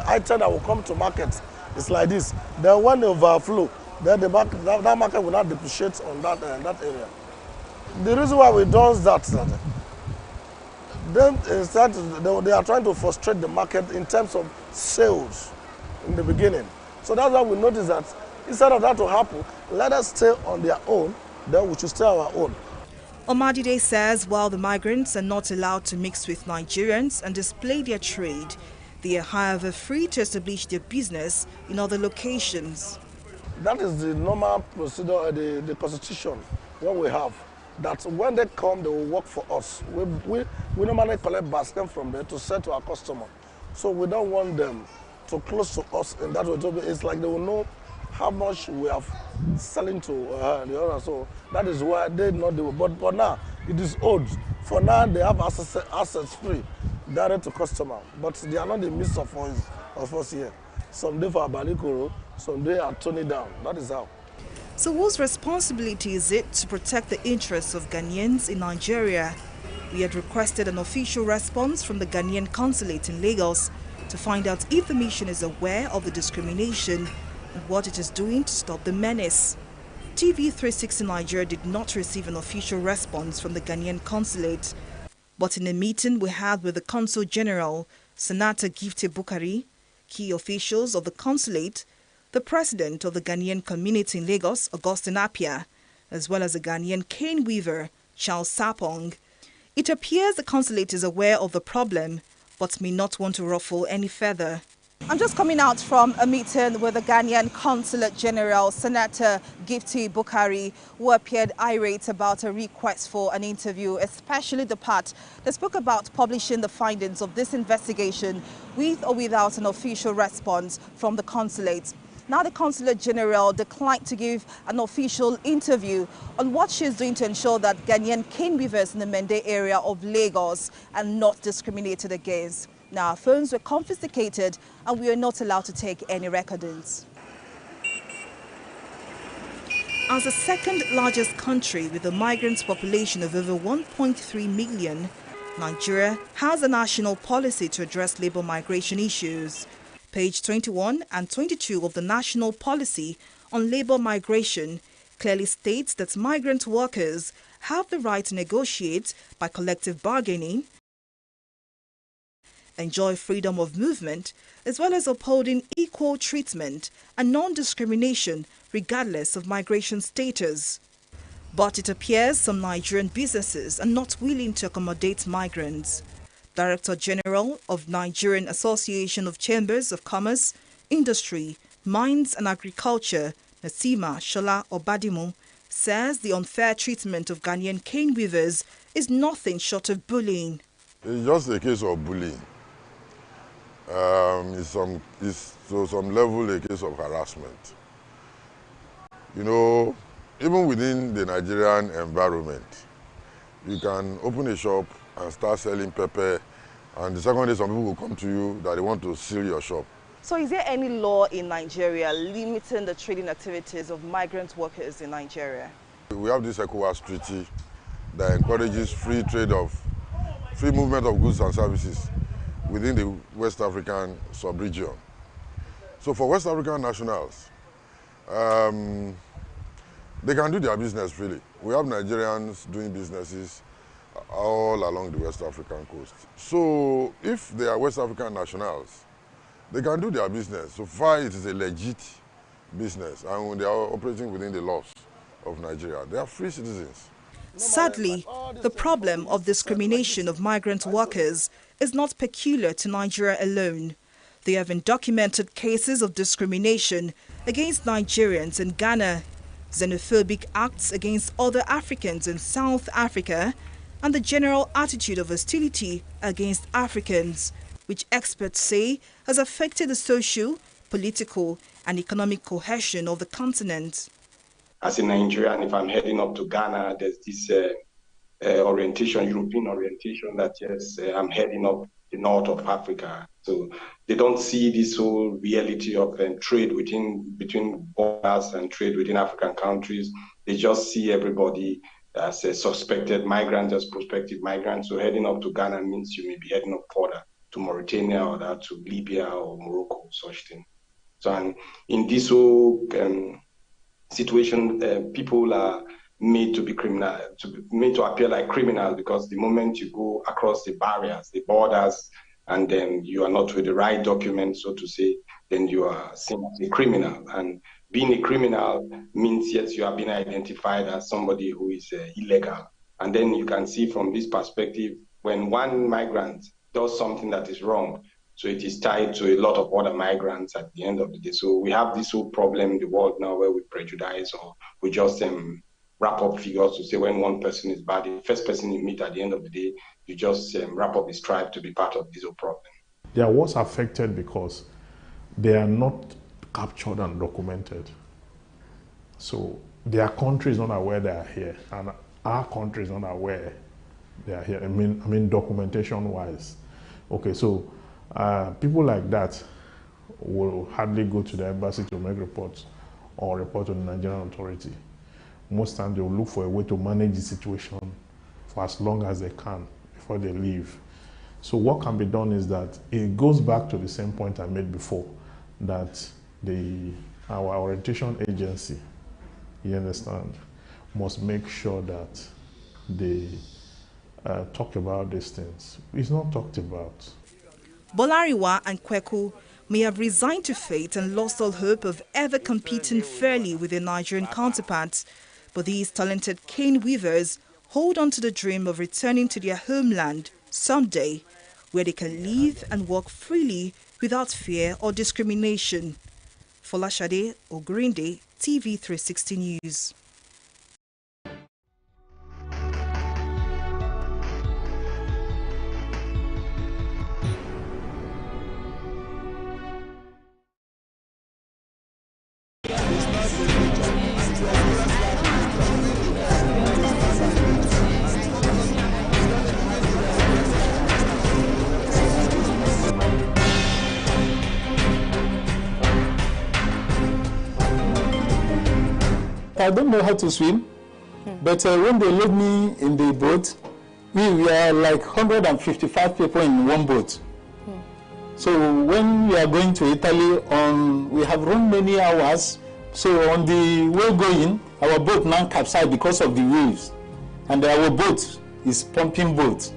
item that will come to market, it's like this. Then when they overflow, then that market will not depreciate on that area. The reason why we do that, they are trying to frustrate the market in terms of sales in the beginning. So that's why we notice that instead of that to happen, let us stay on their own, then we should stay on our own. Omadide says while the migrants are not allowed to mix with Nigerians and display their trade, they are however free to establish their business in other locations. That is the normal procedure, the constitution, what we have. That when they come, they will work for us. We normally collect basket from there to sell to our customer. So we don't want them to close to us in that way. It's like they will know how much we have selling to the other. So that is why they not do it. But now it is old. For now they have assets free, direct to customer. But they are not the midst of us here. Some day for Abanikoro, some day are turning down. That is how. So whose responsibility is it to protect the interests of Ghanaians in Nigeria? We had requested an official response from the Ghanaian consulate in Lagos to find out if the mission is aware of the discrimination and what it is doing to stop the menace. TV360 Nigeria did not receive an official response from the Ghanaian consulate, but in a meeting we had with the Consul General, Senator Gifty Bukari, key officials of the consulate, the president of the Ghanaian community in Lagos, Augustine Appiah, as well as the Ghanaian cane weaver, Charles Sapong, it appears the consulate is aware of the problem, but may not want to ruffle any further. I'm just coming out from a meeting with the Ghanaian Consulate General, Senator Gifty Bukari, who appeared irate about a request for an interview, especially the part that spoke about publishing the findings of this investigation with or without an official response from the consulate. Now the Consulate General declined to give an official interview on what she's doing to ensure that Ghanaian cane weavers in the Mende area of Lagos are not discriminated against. Now, our phones were confiscated and we are not allowed to take any recordings. As the second largest country with a migrant population of over 1.3 million, Nigeria has a national policy to address labor migration issues. Page 21 and 22 of the National Policy on Labor Migration clearly states that migrant workers have the right to negotiate by collective bargaining, enjoy freedom of movement, as well as upholding equal treatment and non-discrimination regardless of migration status. But it appears some Nigerian businesses are not willing to accommodate migrants. Director General of Nigerian Association of Chambers of Commerce, Industry, Mines and Agriculture, Nasima Shola Obadimu, says the unfair treatment of Ghanaian cane weavers is nothing short of bullying. It's just a case of bullying. It's to some level a case of harassment. You know, even within the Nigerian environment, you can open a shop and start selling pepper, and the second day some people will come to you that they want to seal your shop. So is there any law in Nigeria limiting the trading activities of migrant workers in Nigeria? We have this ECOWAS treaty that encourages free movement of goods and services within the West African sub-region. So for West African nationals, they can do their business freely. We have Nigerians doing businesses all along the West African coast. So if they are West African nationals, they can do their business. So far it is a legit business, and when they are operating within the laws of Nigeria, they are free citizens. Sadly, the problem of discrimination of migrant workers is not peculiar to Nigeria alone. There have been documented cases of discrimination against Nigerians in Ghana, xenophobic acts against other Africans in South Africa, and the general attitude of hostility against Africans, which experts say has affected the social, political, and economic cohesion of the continent. As a Nigerian, if I'm heading up to Ghana, there's this orientation, European orientation, that yes, I'm heading up the north of Africa. So they don't see this whole reality of trade between borders and trade within African countries. They just see everybody as a suspected migrant, as prospective migrants. So heading up to Ghana means you may be heading up further to Mauritania or that to Libya or Morocco, such thing. So and in this whole situation, people are made to be criminal, made to appear like criminals, because the moment you go across the barriers, the borders, and then you are not with the right documents, so to say, then you are seen as a criminal. And being a criminal means, yes, you have been identified as somebody who is illegal. And then you can see from this perspective, when one migrant does something that is wrong, so it is tied to a lot of other migrants at the end of the day. So we have this whole problem in the world now where we prejudice, or we just wrap up figures to say when one person is bad, the first person you meet at the end of the day, you just wrap up his tribe to be part of this whole problem. They are what's affected because they are not captured and documented. So their country is not aware they are here, and our country is not aware they are here. I mean documentation-wise. Okay, so people like that will hardly go to the embassy to make reports or report to the Nigerian authority. Most times they will look for a way to manage the situation for as long as they can before they leave. So what can be done is that it goes back to the same point I made before, that our orientation agency, you understand, must make sure that they talk about these things. It's not talked about. Bolariwa and Kweku may have resigned to fate and lost all hope of ever competing fairly with their Nigerian counterparts, but these talented cane weavers hold on to the dream of returning to their homeland someday, where they can live and work freely without fear or discrimination. Folashade Ogrinde, TV360 News. I don't know how to swim, but when they load me in the boat, we were like 155 people in one boat. So when we are going to Italy, we have run many hours So on the way going, our boat now capsized because of the waves. And our boat is pumping boat.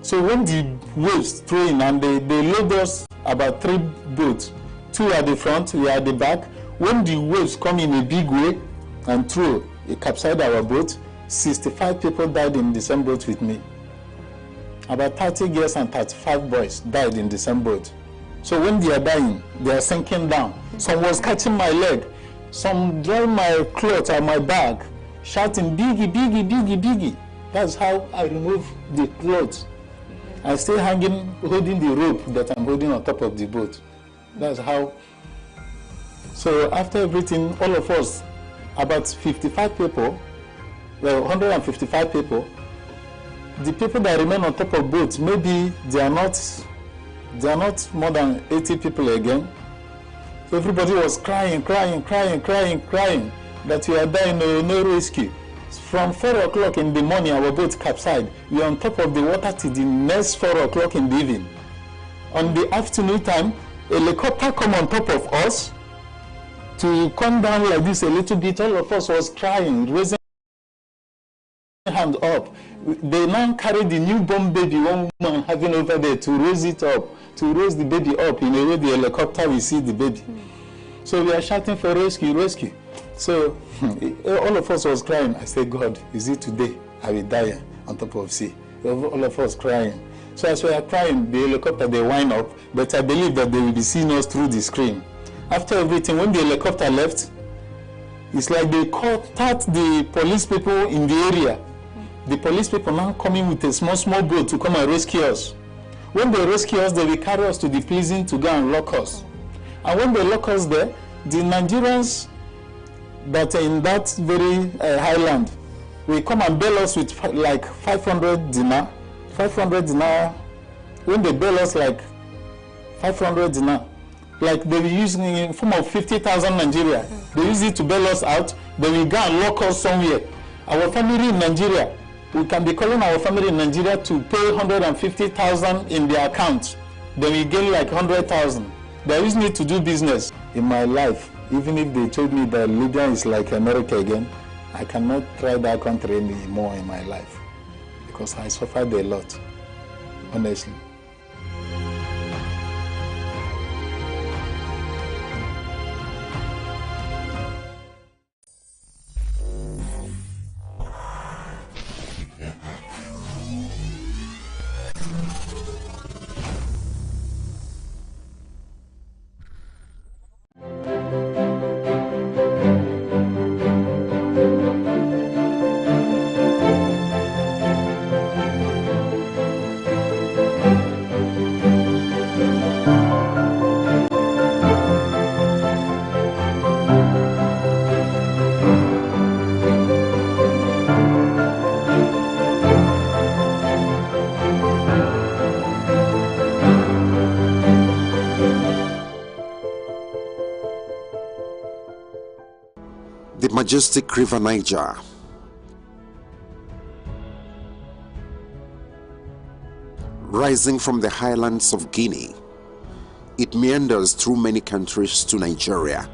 So when the waves throw in and they load us about 3 boats, 2 at the front, we are at the back. When the waves come in a big way and throw, it capsized our boat. 65 people died in the same boat with me. About 30 girls and 35 boys died in the same boat. So when they are dying, they are sinking down. Some was catching my leg. Some drawing my clothes on my bag, shouting, "Biggie, Biggie, Biggie, Biggie." That's how I remove the clothes. I stay hanging, holding the rope that I'm holding on top of the boat. That's how. So after everything, all of us, about 55 people, well, 155 people, the people that remain on top of boats, maybe they are not more than 80 people again. Everybody was crying, crying, crying, crying, crying that we are dying, no rescue. From 4 o'clock in the morning, our boat capsized. We are on top of the water till the next 4 o'clock in the evening. On the afternoon time, a helicopter come on top of us to come down like this a little bit. All of us was crying, raising hand up. They now carry the newborn baby, one woman having over there, to raise it up, to raise the baby up in a way the helicopter will see the baby. So we are shouting for rescue, rescue. So all of us was crying. I said, God, is it today I will die on top of sea? All of us crying. So as we are crying, the helicopter, they wind up, but I believe that they will be seeing us through the screen. After everything, when the helicopter left, it's like they caught the police people in the area. The police people now coming with a small boat to come and rescue us. When they rescue us, they will carry us to the prison to go and lock us. And when they lock us there, the Nigerians that are in that very highland will come and bail us with like 500 dinar. 500 dinar. When they bail us like 500 dinar, like they were using in form of 50,000 Nigeria. They use it to bail us out. They will go and lock us somewhere. Our family in Nigeria, we can be calling our family in Nigeria to pay 150,000 in their account. Then we get like 100,000. They use me to do business. In my life, even if they told me that Libya is like America again, I cannot try that country anymore in my life because I suffered a lot, honestly. The majestic River Niger, rising from the highlands of Guinea, it meanders through many countries to Nigeria,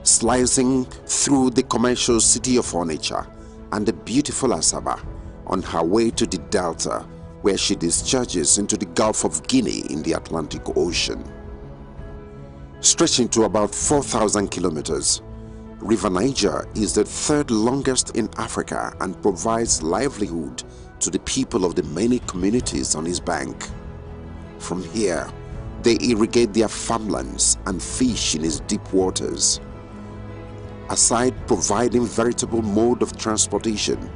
slicing through the commercial city of Onitsha and the beautiful Asaba on her way to the Delta, where she discharges into the Gulf of Guinea in the Atlantic Ocean. Stretching to about 4,000 kilometers, River Niger is the 3rd longest in Africa and provides livelihood to the people of the many communities on its bank. From here, they irrigate their farmlands and fish in its deep waters. Aside providing veritable mode of transportation,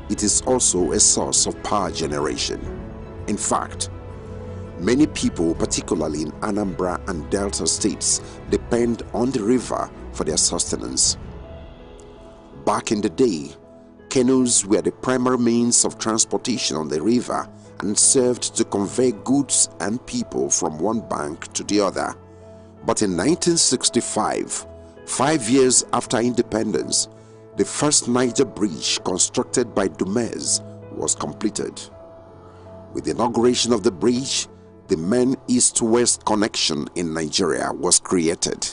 it is also a source of power generation. In fact, many people, particularly in Anambra and Delta states, depend on the river for their sustenance. Back in the day, canoes were the primary means of transportation on the river and served to convey goods and people from one bank to the other. But in 1965, 5 years after independence, the first Niger Bridge constructed by Dumez was completed. With the inauguration of the bridge, the main east-west connection in Nigeria was created.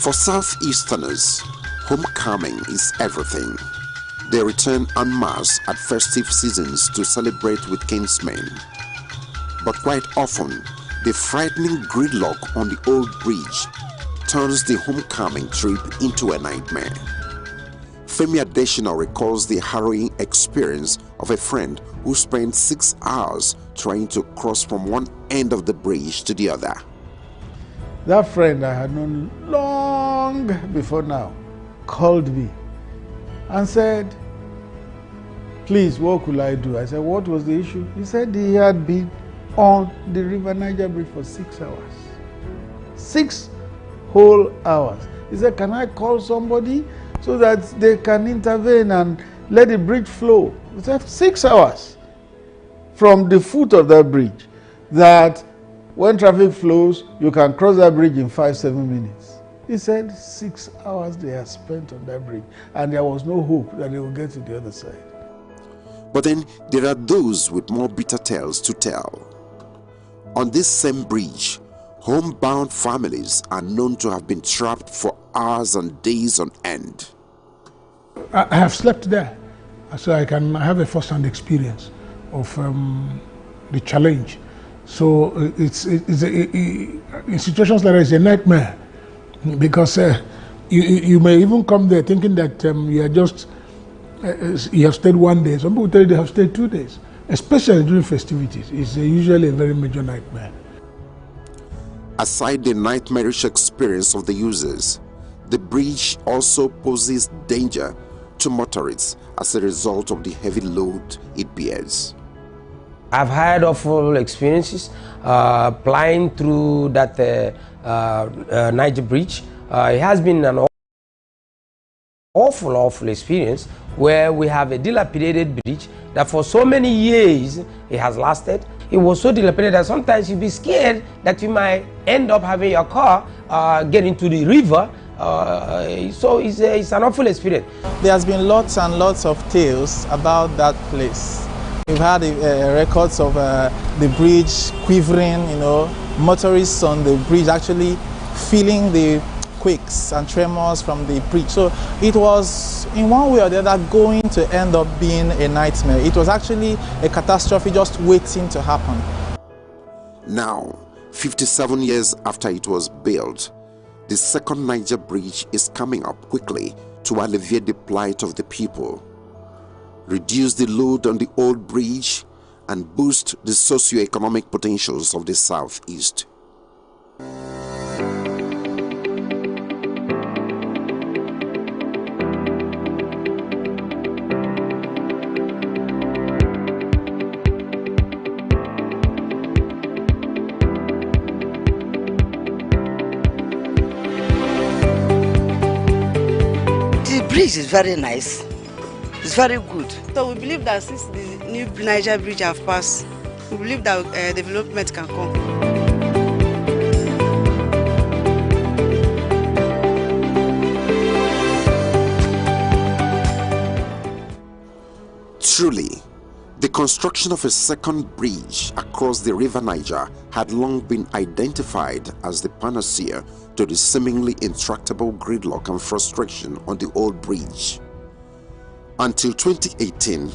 For Southeasterners, homecoming is everything. They return en masse at festive seasons to celebrate with kinsmen. But quite often, the frightening gridlock on the old bridge turns the homecoming trip into a nightmare. Femi Adesina recalls the harrowing experience of a friend who spent 6 hours trying to cross from one end of the bridge to the other. That friend I had known long before now called me and said, please, what could I do? I said, what was the issue? He said he had been on the River Niger Bridge for 6 hours. 6 whole hours. He said, can I call somebody so that they can intervene and let the bridge flow? He said, 6 hours from the foot of that bridge, that when traffic flows, you can cross that bridge in 5-7 minutes. He said 6 hours they had spent on that bridge, and there was no hope that they would get to the other side. But then there are those with more bitter tales to tell. On this same bridge, homebound families are known to have been trapped for hours and days on end. I have slept there, so I can have a first-hand experience of the challenge. So in situations like that, it's a nightmare, because you may even come there thinking that you are just you have stayed 1 day. Some people tell you they have stayed 2 days, especially during festivities. It's usually a very major nightmare. Aside the nightmarish experience of the users, the bridge also poses danger to motorists as a result of the heavy load it bears. I've had awful experiences flying through that Niger Bridge. It has been an awful experience where we have a dilapidated bridge that for so many years it has lasted. It was so dilapidated that sometimes you'd be scared that you might end up having your car get into the river. So it's an awful experience. There has been lots and lots of tales about that place. We've had records of the bridge quivering, motorists on the bridge actually feeling the quakes and tremors from the bridge. So it was, in one way or the other, going to end up being a nightmare. It was actually a catastrophe just waiting to happen. Now, 57 years after it was built, the second Niger Bridge is coming up quickly to alleviate the plight of the people, reduce the load on the old bridge, and boost the socio-economic potentials of the Southeast. The bridge is very nice. It's very good. So we believe that since the new Niger Bridge have passed, we believe that development can come. Truly, the construction of a second bridge across the River Niger had long been identified as the panacea to the seemingly intractable gridlock and frustration on the old bridge. Until 2018,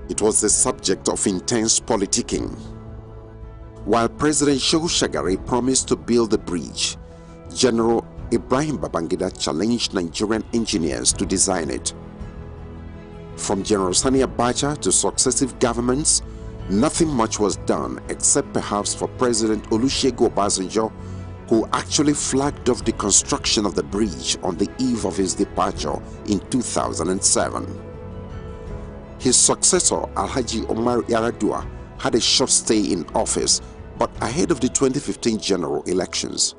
it was the subject of intense politicking. While President Shehu Shagari promised to build the bridge, General Ibrahim Babangida challenged Nigerian engineers to design it. From General Sani Abacha to successive governments, nothing much was done except perhaps for President Olusegun Obasanjo, who actually flagged off the construction of the bridge on the eve of his departure in 2007. His successor, Alhaji Omar Yaradua, had a short stay in office, but ahead of the 2015 general elections,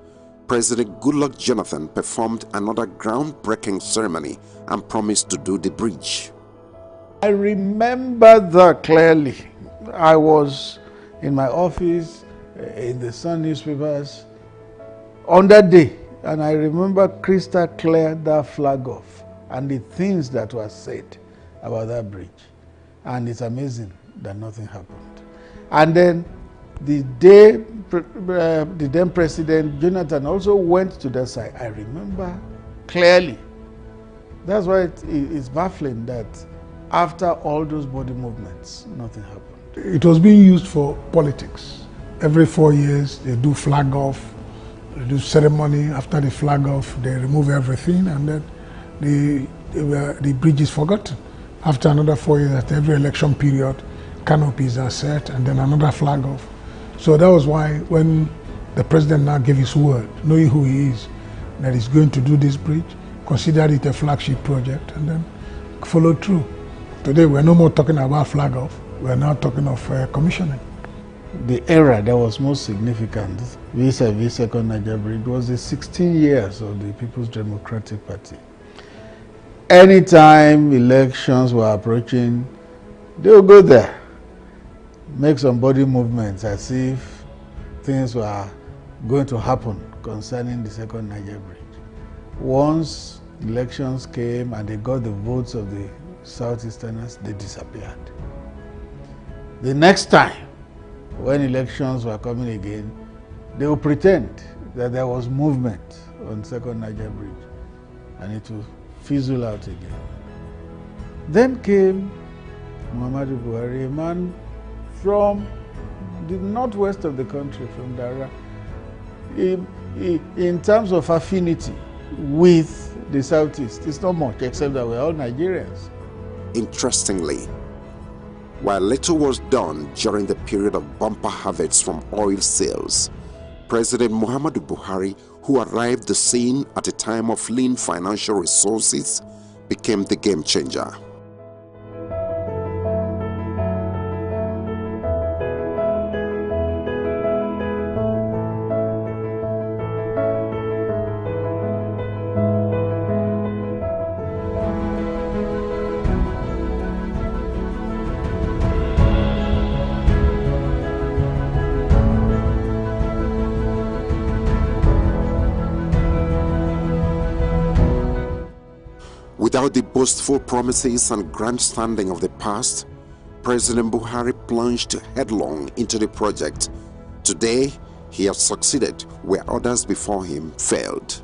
President Goodluck Jonathan performed another groundbreaking ceremony and promised to do the bridge. I remember that clearly. I was in my office, in the Sun newspapers, on that day, and I remember crystal clear that flag off and the things that were said about that bridge. And it's amazing that nothing happened. And then The day the then President Jonathan also went to that side, I remember clearly. That's why it's baffling that after all those body movements, nothing happened. It was being used for politics. Every 4 years, they do flag off, they do ceremony. After the flag off, they remove everything, and then the bridge is forgotten. After another 4 years, after every election period, canopies are set, and then another flag off. So that was why when the president now gave his word, knowing who he is, that he's going to do this bridge, considered it a flagship project, and then followed through. Today, we're no more talking about flag off, we're now talking of commissioning. The era that was most significant vis-a-vis Second Niger Bridge was the 16 years of the People's Democratic Party. Anytime elections were approaching, they would go there, make some body movements as if things were going to happen concerning the Second Niger Bridge. Once elections came and they got the votes of the Southeasterners, they disappeared. The next time, when elections were coming again, they would pretend that there was movement on Second Niger Bridge and it would fizzle out again. Then came Muhammadu Buhari, a man from the northwest of the country, from Dara. In terms of affinity with the southeast, it's not much, except that we're all Nigerians. Interestingly, while little was done during the period of bumper harvests from oil sales, President Muhammadu Buhari, who arrived the scene at a time of lean financial resources, became the game changer. Without the boastful promises and grandstanding of the past, President Buhari plunged headlong into the project. Today, he has succeeded where others before him failed.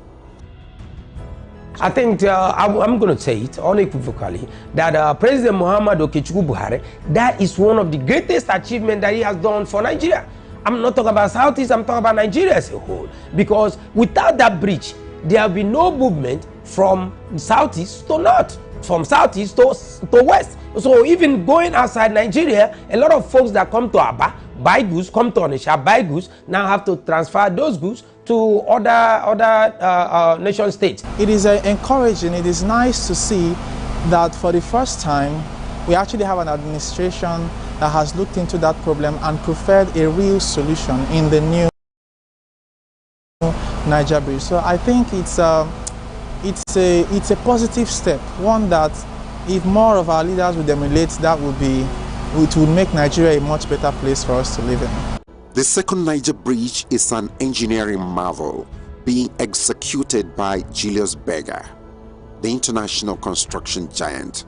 I think I'm going to say it unequivocally that President Muhammadu Buhari, that is one of the greatest achievements that he has done for Nigeria. I'm not talking about Southeast, I'm talking about Nigeria as a whole. Because without that bridge, there will be no movement from Southeast to North, from Southeast to West. So even going outside Nigeria, a lot of folks that come to Aba, buy goods, come to Onitsha, buy goods, now have to transfer those goods to other nation states. It is encouraging, it is nice to see that for the first time, we actually have an administration that has looked into that problem and preferred a real solution in the new Niger Bridge. So I think it's a positive step, one that if more of our leaders would emulate, it would make Nigeria a much better place for us to live in. The Second Niger Bridge is an engineering marvel being executed by Julius Berger, the international construction giant.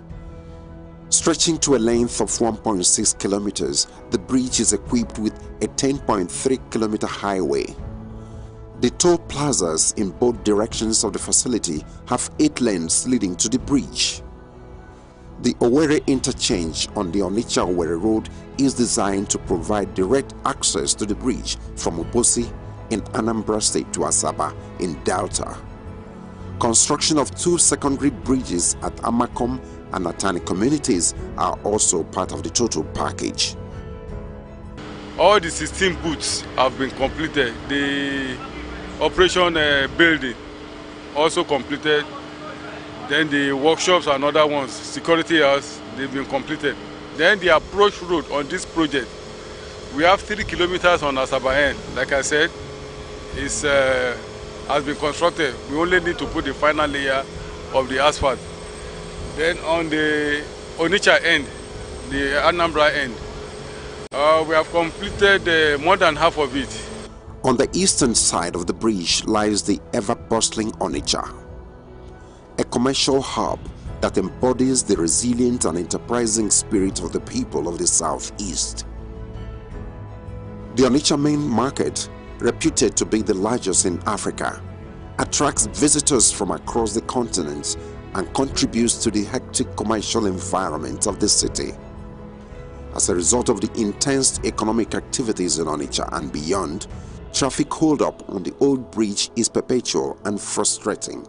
Stretching to a length of 1.6 kilometers, the bridge is equipped with a 10.3-kilometer highway. The toll plazas in both directions of the facility have 8 lanes leading to the bridge. The Owerri interchange on the Onitsha-Owerri road is designed to provide direct access to the bridge from Obosi in Anambra State to Asaba in Delta. Construction of 2 secondary bridges at Amakom and Atani communities are also part of the total package. All the 16 booths have been completed. The operation building also completed. Then the workshops and other ones, security house, they've been completed. Then the approach road on this project, we have 3 kilometers on Asaba end. Like I said, has been constructed. We only need to put the final layer of the asphalt. Then on the Onitsha end, the Anambra end, we have completed more than half of it. On the eastern side of the bridge lies the ever-bustling Onitsha, a commercial hub that embodies the resilient and enterprising spirit of the people of the Southeast. The Onitsha main market, reputed to be the largest in Africa, attracts visitors from across the continent and contributes to the hectic commercial environment of the city. As a result of the intense economic activities in Onitsha and beyond, traffic holdup on the old bridge is perpetual and frustrating.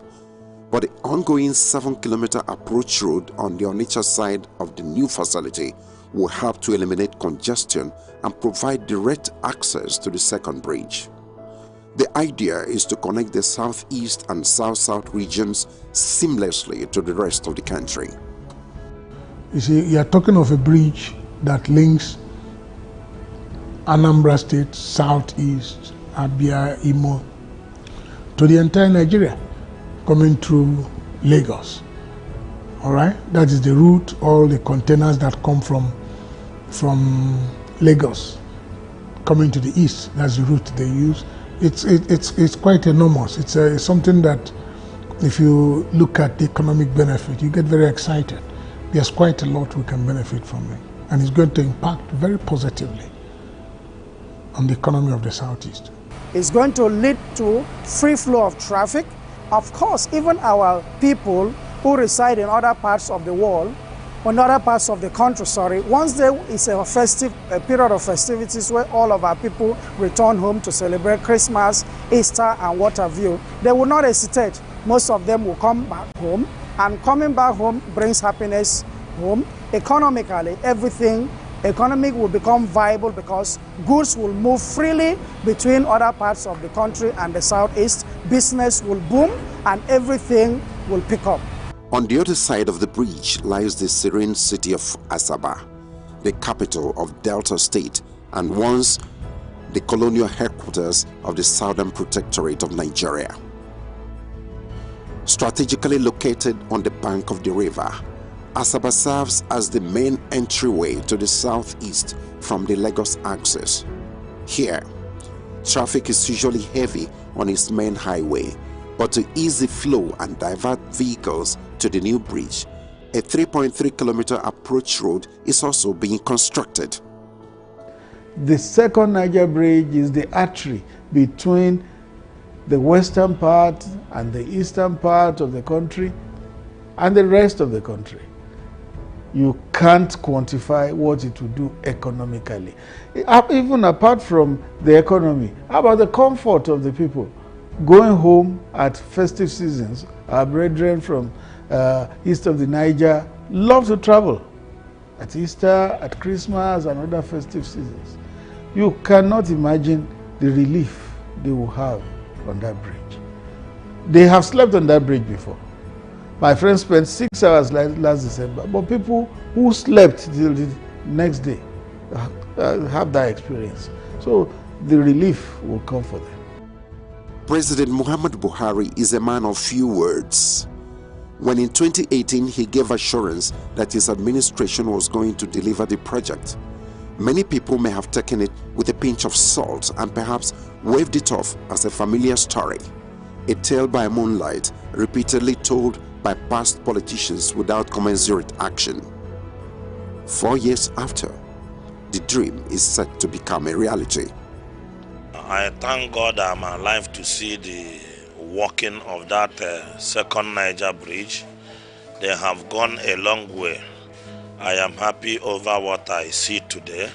But the ongoing 7-kilometer approach road on the Onitsha side of the new facility will help to eliminate congestion and provide direct access to the second bridge. The idea is to connect the southeast and south-south regions seamlessly to the rest of the country. You see, you are talking of a bridge that links Anambra State, southeast, Abia, Imo, to the entire Nigeria, coming through Lagos. All right, that is the route. All the containers that come from Lagos coming to the east, that's the route they use. It's quite enormous. It's something that, if you look at the economic benefit, you get very excited. There's quite a lot we can benefit from it, and it's going to impact very positively on the economy of the southeast. It's going to lead to free flow of traffic. Of course, even our people who reside in other parts of the world, in other parts of the country, once there is a period of festivities where all of our people return home to celebrate Christmas, Easter, and what have you, they will not hesitate. Most of them will come back home, and coming back home brings happiness home. Economically, economic will become viable because goods will move freely between other parts of the country and the southeast. Business will boom and everything will pick up. On the other side of the bridge lies the serene city of Asaba, the capital of Delta State and once the colonial headquarters of the Southern Protectorate of Nigeria. Strategically located on the bank of the river, Asaba serves as the main entryway to the southeast from the Lagos axis. Here, traffic is usually heavy on its main highway, but to ease the flow and divert vehicles to the new bridge, a 3.3-kilometer approach road is also being constructed. The second Niger Bridge is the artery between the western part and the eastern part of the country and the rest of the country. You can't quantify what it will do economically. Even apart from the economy, how about the comfort of the people? Going home at festive seasons, our brethren from east of the Niger love to travel at Easter, at Christmas, and other festive seasons. You cannot imagine the relief they will have on that bridge. They have slept on that bridge before. My friend spent 6 hours last December, but people who slept till the next day have that experience. So the relief will come for them. President Muhammadu Buhari is a man of few words. When in 2018 he gave assurance that his administration was going to deliver the project, many people may have taken it with a pinch of salt and perhaps waved it off as a familiar story, a tale by moonlight repeatedly told by past politicians without commensurate action. 4 years after, the dream is set to become a reality. I thank God I'm alive to see the working of that second Niger Bridge. They have gone a long way. I am happy over what I see today.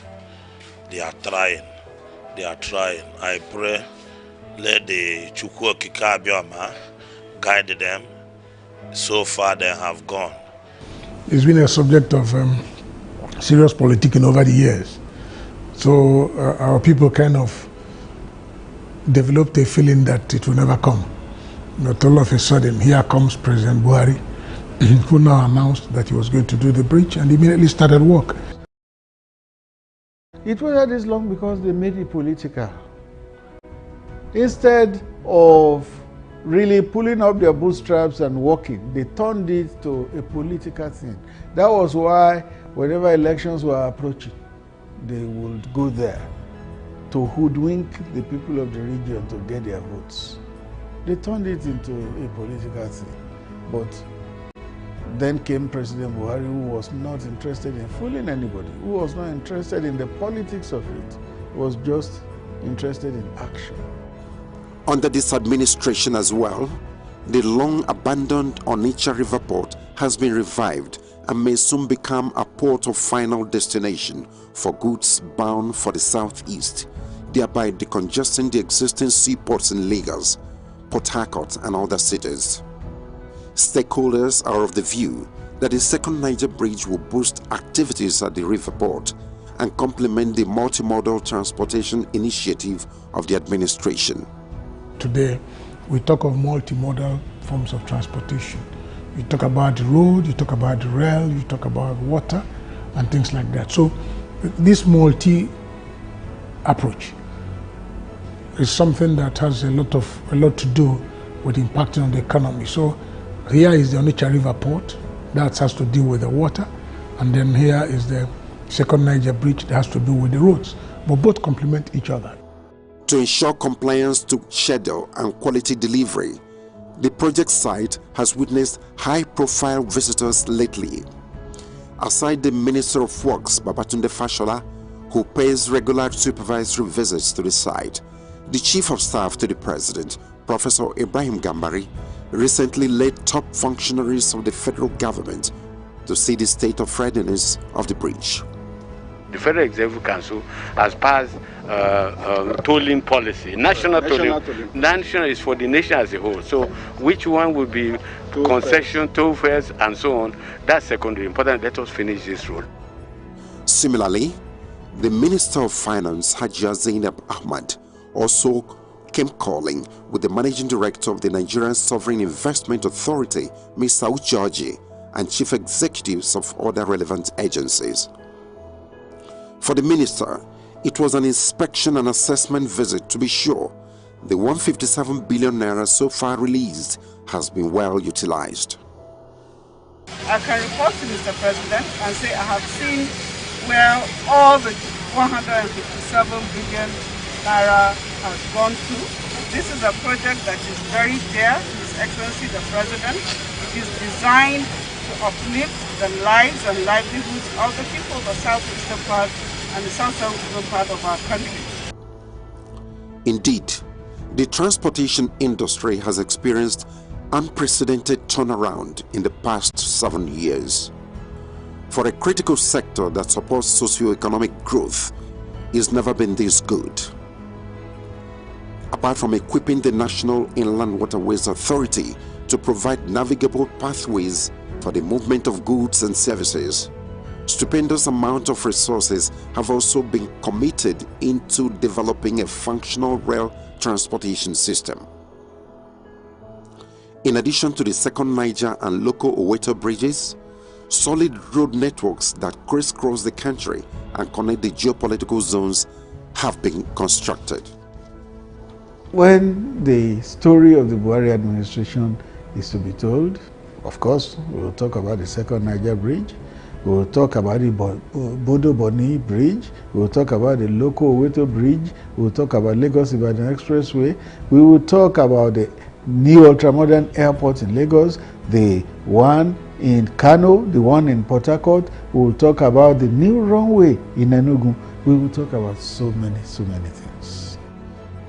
They are trying. They are trying. I pray, let the Chukwu Okike Abioma guide them. So far they have gone. It's been a subject of serious politicking over the years. So our people kind of developed a feeling that it will never come. But all of a sudden, here comes President Buhari, who now announced that he was going to do the bridge and immediately started work. It waited this long because they made it political. Instead of really pulling up their bootstraps and working, they turned it to a political thing. That was why whenever elections were approaching, they would go there to hoodwink the people of the region to get their votes. They turned it into a political thing. But then came President Buhari, who was not interested in fooling anybody, who was not interested in the politics of it. was just interested in action. Under this administration as well, the long-abandoned Onitsha River Port has been revived and may soon become a port of final destination for goods bound for the southeast, thereby decongesting the existing seaports in Lagos, Port Harcourt and other cities. Stakeholders are of the view that the second Niger Bridge will boost activities at the river port and complement the multimodal transportation initiative of the administration. Today, we talk of multimodal forms of transportation. You talk about the road, you talk about the rail, you talk about water and things like that. So this multi-approach is something that has a lot to do with impacting on the economy. So here is the Onitsha River Port that has to deal with the water, and then here is the second Niger Bridge that has to do with the roads, but both complement each other. To ensure compliance to schedule and quality delivery, the project site has witnessed high-profile visitors lately. Aside the Minister of Works, Babatunde Fashola, who pays regular supervisory visits to the site, the Chief of Staff to the President, Professor Ibrahim Gambari, recently led top functionaries of the federal government to see the state of readiness of the bridge. The Federal Executive Council has passed tolling policy, national tolling. National is for the nation as a whole. So which one will be concession, toll fares, and so on? That's secondary. Important. Let us finish this road. Similarly, the Minister of Finance, Hajia Zainab Ahmad, also came calling with the Managing Director of the Nigerian Sovereign Investment Authority, Mr. Uchoji, and Chief Executives of other relevant agencies. For the Minister, it was an inspection and assessment visit to be sure the 157 billion naira so far released has been well utilized. I can report to Mr. President and say I have seen where all the 157 billion naira has gone to. This is a project that is very dear to His Excellency the President. It is designed to uplift the lives and livelihoods of the people of the southeastern part and the southwestern part of our country. Indeed, the transportation industry has experienced unprecedented turnaround in the past 7 years. For a critical sector that supports socio-economic growth, it's never been this good. Apart from equipping the National Inland Waterways Authority to provide navigable pathways for the movement of goods and services, stupendous amount of resources have also been committed into developing a functional rail transportation system. In addition to the second Niger and local Oweto bridges, solid road networks that crisscross the country and connect the geopolitical zones have been constructed. When the story of the Buhari administration is to be told, of course, we will talk about the second Niger Bridge, we will talk about the Bodo Boni Bridge, we will talk about the local Oweto Bridge, we will talk about Lagos-Ibadan Expressway, we will talk about the new ultramodern airport in Lagos, the one in Kano, the one in Port Harcourt, we will talk about the new runway in Enugu, we will talk about so many things.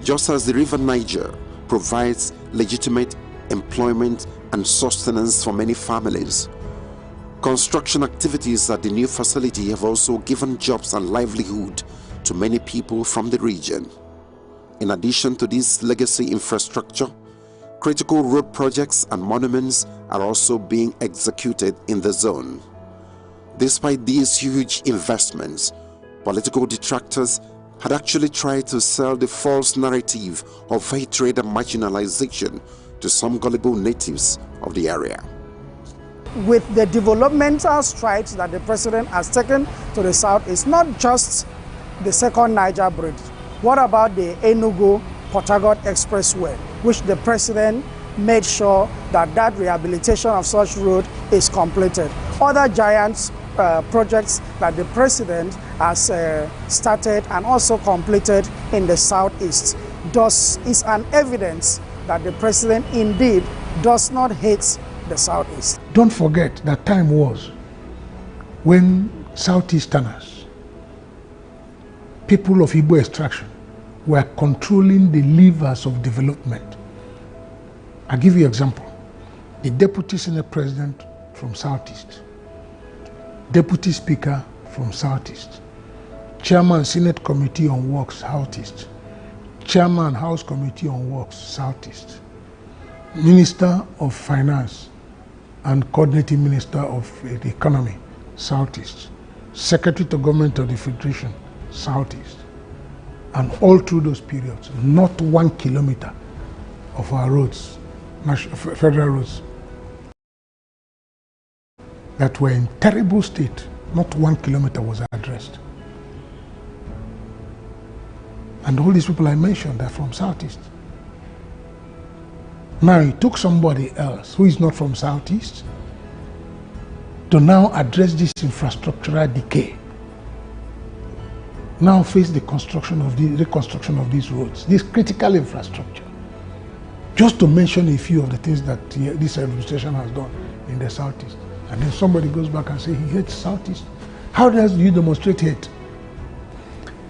Just as the River Niger provides legitimate employment and sustenance for many families, construction activities at the new facility have also given jobs and livelihood to many people from the region. In addition to this legacy infrastructure, critical road projects and monuments are also being executed in the zone. Despite these huge investments, political detractors had actually tried to sell the false narrative of hatred and marginalization to some gullible natives of the area. With the developmental strides that the president has taken to the south, it's not just the second Niger Bridge. What about the Enugu-Port Harcourt Expressway, which the president made sure that that rehabilitation of such road is completed? Other giant projects that the president has started and also completed in the southeast is an evidence that the president indeed does not hate the southeast. Don't forget that time was when southeasterners people of Igbo extraction were controlling the levers of development. I'll give you an example. The Deputy Senate President from Southeast, Deputy Speaker from Southeast, Chairman Senate Committee on Works Southeast, Chairman House Committee on Works Southeast, Minister of Finance and Coordinating Minister of the Economy Southeast, Secretary to Government of the Federation Southeast. And all through those periods, not 1 kilometer of our roads, federal roads, that were in terrible state, not 1 kilometer was addressed. And all these people I mentioned are from Southeast. Now it took somebody else who is not from Southeast to now address this infrastructural decay. Now face the reconstruction of these roads, this critical infrastructure. Just to mention a few of the things that this administration has done in the Southeast. And then somebody goes back and says he hates Southeast. How do you demonstrate hate?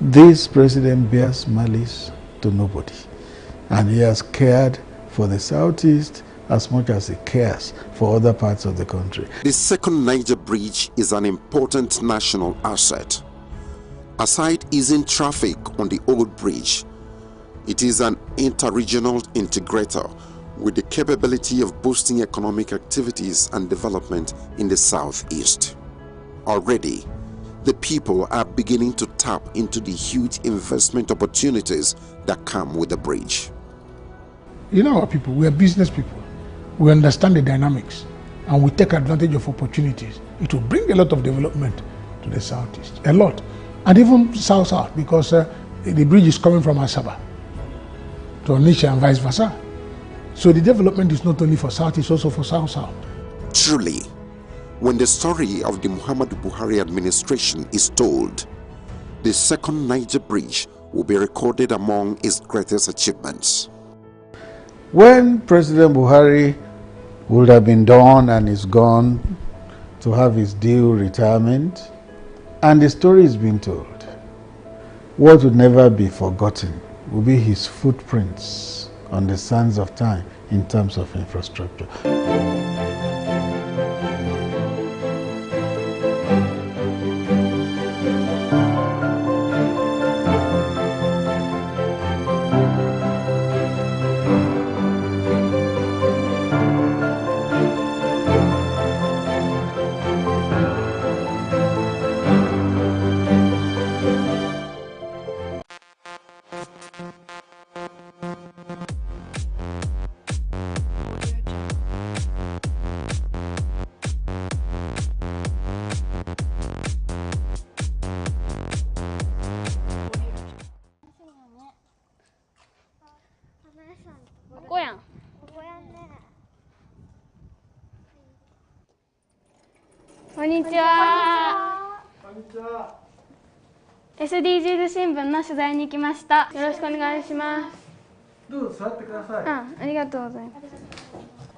This president bears malice to nobody. And he has cared for the Southeast as much as he cares for other parts of the country. The second Niger Bridge is an important national asset. Aside easing traffic on the old bridge, it is an inter-regional integrator with the capability of boosting economic activities and development in the Southeast. Already, the people are beginning to tap into the huge investment opportunities that come with the bridge. You know our people, we are business people. We understand the dynamics and we take advantage of opportunities. It will bring a lot of development to the Southeast, a lot. And even South-South, because the bridge is coming from Asaba to Onitsha and vice versa. So the development is not only for South, it's also for South-South. Truly, when the story of the Muhammadu Buhari administration is told, the second Niger Bridge will be recorded among its greatest achievements. When President Buhari would have been done and is gone to have his due retirement, and the story is being told, what would never be forgotten will be his footprints on the sands of time in terms of infrastructure. SDGs 新聞の取材に来ました。よろしくお願いします。どうぞ座ってください。ありがとうございます。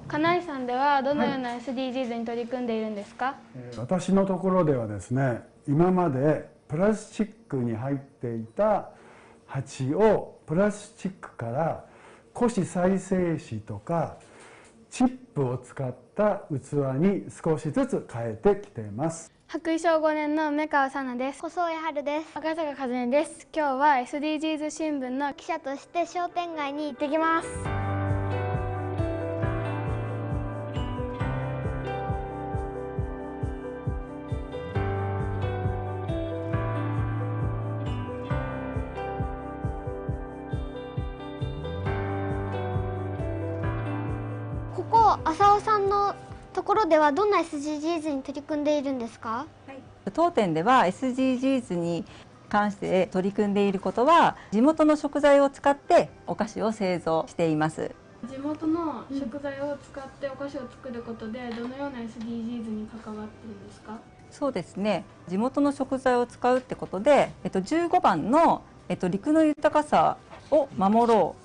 金井さんではどのような SDGs に取り組んでいるんですか？私のところではですね、今までプラスチックに入っていた鉢をプラスチックから古紙再生紙とかチップを使った器に少しずつ変えてきています。白衣小5年の梅川さなです。細江春です。赤坂和音です。今日は SDGs 新聞の記者として商店街に行ってきます。ここ浅尾さんのところではどんな SDGs に取り組んでいるんですか？当店では SDGs に関して取り組んでいることは、地元の食材を使ってお菓子を製造しています。地元の食材を使ってお菓子を作ることでどのような SDGs に関わっているんですか？そうですね、地元の食材を使うってことで、15番の、陸の豊かさを守ろ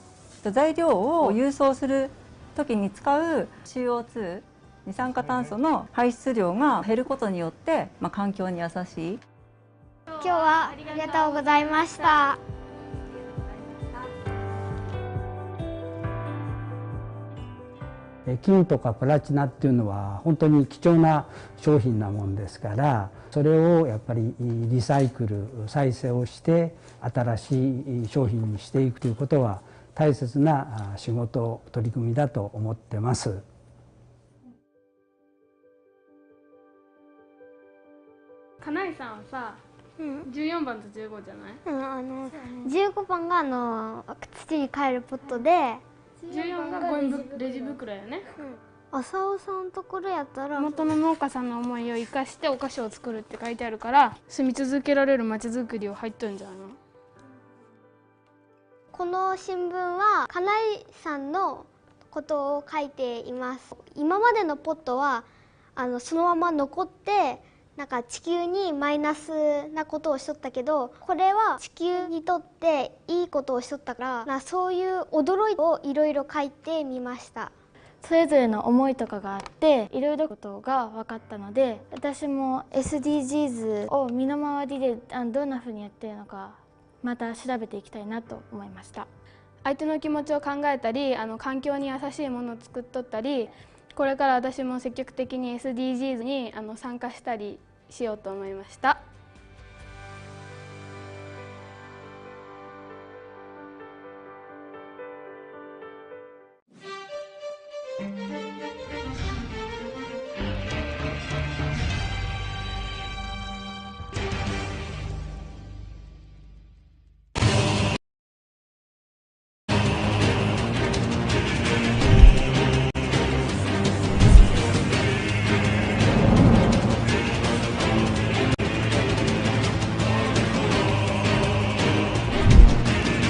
う、材料を郵送する時に使う CO2、二酸化炭素の排出量が減ることによって、環境に優しい。日はありがとうございました。金とかプラチナっていうのは本当に貴重な商品なもんですから、それをやっぱりリサイクル再生をして新しい商品にしていくということは大切な仕事取り組みだと思ってます。金井さんはさ、14番と15じゃない？15番が土に帰るポットで、14がゴミレジ袋やね。浅尾さんのところやったら元の農家さんの思いを生かしてお菓子を作るって書いてあるから、住み続けられるまちづくりを入っとるんじゃないの？この新聞は金井さんのことを書いています。今までのポットはそのまま残ってなんか地球にマイナスなことをしとったけど、これは地球にとっていいことをしとったから、そういう驚いをいろいろ書いてみました。それぞれの思いとかがあっていろいろことが分かったので、私も SDGs を身の回りでどんなふうにやっているのかまた調べていきたいなと思いました。相手の気持ちを考えたり環境に優しいものを作っとったり、これから私も積極的に SDGs に参加したりしようと思いました。